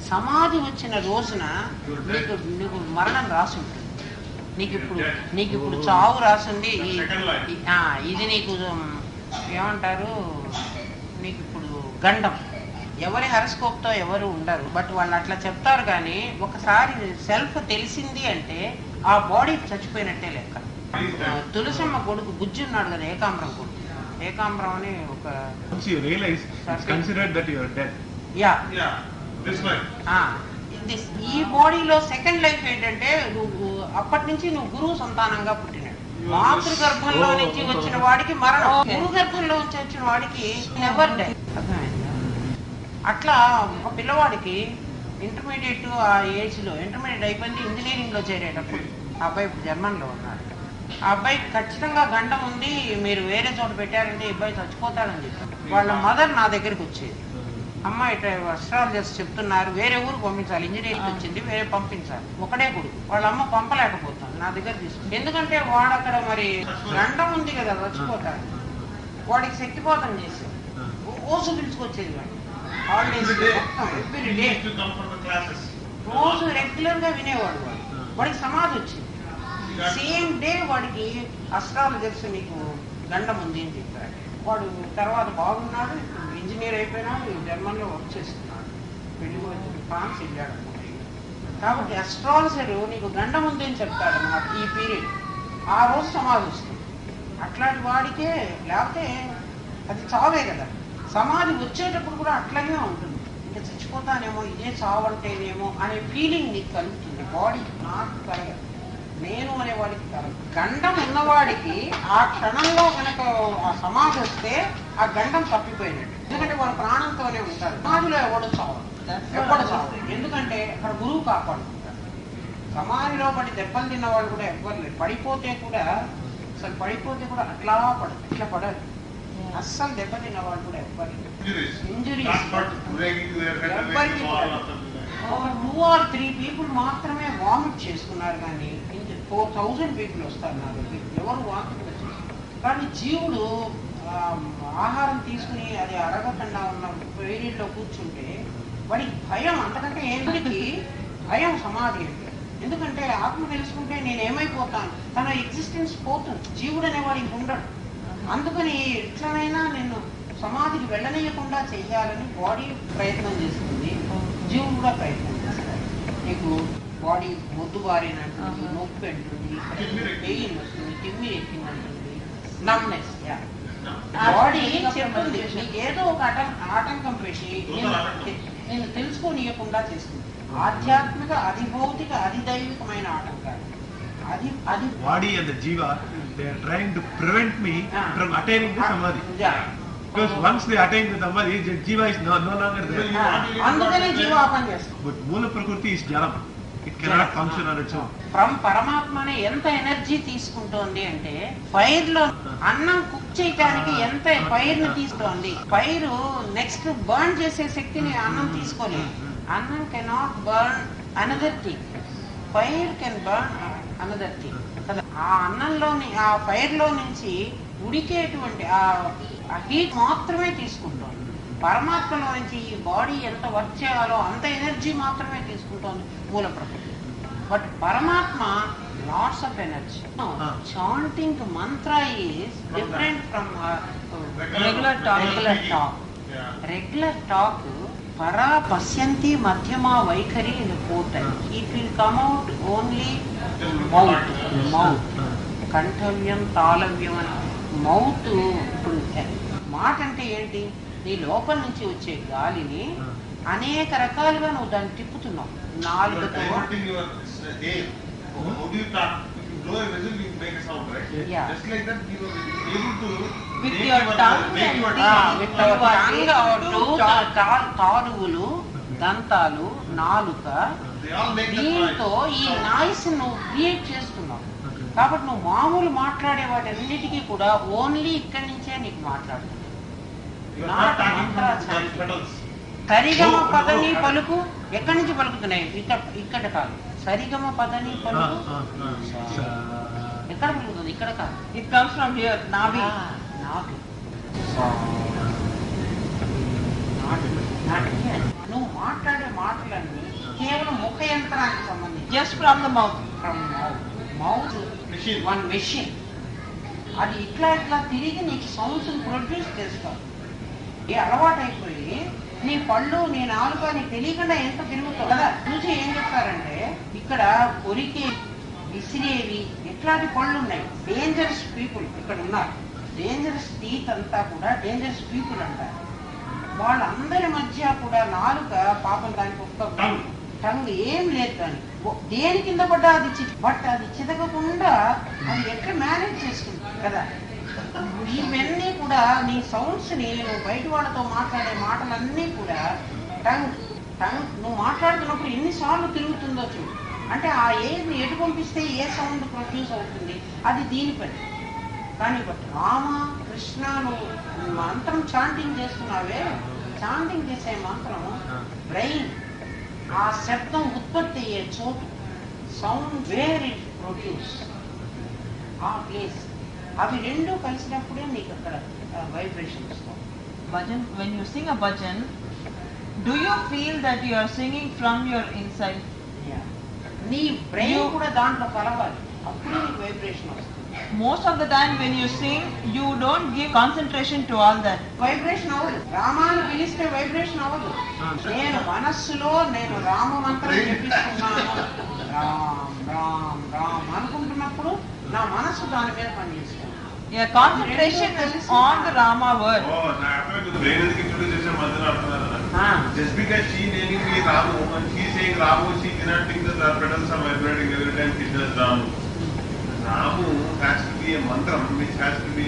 సమాధి వచ్చిన రోజున నీకు మరణం రాసి ఉంటుంది. నీకు ఇప్పుడు చావు రాసింది. ఇది నీకు ఏమంటారు, నీకు ఇప్పుడు గండం. ఎవరి హెరస్కోప్తో ఎవరు ఉండరు, బట్ వాళ్ళు అట్లా చెప్తారు. కానీ ఒకసారి సెల్ఫ్ తెలిసింది అంటే ఆ బాడీ చచ్చిపోయినట్టే లెక్క. తులసమ్మ కొడుకు బుజ్జి ఉన్నాడు కదా, ఏకాంబరం కొడుకు. ఏకాంబరం అని ఒక ఈ బాడీలో సెకండ్ లైఫ్ ఏంటంటే, నువ్వు అప్పటి నుంచి నువ్వు గురువు సంతానంగా పుట్టినాడు. మాతృగర్భంలో నుంచి వచ్చిన వాడికి మరణం, గురు గర్భంలో నుంచి వచ్చిన వాడికి నెవర్ డై. అట్లా ఒక పిల్లవాడికి ఇంటర్మీడియట్ ఆ ఏజ్ లో, ఇంటర్మీడియట్ అయిపోయింది, ఇంజనీరింగ్ లో చేరేటప్పుడు ఆ అబ్బాయి ఇప్పుడు జర్మన్లో ఉన్నాడు. ఆ అబ్బాయికి ఖచ్చితంగా గండం ఉంది, మీరు వేరే చోట పెట్టారంటే ఈ అబ్బాయి చచ్చిపోతాడని చెప్పారు. వాళ్ళ మదర్ నా దగ్గరికి వచ్చేది, అమ్మ ఇట్లా అస్ట్రాలజర్స్ చెప్తున్నారు, వేరే ఊరికి పంపించాలి, ఇంజనీరింగ్ వచ్చింది, వేరే పంపించాలి. ఒకడే కొడుకు, వాళ్ళ అమ్మ పంపలేకపోతాను, నా దగ్గర తీసుకుంది. ఎందుకంటే వాడు అక్కడ మరి గండం ఉంది కదా, చచ్చిపోతాడు. వాడికి శక్తిపాతం చేసేది, రోజు పిలుచుకొచ్చేది వాడు. హాలిడేస్ రోజు రెగ్యులర్ గా వినేవాడు. వాడికి సమాధి వచ్చింది. సేమ్ డే వాడికి అస్ట్రాలజర్స్ నీకు గండం ఉంది అని చెప్పాడు. వాడు తర్వాత బాగున్నాడు, ఇంజనీర్ అయిపోయినాడు, జర్మన్లో వర్క్ చేస్తున్నాడు, పెళ్లి ఫ్రాన్స్ వెళ్ళాడు. కాబట్టి అస్ట్రాలజర్ నీకు గండం ఉంది అని చెప్తాడు అన్నమాట. ఈ పీరియడ్ ఆ రోజు సమాధి వస్తుంది. అట్లాంటి వాడికే, లేకపోతే అది చావే కదా. సమాధి వచ్చేటప్పుడు కూడా అట్లాగే ఉంటుంది, ఇంకా చచ్చిపోతానేమో, ఇదే చావంటేనేమో అనే ఫీలింగ్ నీకు కలుగుతుంది. బాడీ నాకు కలగదు. నేను అనేవాడికి కలగదు. గండం ఉన్నవాడికి ఆ క్షణంలో కనుక ఆ సమాధి వస్తే ఆ గండం తప్పిపోయినట్టు. ఎందుకంటే వాడు ప్రాణంతోనే ఉంటాడు. సమాధిలో ఎవడు చావడు, ఎవ్వడు చావడు. ఎందుకంటే అక్కడ గురువు కాపాడుకుంటాడు. సమాధిలో పడి దెబ్బలు తిన్నవాడు కూడా ఎవ్వరు లేరు. పడిపోతే కూడా అసలు పడిపోతే కూడా అట్లా పడదు, ఇట్లా పడదు. అస్సలు దెబ్బ తిన్నవాడు కూడా ఎవ్వరు ఇంజురీస్ 2 or 3 people మాత్రమే వామిట్ చేసుకున్నారు. కానీ 4000 పీపుల్ వస్తారు నా దగ్గర, ఎవరు వామిట్ కూడా చేసుకున్నారు. కానీ జీవుడు ఆహారం తీసుకుని అది అరగకుండా ఉన్న వేడిలో కూర్చుంటే వాడికి భయం, అంతకంటే ఏంటికి భయం సమాధి అంటే. ఎందుకంటే ఆత్మ తెలుసుకుంటే నేను ఏమైపోతాను, తన ఎగ్జిస్టెన్స్ పోతుంది. జీవుడు అనేవాడు ఇంక ఉండడు. అందుకని ఎట్లనైనా నేను సమాధికి వెళ్ళనీయకుండా చెయ్యాలని బాడీ ప్రయత్నం చేస్తుంది, జీవుడు కూడా ప్రయత్నం చేస్తాడు. నీకు బాడీ మొద్దు బారినట్టుంది, నొప్పి అంటుంది, పెయిన్ వస్తుంది, తిమ్మిరి ఎక్కిందంటుంది, నమ్నెస్. బాడీ చెప్తుంది నీకు ఏదో ఒక ఆటంకం పెట్టి నేను తెలుసుకోనియకుండా చేస్తుంది. ఆధ్యాత్మిక, అధిభౌతిక, అధిదైవికమైన ఆటంకాలు. అది body and the jiva, they are trying to prevent me from attaining the samadhi. Because once they attain the samadhi, the jiva is no longer there. అందుకనే జీవ ఆపం చేస్తుంది. But మూల ప్రకృతి is jalam. It cannot function on its own. పరమాత్మనే ఎంత energy తీసుకుంటోంది అంటే, fire లో అన్నం కుక్ చేయడానికి ఎంత ఫైర్ ని తీసుకోండి. ఫైర్ నెక్స్ట్ బర్న్ చేసే శక్తిని అన్నం తీసుకోలేదు. అన్నం cannot burn another thing, fire can burn another thing కదా. ఆ అన్నంలోని ఆ ఫైర్ లో నుంచి ఉడికేటువంటి ఆ హీట్ మాత్రమే తీసుకుంటోంది. పరమాత్మలో నుంచి ఈ బాడీ ఎంత వర్క్ చేయాలో అంత ఎనర్జీ మాత్రమే తీసుకుంటోంది మూల ప్రకృతి. బట్ పరమాత్మ lots of energy. Chanting Mantra is different from regular talk. పరా పశ్యంతి మధ్యమా వైఖరి in 4 times. It will come out only mouth. కంఠవ్యం, తాళవ్యం అని మౌత్. ఇప్పుడు మాట అంటే ఏంటి? నీ లోపల నుంచి వచ్చే గాలిని అనేక రకాలుగా నువ్వు దాన్ని తిప్పుతున్నావు. నాలుగుతో తారువులు, దంతాలు, నాలుక, దీంతో ఈ నాయిస్ నువ్వు క్రియేట్ చేస్తున్నావు. కాబట్టి నువ్వు మామూలు మాట్లాడే వాటన్నిటికీ కూడా ఓన్లీ ఇక్కడి నుంచే నీకు మాట్లాడుతున్నావు. సరిగమ పదని పలుకు ఎక్కడి నుంచి పలుకుతున్నాయి? ఇక్కడ కాదు. సరిగమ పదని పలుకు ఎక్కడ పలుకుతుంది? ఇక్కడ కాదు. It comes from here. నాభి. నువ్వు మాట్లాడే మాటలన్నీ కేవలం ముఖ యంత్రానికి సంబంధించి. Just from the mouth. Mouth one machine. అది ఇట్లా తిరిగి నీకు సౌండ్స్ ప్రొడ్యూస్ చేస్తావు. ఏ అలవాటు అయిపోయి నీ పళ్ళు, నీ నాలుక నీకు తెలియకుండా ఎంత తిరుగుతావు కదా. చూసి ఏం చెప్తారంటే, ఇక్కడ కొరికే, విసిరేవి ఇట్లాంటి పళ్ళు ఉన్నాయి. డేంజరస్ పీపుల్ ఇక్కడ ఉన్నారు. డేంజరస్ టీత్ అంతా కూడా డేంజరస్ పీపుల్ అంటారు. వాళ్ళందరి మధ్య కూడా నాలుక పాపం దానికి ఒక్క టంగ్ ఏం లేదు. దానికి దేని కింద పడ్డా అది బట్ అది చితకకుండా అది ఎట్లా మేనేజ్ చేసుకుంటుంది కదా. ఇవన్నీ కూడా నీ సౌండ్స్ ని, నువ్వు బయట వాళ్ళతో మాట్లాడే మాటలన్నీ కూడా టంగ్ నువ్వు మాట్లాడుతున్నప్పుడు ఎన్నిసార్లు తిరుగుతుందో చూడు. అంటే ఆ ఎయిర్ని ఎటు పంపిస్తే ఏ సౌండ్ ప్రొడ్యూస్ అవుతుంది, అది దీని పని. కానీ బట్ రామ కృష్ణ నువ్వు మంత్రం చాంటింగ్ చేస్తున్నావే, చాంటింగ్ చేసే మంత్రం బ్రెయిన్, ఆ శబ్దం ఉత్పత్తి అయ్యే చోటు, సౌండ్ వేర్ ఇట్ ప్రొడ్యూస్, ఆ ప్లేస్, అవి రెండు కలిసినప్పుడే నీకు అక్కడ వైబ్రేషన్ వస్తాయి. Bhajan, when you sing a bhajan, do you feel that you are singing from your inside? నీ బ్రెయిన్ కూడా దాంట్లో కలవాలి, అప్పుడే నీకు వైబ్రేషన్ వస్తుంది. Most of the time when you sing, you don't give concentration to all that. Vibration అవ్వదు. రామాన్ని పిలిస్తే vibration అవ్వదు. నేను మనస్సులో నేను రామ మంత్రం జపిస్తున్నాను, రామ్ రామ్ రామ్ అనుకుంటున్నప్పుడు నా మనస్సు దాని మీద పనిచేస్తుంది. Your concentration is on the Rama word. Just because she naming me Ramu and she saying Ramu, she cannot think that her pedals are vibrating every time she does Ramu. Ramu has to be a mantra which has to be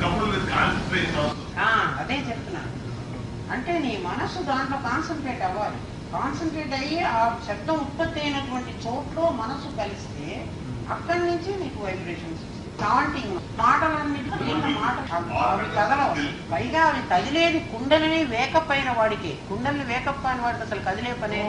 coupled with concentration also. అదే చెప్తున్నాను. అంటే నీ మనసు దాంట్లో concentrate అవ్వాలి. Concentrate అయ్యి ఆ శబ్దం ఉత్పత్తి అయినటువంటి చోట్లో మనసు కలిస్తే అక్కడి నుంచి నీకు వైబ్రేషన్స్ చాంటింగ్ మాటలన్నిటి మాట అవి కదలవు. పైగా అవి కదిలేది కుండలిని వేకప్ అయిన వాడికి. కుండలిని వేకప్ అయిన వాడికి అసలు కదిలే పనే.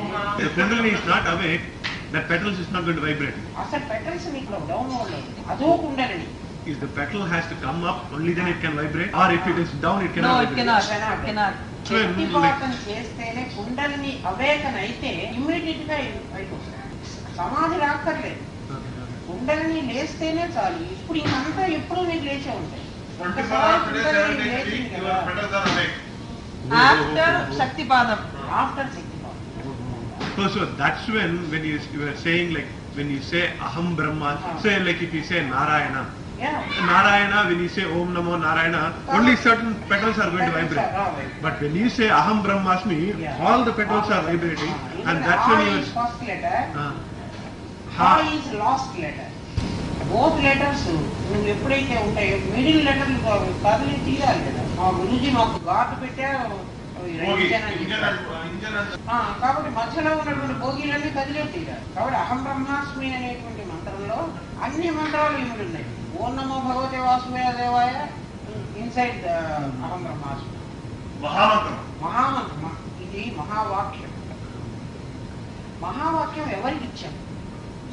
The petals is not going to vibrate. అసలు పెటల్స్ నీకు డౌన్ అవ్వలేదు. అదో kundalini. If the petal has to come up, only then it can vibrate. Or if it is down, it cannot vibrate. No, it cannot. శక్తిపాతం చేస్తేనే కుండలిని అవేకన అయితే immediate గా అయిపోతుంది. సమాధి రాక్కర్లేదు. కుండలిని లేస్తేనే చాలు. ఇప్పుడు ఇంకంతా ఎప్పుడు నీకు లేచే ఉంటాయి. After Shaktipadam. After Shaktipadam. So that's when you are saying, like when you say Aham Brahma, say like if you say Narayana. Yeah. Narayana, when you say Om Namo Narayana, only certain petals are going to vibrate. But when you say Aham Brahmasmi, all the petals are vibrating, and that's when you is first letter. Ha is last letter. Both letters నువ్వు ఎప్పుడైతే ఉంటాయో middle లెటర్లు కదిలి తీయాలి కదా. మా గురుజీ మాకు ఘాటు పెట్టారు కాబట్టి మధ్యలో ఉన్నటువంటి భోగిలన్నీ కదిలే తీరాలి. కాబట్టి అహం బ్రహ్మాస్మి అనేటువంటి మంత్రంలో అన్ని మంత్రాలు ఇవి ఉన్నాయి. ఓం నమో భగవతే వాసుదేవ దేవాయ ఇన్సైడ్ అహం బ్రహ్మాస్మి మహామంత్రం. ఇది మహావాక్యం. మహావాక్యం ఎవరికి ఇచ్చాం?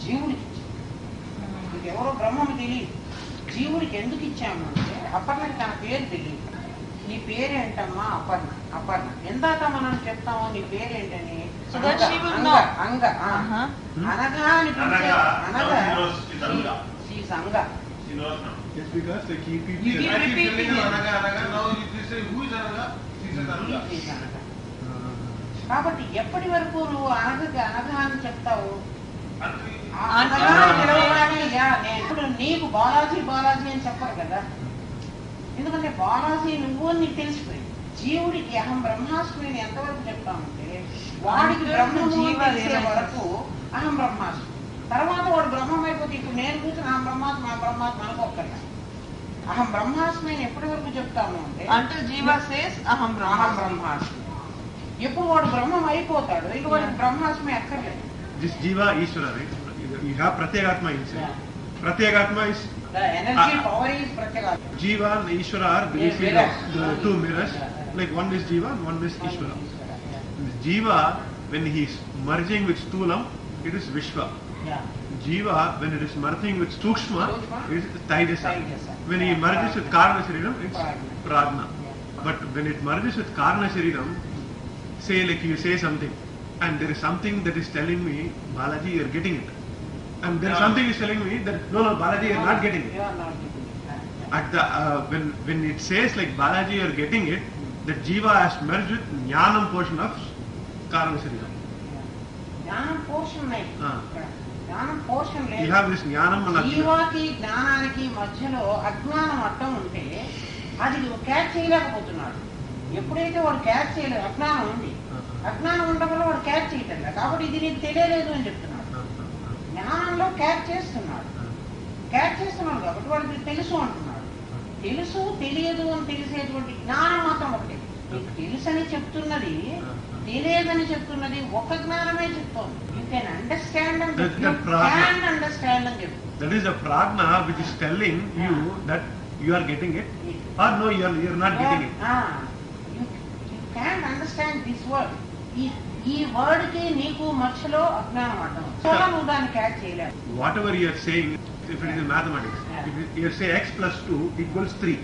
జీవుడికి ఇచ్చాం. ఇది ఎవరో బ్రహ్మము తెలియదు. జీవుడికి ఎందుకు ఇచ్చాము అంటే అపర్ణకి తన పేరు తెలియదు. నీ పేరేంటమ్మా? అపర్ణ. అపర్ణ ఎందాక మనం చెప్తాము నీ పేరేంటని. అంగ అనగా అని పిలిచే అనగా అంగ. Yes, because they keep repeating it. కాబట్టి ఎప్పటి వరకు నువ్వు అనగా అని చెప్తావు? ఇప్పుడు నీకు బాలాజీ బాలాజీ అని చెప్పరు కదా. ఎందుకంటే బాలాజీ నువ్వు అని నీకు తెలిసిపోయింది. జీవుడికి అహం బ్రహ్మాస్మి అని ఎంతవరకు చెప్తామంటే వాడికి బ్రహ్మము తెలిసే వరకు అహం బ్రహ్మాస్మి. తర్వాత వాడు బ్రహ్మం అయిపోతే ఇప్పుడు నేను కూర్చొని అహం బ్రహ్మాస్మి అహం బ్రహ్మాస్మి అనుకోకర్లా. అహం బ్రహ్మాస్మి అని ఎప్పటి వరకు చెప్తాము అంటే అహం బ్రహ్మాస్మి. ఎప్పుడు వాడు బ్రహ్మం అయిపోతాడు ఇక వాడికి బ్రహ్మాస్మి అక్కర్లేదు. This Jiva Ishvara, right? You have Pratyagatma inside. Pratyagatma is the energy power is Pratyagatma. Jiva and Ishvara are the two mirrors. Like one is Jiva and one is Ishvara. Jiva, when he is merging with Sthulam, it is Vishwa. Jiva, when it is merging with Sukshma, it is Taijasa. When he merges with Karana Shariram, it's Prajna. But when it merges with Karana Shariram, say like you say something, and there is something that is telling me, Balaji, you are getting it. And there is something is telling me that, no, Balaji, you are not getting it. At the when it says like Balaji, you are getting it, that Jiva has merged with Jnanam portion of Karana Shariram. Jnanam portion like Jnanam portion like you have this Jnanam and Ajnanam. జీవాకి జ్ఞానానికి మధ్యలో అజ్ఞానం అడ్డం ఉంటే అది catch చేయలేకపోతున్నాడు. ఎప్పుడైతే వాడు catch చేయలేదు, అజ్ఞానం ఉంది. అజ్ఞానం ఉండడం వల్ల వాడు క్యాచ్ చేయటం లేదు. కాబట్టి ఇది నీకు తెలియలేదు అని చెప్తున్నాడు. జ్ఞానంలో క్యాచ్ చేస్తున్నాడు కాబట్టి వాడికి తెలుసు అంటున్నాడు. తెలుసు తెలియదు అని తెలిసేటువంటి జ్ఞానం మాత్రం ఒకటి. నీకు తెలుసని చెప్తున్నది తెలియదని చెప్తున్నది ఒక జ్ఞానమే చెప్తోంది. యూ కెన్ అండర్స్టాండ్ అని అండర్స్టాండ్ అని చెప్తుంది. That is the prajna which is telling you that you are getting it or no, you are not getting it. You can't understand this word. ఈ వర్డ్ కి నీకు మధ్యలో అజ్ఞానం అడ్డం. సో నువ్వు దాన్ని క్యాచ్ చేయలేవు. Whatever you are saying, if it is in mathematics, if you say x plus 2 equals 3,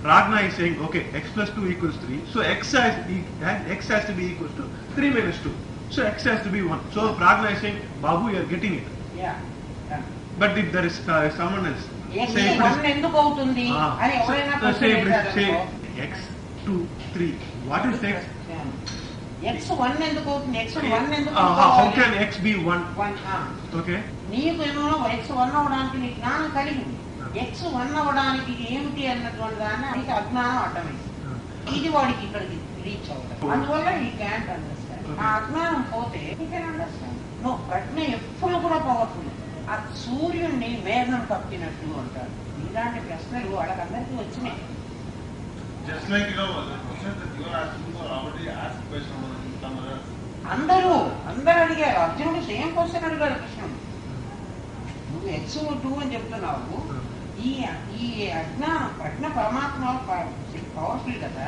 Prajna is saying, okay, x plus 2 equals 3, so x has to be equals to 3 minus 2. So x has to be 1. So Prajna is saying, Babu, you are getting it. But if there is someone else, say ఎందుకు అవుతుంది అని ఎవరైనా say x 2 3, what is x? x1 ఎందుకు అవుతుంది? x1 ఎందుకు? How can x be 1? Okay. నీకు ఏమో x1 అవడానికి నీ జ్ఞానం కలిగింది. x1 అవడానికి ఏమిటి అన్నటువంటి దాన్ని అజ్ఞానం అడ్డమైంది. ఇది వాడికి ఇక్కడికి రీచ్ అవుతుంది. అందువల్ల ఈ క్యాంట్ అండర్స్టాండ్. ఆ అజ్ఞానం పోతే ఈ కెన్ అండర్స్టాండ్. నో, ప్రజ్ఞ ఎప్పుడు కూడా పవర్ఫుల్. ఆ సూర్యుడిని మేఘం కప్పినట్టు అంటారు. ఇలాంటి ప్రశ్నలు వాళ్ళకందరికీ వచ్చినాయి. Just like the question that you are asking for already asked by some others. అందరూ అడిగారు. అర్జునుడు సేమ్ క్వశ్చన్ అడిగాడు కృష్ణుడు. నువ్వు ఎక్స్ 2 అని చెప్తున్నావు. ఈ అజ్ఞానం ప్రజ్ఞ పరమాత్మ పవర్ఫుల్ కదా.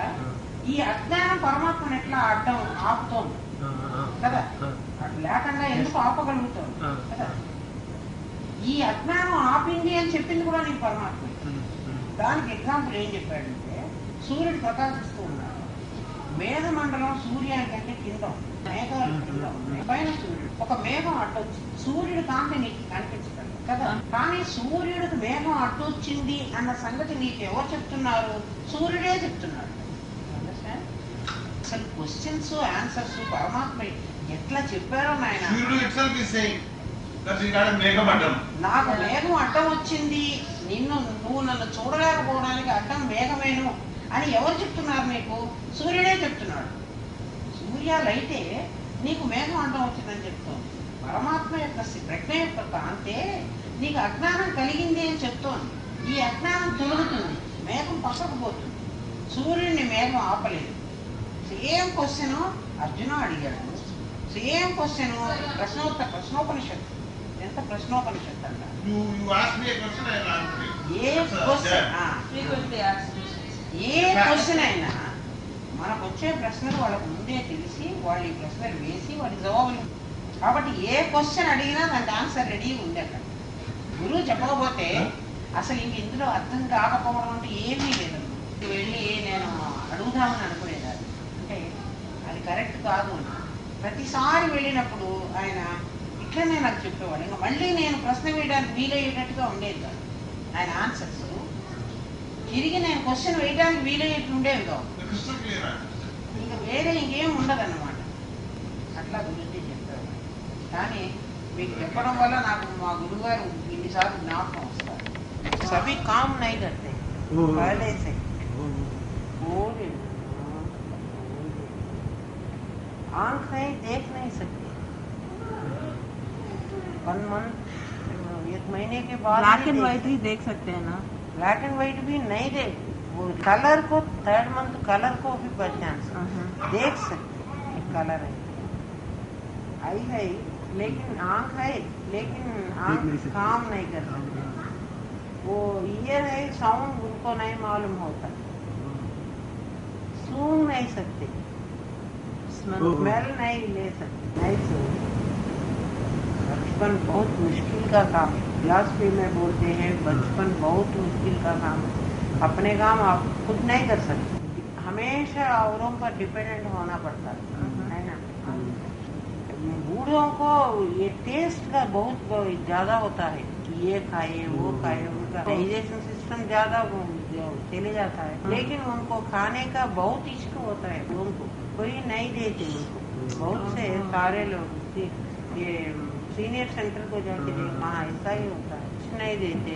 ఈ అజ్ఞానం పరమాత్మను ఎట్లా ఆపుతోంది కదా. లేకుండా ఎందుకు ఆపగలుగుతావు కదా. ఈ అజ్ఞానం ఆపింది అని చెప్పింది కూడా నీకు పరమాత్మ. దానికి ఎగ్జాంపుల్ ఏం చెప్పాడంటే, సూర్యుడు ప్రకాశిస్తూ ఉన్నాడు. మేఘమండలం సూర్యానికంటే కింద ఉంది, మేఘాలు కింద ఉన్నాయి, పైన సూర్యుడు. ఒక మేఘం అడ్డొచ్చి సూర్యుడు కాంతి నీకు కనిపించగలదు కదా. కానీ సూర్యుడికి మేఘం అడ్డొచ్చింది అన్న సంగతి నీకు ఎవరు చెప్తున్నారు? సూర్యుడే చెప్తున్నాడు. అసలు క్వశ్చన్స్ ఆన్సర్స్ పరమాత్మ ఎట్లా చెప్పారో నాయన. Suriya itself is saying that he got a మేఘమండలం. నాకు మేఘం అడ్డం వచ్చింది, నువ్వు నన్ను చూడలేకపోవడానికి అడ్డం మేఘమేను అని ఎవరు చెప్తున్నారు నీకు? సూర్యుడే చెప్తున్నాడు. సూర్య లైటే నీకు మేఘం అడ్డం వచ్చిందని చెప్తోంది. పరమాత్మ యొక్క ప్రజ్ఞ యొక్క కాంతే నీకు అజ్ఞానం కలిగింది అని చెప్తోంది. ఈ అజ్ఞానం తొలుగుతుంది, మేఘం పక్కకు పోతుంది. సూర్యుడిని మేఘం ఆపలేదు. సేమ్ క్వశ్చన్ అర్జున అడిగాడు. సేమ్ క్వశ్చన్ ప్రశ్నోపనిషత్తు. ఎంత ప్రశ్నోపనిషత్తు అంట. You ask me a question, I will answer you. A question Frequently asked. A question అయినా మనకు వచ్చే ప్రశ్నలు వాళ్ళకు ముందే తెలిసి వాళ్ళు ఈ ప్రశ్నలు వేసి వాటి జవాబులు. కాబట్టి ఏ క్వశ్చన్ అడిగినా దానికి ఆన్సర్ రెడీ ఉంది అక్కడ. గురువు చెప్పకపోతే అసలు ఇంక ఇందులో అర్థం కాకపోవడం అంటే ఏమీ లేదు. వెళ్ళి నేను అడుగుదామని అనుకునేదాన్ని. అంటే అది కరెక్ట్ కాదు అని ప్రతిసారి వెళ్ళినప్పుడు ఆయన ఇట్లనే నాకు చెప్పేవాడు. ఇంకా మళ్ళీ నేను ప్రశ్న వేయడానికి వీలయ్యేటట్టుగా ఉండేది కాదు ఆయన ఆన్సర్స్. తిరిగి నేను క్వశ్చన్ వేయడానికి వీలయ్యేట్టు ఉండేవి కావు. ఇంకా వేరే ఇంకేం ఉండదన్నమాట. అట్లా గురించి చెప్పారు. కానీ మీకు చెప్పడం వల్ల నాకు మా గురుగారు ఇన్నిసార్లు జ్ఞాపకం వస్తారు. సభీ కామ్ నై కర్తే పహలే సే आंख नहीं देख नहीं सकती. 1 मंथ 1 महीने के बाद ब्लैक एंड व्हाइट ही देख सकते हैं ना. ब्लैक एंड व्हाइट भी नहीं देख, वो कलर को 3rd मंथ कलर को भी पहचान देख सकते. कलर है, आई है, लेकिन आंख है, लेकिन आंख काम नहीं कर सकते. वो ईयर है, साउंड उनको नहीं मालूम होता, सूंघ नहीं सकते, स्मेल नहीं ले सकते, नहीं सूंघ. बचपन बहुत मुश्किल का काम है. फिलॉसफी में बोलते हैं बचपन बहुत मुश्किल का काम है. अपने काम आप खुद नहीं कर सकते, हमेशा औरों पर डिपेंडेंट होना पड़ता है ना. बूढ़ों को ये टेस्ट का बहुत ज्यादा होता है कि ये खाए वो खाए, उनका डाइजेशन सिस्टम ज्यादा चले जाता है. लेकिन उनको खाने का बहुत इश्क होता है. उनको कोई नहीं देते उनको. बहुत से सारे लोग ये सीनियर सेंटर को जाके वहाँ ऐसा ही होता है, कुछ नहीं देते.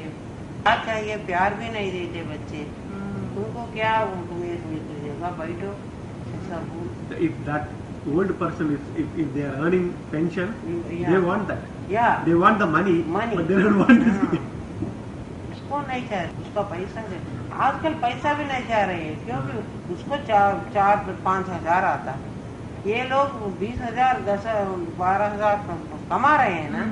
क्या चाहिए प्यार भी नहीं देते बच्चे. तुमको क्या जगह बैठो ऐसा बोल. If that old person if they are earning pension, they want that. Yeah. They want the money. But they don't want this. उसको नहीं चाह रहे, उसका पैसा दे. आजकल पैसा भी नहीं चाह रहे हैं क्योंकि उसको 4-5 हजार आता है. ये लोग 20,000 10-12,000 कमा रहे हैं ना.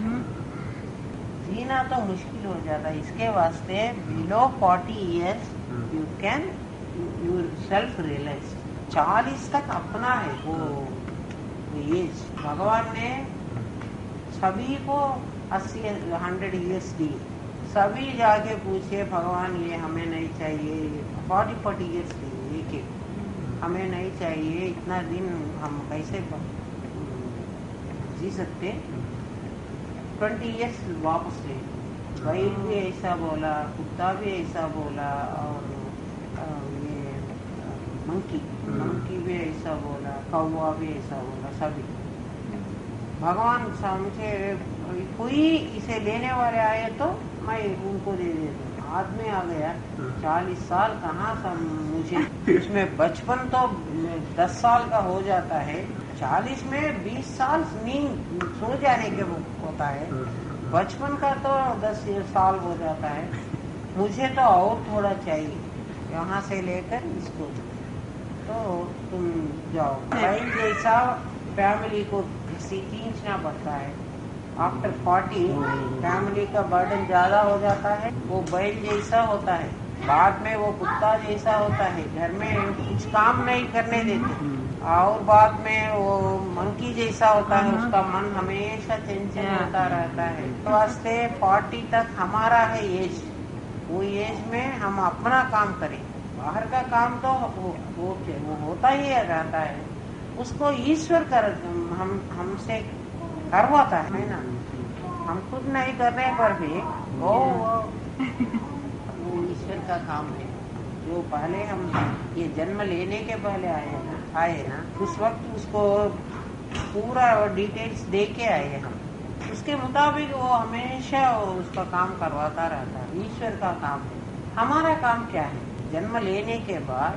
जीना तो मुश्किल हो जाता है. इसके वास्ते below 40 years you can yourself realise. 40 तक अपना है वो एज. भगवान ने सभी को 80-100 years दिए. सभी जाके पूछे भगवान ये हमें नहीं चाहिए. 40 years दिए एक हमें नहीं चाहिए. इतना दिन हम कैसे जी सकते. 20 years वापस ले. बैल भी ऐसा बोला, कुत्ता भी ऐसा बोला, और ये मंकी भी ऐसा बोला, कौवा भी ऐसा बोला. सभी भगवान समझे कोई इसे लेने वाले आए तो मैं उनको दे देता. आदमी आ गया 40 साल कहाँ से मुझे. उसमें बचपन तो 10 साल का हो जाता है. 40 में 20 साल नींद सो जाने के होता है. बचपन का तो 10 साल हो जाता है, मुझे तो और थोड़ा चाहिए, यहाँ से लेकर इसको तो तुम जाओ। भाई जैसा फैमिली को खींचना पड़ता है। आफ्टर 40 फैमिली का बर्डन ज्यादा हो जाता है, वो बैल जैसा होता है, बाद में वो कुत्ता जैसा होता है, घर में कुछ काम नहीं करने देते, और बाद में वो मंकी जैसा होता है, उसका मन हमेशा टेंशन होता रहता है। तो वास्ते 40 तक हमारा है एज, वो एज में हम अपना काम करें, बाहर का काम तो वो होता ही रहता है, उसको ईश्वर कर हमसे करवाता है ना, हम खुद नहीं करने पर भी वो ईश्वर का काम है। जो पहले हम ये जन्म लेने के पहले आए ना उस वक्त उसको पूरा डिटेल्स दे के आए हम, उसके मुताबिक वो हमेशा उसका काम करवाता रहता है। ईश्वर का काम है, हमारा काम क्या है? जन्म लेने के बाद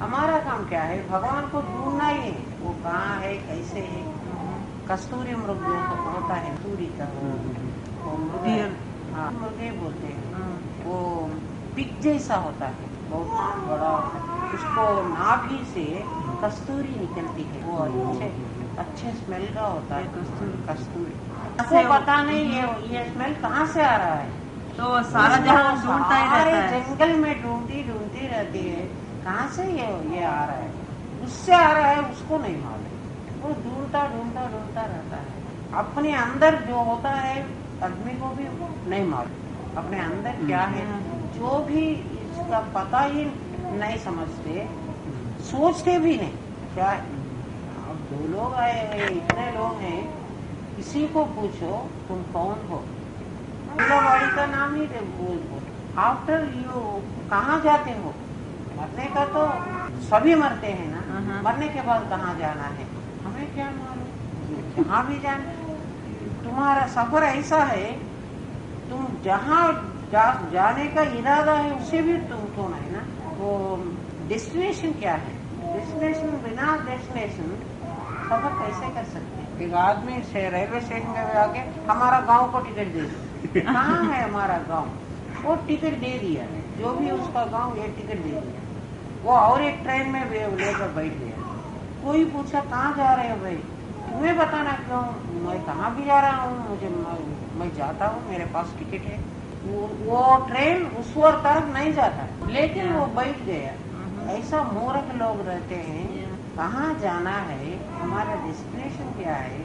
हमारा काम क्या है? भगवान को ढूंढना ही है, वो कहाँ है, कैसे है। कस्तूरी मृग जो होता है, कस्तूरी का वो मृगे बोलते हैं, वो पिक जैसा होता है, बहुत बड़ा, उसको नाभि से कस्तूरी निकलती है, वो अच्छे स्मेल का होता है कस्तूरी। आपको पता नहीं ये स्मेल कहाँ से आ रहा है, तो सारा जहां ढूंढता ही रहता है, जंगल में ढूंढती रहती है, कहाँ से ये आ रहा है, उससे आ रहा है, उसको नहीं मालूम, वो ढूंढता रहता है। अपने अंदर जो होता है आदमी को भी नहीं मालूम अपने अंदर क्या है, जो भी इसका पता ही नहीं समझते, सोचते भी नहीं क्या है। अब 2 लोग आए हैं, इतने लोग हैं, किसी को पूछो तुम कौन हो, बाड़ी का नाम ही बोल। आफ्टर यू कहाँ जाते हो? मरने का तो सभी मरते हैं ना, मरने के बाद कहाँ जाना है हमें क्या मालूम। जहाँ भी जाना, तुम्हारा सफर ऐसा है, तुम जहाँ जाने का इरादा है उसे भी तुमको नहीं ना, वो डेस्टिनेशन क्या है, डेस्टिनेशन बिना डेस्टिनेशन सफर कैसे कर सकते हैं। एक आदमी से रेलवे स्टेशन में जाके हमारा गांव को टिकट दे दो, कहाँ है हमारा गांव, वो टिकट दे दिया, जो भी उसका गांव ये टिकट दे दिया, वो और एक ट्रेन में लेकर बैठ गया। कोई पूछा कहाँ जा रहे हो भाई, तुम्हें बताना क्यों, मैं कहाँ भी जा रहा हूँ, मैं जाता हूँ, मेरे पास टिकट है। वो ट्रेन उस ओर तरफ नहीं जाता, लेकिन वो बैठ गया। ऐसा मूर्ख लोग रहते हैं, कहाँ जाना है, हमारा डेस्टिनेशन क्या है,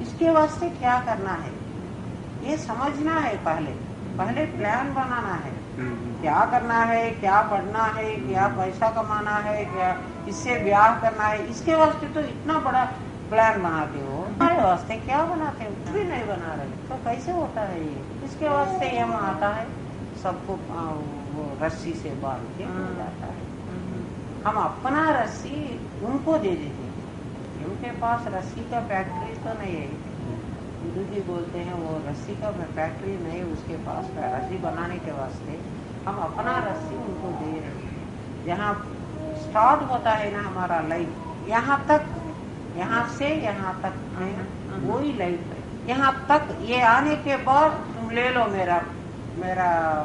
इसके वास्ते क्या करना है, ये समझना है। पहले प्लान बनाना है, क्या करना है, क्या पढ़ना है, क्या पैसा कमाना है, क्या इससे ब्याह करना है, इसके वास्ते तो इतना बड़ा प्लान बनाते हो, हमारे वास्ते क्या बनाते हो, कुछ भी नहीं बना रहे, तो कैसे होता है ये। इसके वास्ते यम आता है, सबको वो रस्सी से बांध के हो जाता है। हम अपना रस्सी उनको दे देते हैं, उनके पास रस्सी का फैक्ट्री तो नहीं है, गुरु जी बोलते हैं वो रस्सी का फैक्ट्री नहीं, उसके पास रस्सी बनाने के वास्ते हम अपना रस्सी उनको दे रहे हैं। जहाँ स्टार्ट होता है ना हमारा लाइफ, यहाँ तक, यहाँ से यहाँ तक है ना, वही लाइफ है। यहाँ तक ये आने के बाद तुम ले लो मेरा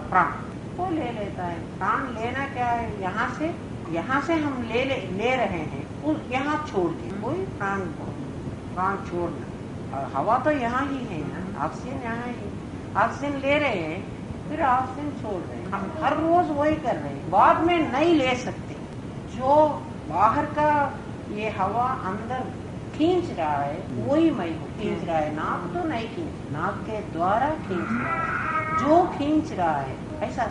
प्राण, वो ले लेता है। प्राण लेना क्या है, यहाँ से हम ले रहे हैं, यहाँ छोड़ के वही प्राण छोड़ना। और हवा तो यहाँ ही है ना, ऑक्सीजन यहाँ ही, ऑक्सीजन ले रहे हैं, फिर ऑक्सीजन छोड़ रहे हैं। हम हर रोज वही कर रहे हैं, बाद में नहीं ले सकते। जो बाहर का ये हवा अंदर खींच रहा है, वही मैं खींच रहा है, नाक तो नहीं खींच, नाक के द्वारा खींच रहा है, जो खींच रहा है। ऐसा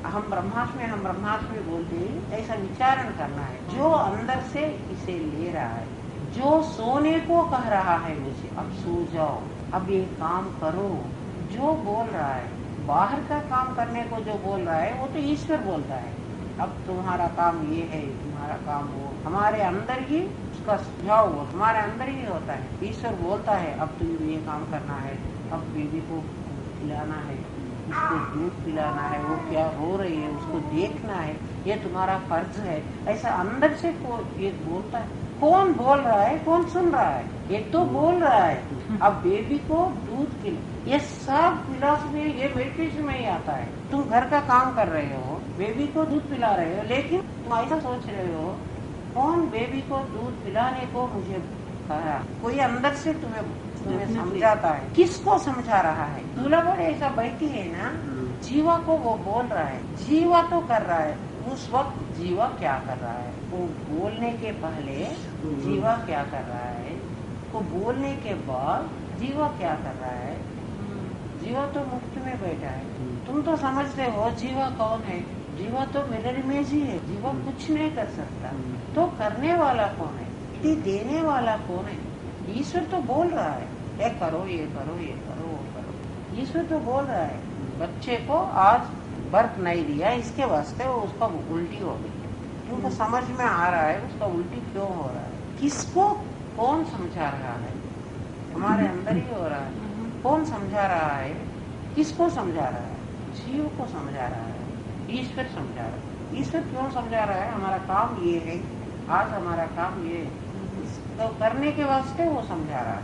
हम ब्रह्मास्मि बोलते हैं, ऐसा विचारण करना है। जो अंदर से इसे ले रहा है, जो सोने को कह रहा है मुझे, अब सो जाओ, अब ये काम करो, जो बोल रहा है, बाहर का काम करने को जो बोल रहा है, वो तो ईश्वर बोलता है। अब तुम्हारा काम ये है, तुम्हारा काम वो, हमारे अंदर ही उसका सुझाव वो हमारे अंदर ही होता है। ईश्वर बोलता है अब तुम ये काम करना है, अब बेबी को खिलाना है, उसको दूध पिलाना है, वो क्या रो रही है उसको देखना है, ये तुम्हारा फर्ज है। ऐसा अंदर से ये बोलता है। कौन बोल रहा है, कौन सुन रहा है? ये तो बोल रहा है अब बेबी को दूध पिला, ये सब फिलॉसफी ये मेडिटेशन में ही आता है। तुम घर का काम कर रहे हो, बेबी को दूध पिला रहे हो, लेकिन तुम ऐसा सोच रहे हो कौन बेबी को दूध पिलाने को मुझे कहा, कोई अंदर से तुम्हें समझाता है। किसको समझा रहा है? दूल्हा बड़े ऐसा बैठी है ना, जीवा को वो बोल रहा है, जीवा तो कर रहा है। उस वक्त जीवा क्या कर रहा है? वो बोलने के पहले जीवा क्या कर रहा है, वो बोलने के बाद जीवा क्या कर रहा है? जीवा तो मुक्त में बैठा है। तुम तो समझते हो जीवा कौन है? जीवा तो मिरर इमेज ही है, जीवा कुछ नहीं कर सकता। तो करने वाला कौन है? देने वाला कौन है? ईश्वर तो बोल रहा है ये करो, ये करो, ये करो, वो करो। ईश्वर तो बोल रहा है बच्चे को आज बर्फ नहीं दिया, इसके वास्ते वो उसका उल्टी हो गई। तुमको समझ में आ रहा है उसका उल्टी क्यों हो रहा है? किसको कौन समझा रहा है? हमारे अंदर ही हो रहा है। कौन समझा रहा है? किसको समझा रहा है? जीव को समझा रहा है, ईश्वर समझा रहा है। ईश्वर क्यों समझा रहा है? हमारा काम ये है, आज हमारा काम ये है, तो करने के वास्ते वो समझा रहा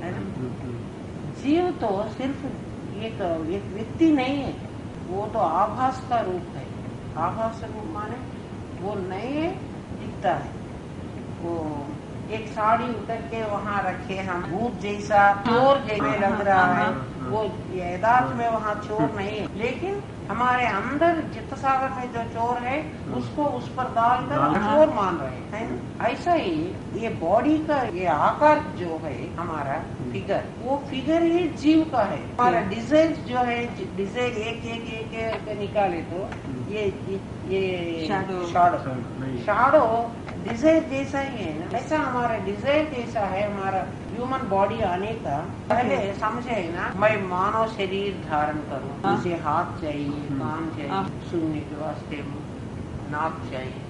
है ना? जीव तो सिर्फ एक व्यक्ति नहीं है, वो तो आभास का रूप है। आभास रूप माने वो नए दिखता है। वो एक साड़ी उतर के वहाँ रखे, हम भूत जैसा चोर जैसे लग रहा है, वो यदार्थ में वहाँ चोर नहीं है, लेकिन हमारे अंदर चित्त सागर में जो चोर है उसको उस पर डालकर चोर मान रहे हैं ना? ऐसा ही ये बॉडी का ये आकार जो है हमारा फिगर, वो फिगर ही जीव का है। हमारा डिजाइन जो है, डिजाइन एक एक एक एक निकाले तो ये शैडो डिजाइन जैसा ही है ना? ऐसा हमारा डिजाइन जैसा है हमारा ह्यूमन बॉडी आने का। पहले समझे ना, मैं मानव शरीर धारण करूं, मुझे हाथ चाहिए, कान चाहिए, सुनने के वास्ते नाक चाहिए।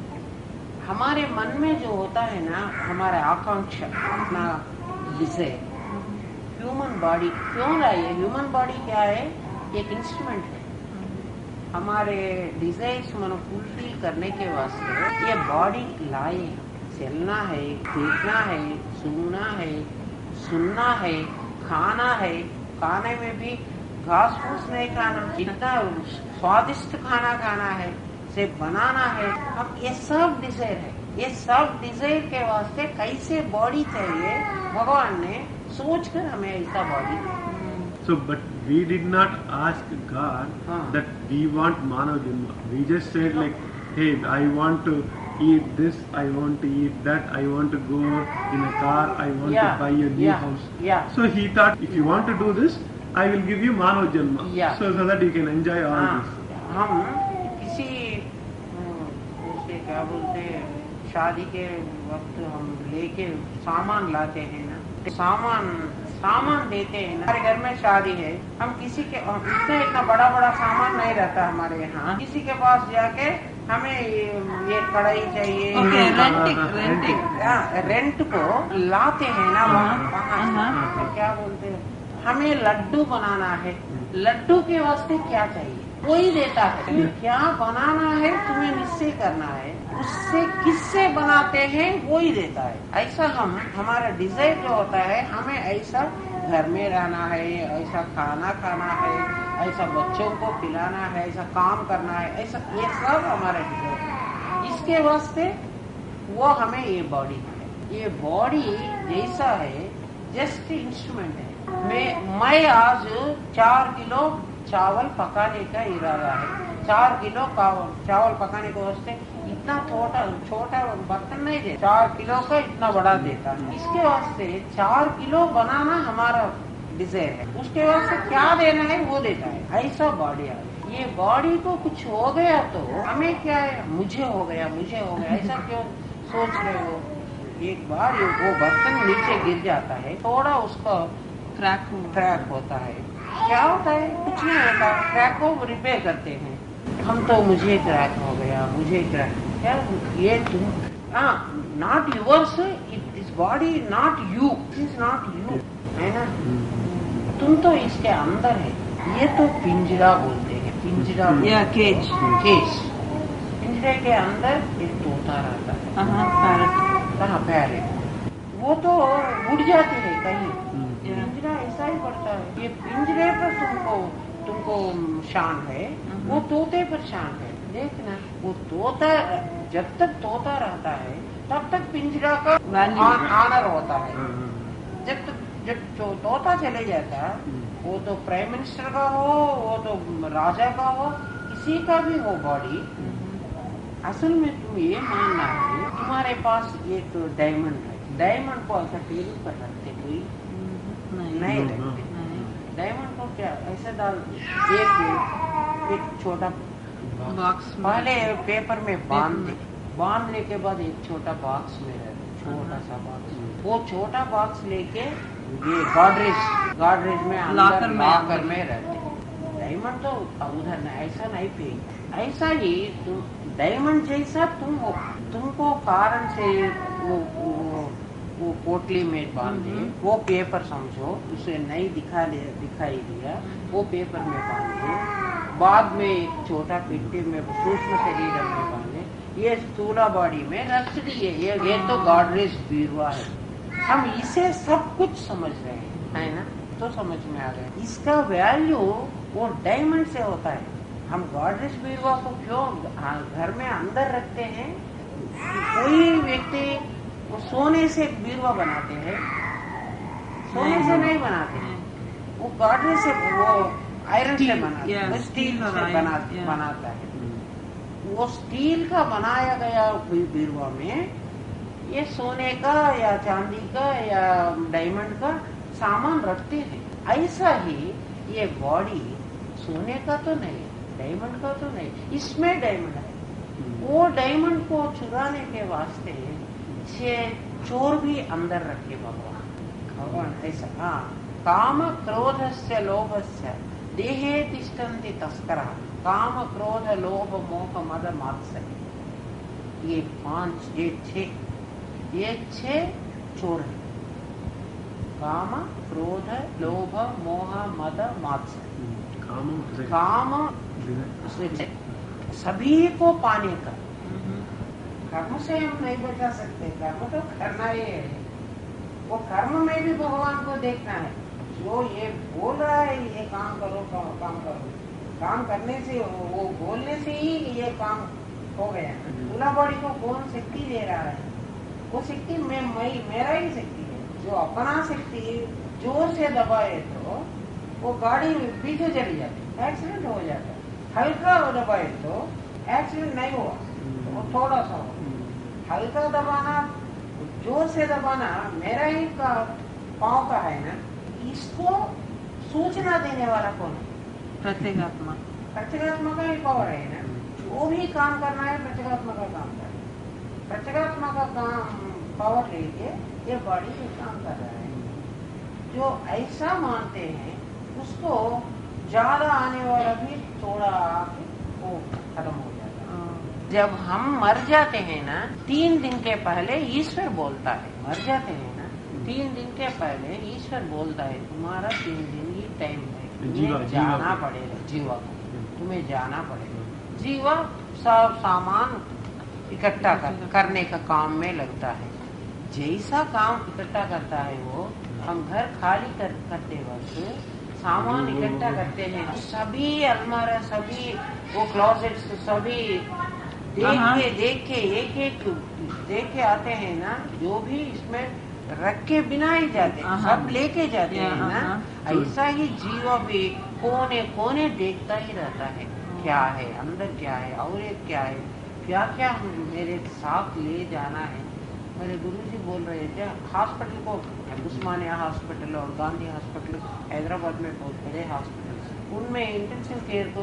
हमारे मन में जो होता है ना, हमारा आकांक्षा, अपना डिजाइन, ह्यूमन बॉडी क्यों लाई है? ह्यूमन बॉडी क्या है? एक इंस्ट्रूमेंट है। हमारे डिजायर्स मनो फुलफिल करने के वास्ते ये बॉडी लाए। चलना है, देखना है, सुनना है, खाना है। खाने में भी घास फूस नहीं खाना, इतना स्वादिष्ट खाना खाना है, से बनाना है। अब ये सब डिजायर है। ये सब डिजायर के वास्ते कैसे बॉडी चाहिए, भगवान ने सोच कर हमें ऐसा body. So, but we did not ask God that we want Manav Janma. We just said like, hey, I want to eat this, I want to eat that, I want to go in a car, I want to buy a new house. So he thought, if you want to do this, I will give you Manav Janma. So that you can enjoy all this. हम किसी उसे क्या बोलते हैं, शादी के वक्त हम लेके सामान लाते हैं ना, सामान देते हैं ना। हमारे घर में शादी है, हम किसी के इतना बड़ा सामान नहीं रहता हमारे यहाँ। किसी के पास जाके हमें ये कढ़ाई चाहिए, रेंट को लाते हैं ना वहाँ। तो क्या बोलते हैं, हमें लड्डू बनाना है, लड्डू के वास्ते क्या चाहिए वही देता है। क्या बनाना है तुम्हें निश्चय करना है, उससे किससे बनाते हैं वही देता है। ऐसा हमारा डिजायर जो होता है, हमें ऐसा घर में रहना है, ऐसा खाना खाना है, ऐसा बच्चों को खिलाना है, ऐसा काम करना है, ऐसा ये सब हमारा डिजायर है। इसके वास्ते वो हमें ये बॉडी है। ये बॉडी जैसा है जस्ट इंस्ट्रूमेंट है। मैं आज 4 किलो चावल पकाने का इरादा है। 4 किलो चावल पकाने को वास्ते इतना छोटा बर्तन नहीं दे, 4 किलो का इतना बड़ा देता है। इसके वास्ते 4 किलो बनाना हमारा डिजायर है। उसके वास्ते क्या देना है वो देता है। ऐसा बॉडी है। ये बॉडी को कुछ हो गया तो हमें क्या है, मुझे हो गया ऐसा क्यों सोच रहे हो? एक बार वो बर्तन नीचे गिर जाता है, थोड़ा उसका क्रैक होता है। क्या होता है? कुछ नहीं होता। क्रैक को रिपेयर करते हैं हम। तो मुझे क्रैक हो गया, क्या ये तुम not yours, this body not you, is not you, है ना? तुम तो इसके अंदर है। ये तो पिंजरा बोलते हैं, पिंजरा केज। पिंजरे के अंदर एक तोता रहता है, पैरेट। वो तो उड़ जाते हैं कहीं। पिंजरा ऐसा ही पड़ता है। ये पिंजरे पर तुमको शान है, वो तोते पर शान है। देखना वो तोता जब तक तोता रहता है तब तक पिंजरा का ऑनर होता है। जब तोता चले जाता है, वो तो प्राइम मिनिस्टर का हो, वो तो राजा का हो, किसी का भी हो बॉडी, असल में तुम ये मानना है तुम्हारे पास एक डायमंड है, डायमंड को ऐसा टेबल पर रखते कोई नहीं रखते। डायमंड को क्या ऐसे डाल एक छोटा बॉक्स पहले पेपर में बांधने के बाद एक छोटा बॉक्स में रहते, छोटा सा बॉक्स। वो छोटा बॉक्स लेके ये गॉडरेज में अंदर लॉकर में रहते। डायमंड तो उधर नहीं, ऐसा नहीं पे। ऐसा ही डायमंड जैसा तुम हो, तुमको कारण से वो पोटली में बांधे, वो पेपर समझो, उसे नहीं दिखाई दिया, वो पेपर में बांधे, बाद में एक छोटा पेटी में सूक्ष्म शरीर में बांधे, ये स्थूला बॉडी में रख दिए। ये तो गॉडरेज बीरवा है। हम इसे सब कुछ समझ रहे हैं, है ना? तो समझ में आ गया इसका वैल्यू वो डायमंड से होता है। हम गॉडरेज बीरवा को क्यों घर में अंदर रखते हैं? कोई व्यक्ति वो सोने से बीरवा बनाते हैं, सोने से नहीं बनाते हैं, वो गॉडरेज से, वो आयरन से बनाते हैं, स्टील से बनाता है। वो स्टील का बनाया गया बीरवा में ये सोने का या चांदी का या डायमंड का सामान रखते हैं। ऐसा ही ये बॉडी सोने का तो नहीं, डायमंड का तो नहीं, इसमें डायमंड है। वो डायमंड को चुराने के वास्ते चोर भी अंदर रखे भगवान ऐसा। हाँ, काम क्रोधस्य लोभस्य देहे तिष्ठन्ति तस्करः, काम क्रोध लोभ मोह मद मात्सर्य, ये छह चोर है। काम क्रोध लोभ मोह मद मात्सर्य, काम सभी को पाने का। कर्म से हम नहीं बचा सकते, कर्म तो करना ही है। वो कर्म में भी भगवान को देखना है। जो ये बोल रहा है ये काम करो, काम करो, काम करने से, वो बोलने से ही ये काम हो गया। दूल्हा बॉडी को कौन शक्ति दे रहा है? वो शक्ति मेरा ही शक्ति है। जो अपना शक्ति जोर से दबाए तो वो गाड़ी पीछे चली जाती, एक्सीडेंट हो जाता है। हल्का दबाए तो एक्सीडेंट नहीं हुआ, तो थोड़ा सा हो। हल्का दबाना, जोर से दबाना मेरा ही पाँव का है ना। इसको सूचना देने वाला कौन है? प्रत्येगात्मा का ही पावर है ना। जो भी काम करना है प्रत्येगात्मा का काम कर, प्रत्येगात्मा का काम पावर लेके ये बॉडी में काम कर रहा है। जो ऐसा मानते हैं उसको ज्यादा आने वाला भी थोड़ा वो खत्म हो जाता है। जब हम मर जाते हैं ना, 3 दिन के पहले ईश्वर बोलता है, मर जाते हैं ना 3 दिन के पहले ईश्वर बोलता है तुम्हारा 3 दिन ही टाइम है, तुम्हें जाना पड़ेगा। जीवा को तुम्हें जाना पड़ेगा। जीवा सब सामान इकट्ठा करने का काम में लगता है। जैसा काम इकट्ठा करता है वो, हम घर खाली करते वक्त सामान इकट्ठा करते हैं, सभी अलमारा, सभी वो क्लोजेट, सभी देख के एक देख के आते हैं ना। जो भी इसमें रख के बिना ही जाते, सब लेके जाते हैं ना। ऐसा ही जीवा भी कोने कोने देखता ही रहता है, क्या है अंदर, क्या है और एक क्या है, क्या क्या मेरे साथ ले जाना है। मेरे गुरुजी बोल रहे थे हॉस्पिटल को, उस्मानिया हॉस्पिटल और गांधी हॉस्पिटल हैदराबाद में बहुत बड़े हॉस्पिटल, उनमें इंटेंसिव केयर को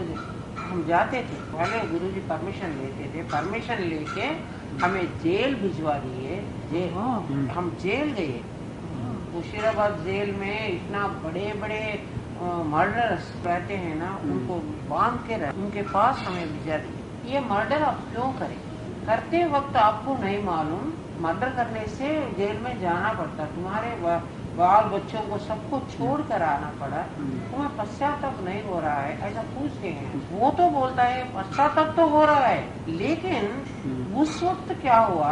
हम जाते थे। पहले गुरुजी परमिशन लेते थे, परमिशन लेके हमें जेल भिजवा दिए। हम जेल गए, मुशीराबाद जेल में इतना बड़े बड़े मर्डरर्स रहते हैं ना, उनको बांध के उनके पास हमें भिजा दिए। ये मर्डर आप क्यों करें? करते वक्त आपको नहीं मालूम मर्डर करने से जेल में जाना पड़ता, तुम्हारे बाल बच्चों को सबको छोड़ कर आना पड़ा, तुम्हें पश्चाताप नहीं हो रहा है? ऐसा पूछते हैं। वो तो बोलता है पश्चाताप तो हो रहा है, लेकिन उस वक्त क्या हुआ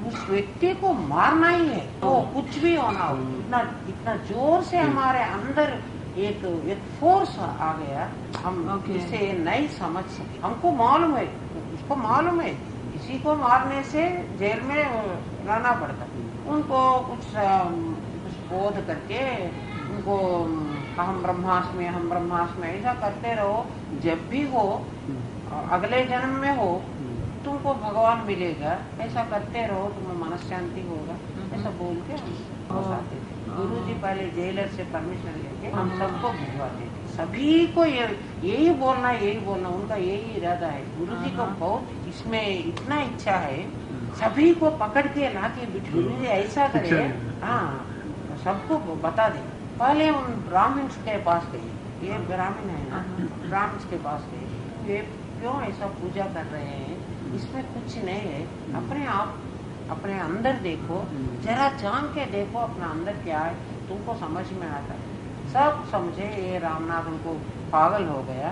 उस व्यक्ति को मारना ही है, तो कुछ भी होना हो, इतना इतना जोर से हमारे अंदर एक फोर्स आ गया, हम इसे नहीं समझ सके। हमको मालूम है, उसको मालूम है किसी को मारने से जेल में रहना पड़ता, उनको कुछ बोध करके उनको हम ब्रह्मास्मि ऐसा करते रहो, जब भी हो अगले जन्म में हो तुमको भगवान मिलेगा, ऐसा करते रहो, तुम्हें मनशांति होगा, ऐसा बोल के हम फंसाते थे। गुरु जी पहले जेलर से परमिशन लेके हम सबको भिजवाते थे, सभी को यही बोलना, उनका यही इरादा है। गुरु जी को बहुत इसमें इतना इच्छा है, सभी को पकड़ के ला के बिठा, गुरु जी ऐसा करे, हाँ सबको बता दे। पहले उन ब्राह्मण्स के पास गए, ये ब्राह्मण है ना, ब्राह्मण्स के पास गए, ये क्यों ऐसा पूजा कर रहे हैं, इसमें कुछ नहीं है, अपने आप अपने अंदर देखो, जरा झांक के देखो अपना अंदर क्या है, तुमको समझ में आता है। सब समझे, ये रामनाथ उनको पागल हो गया,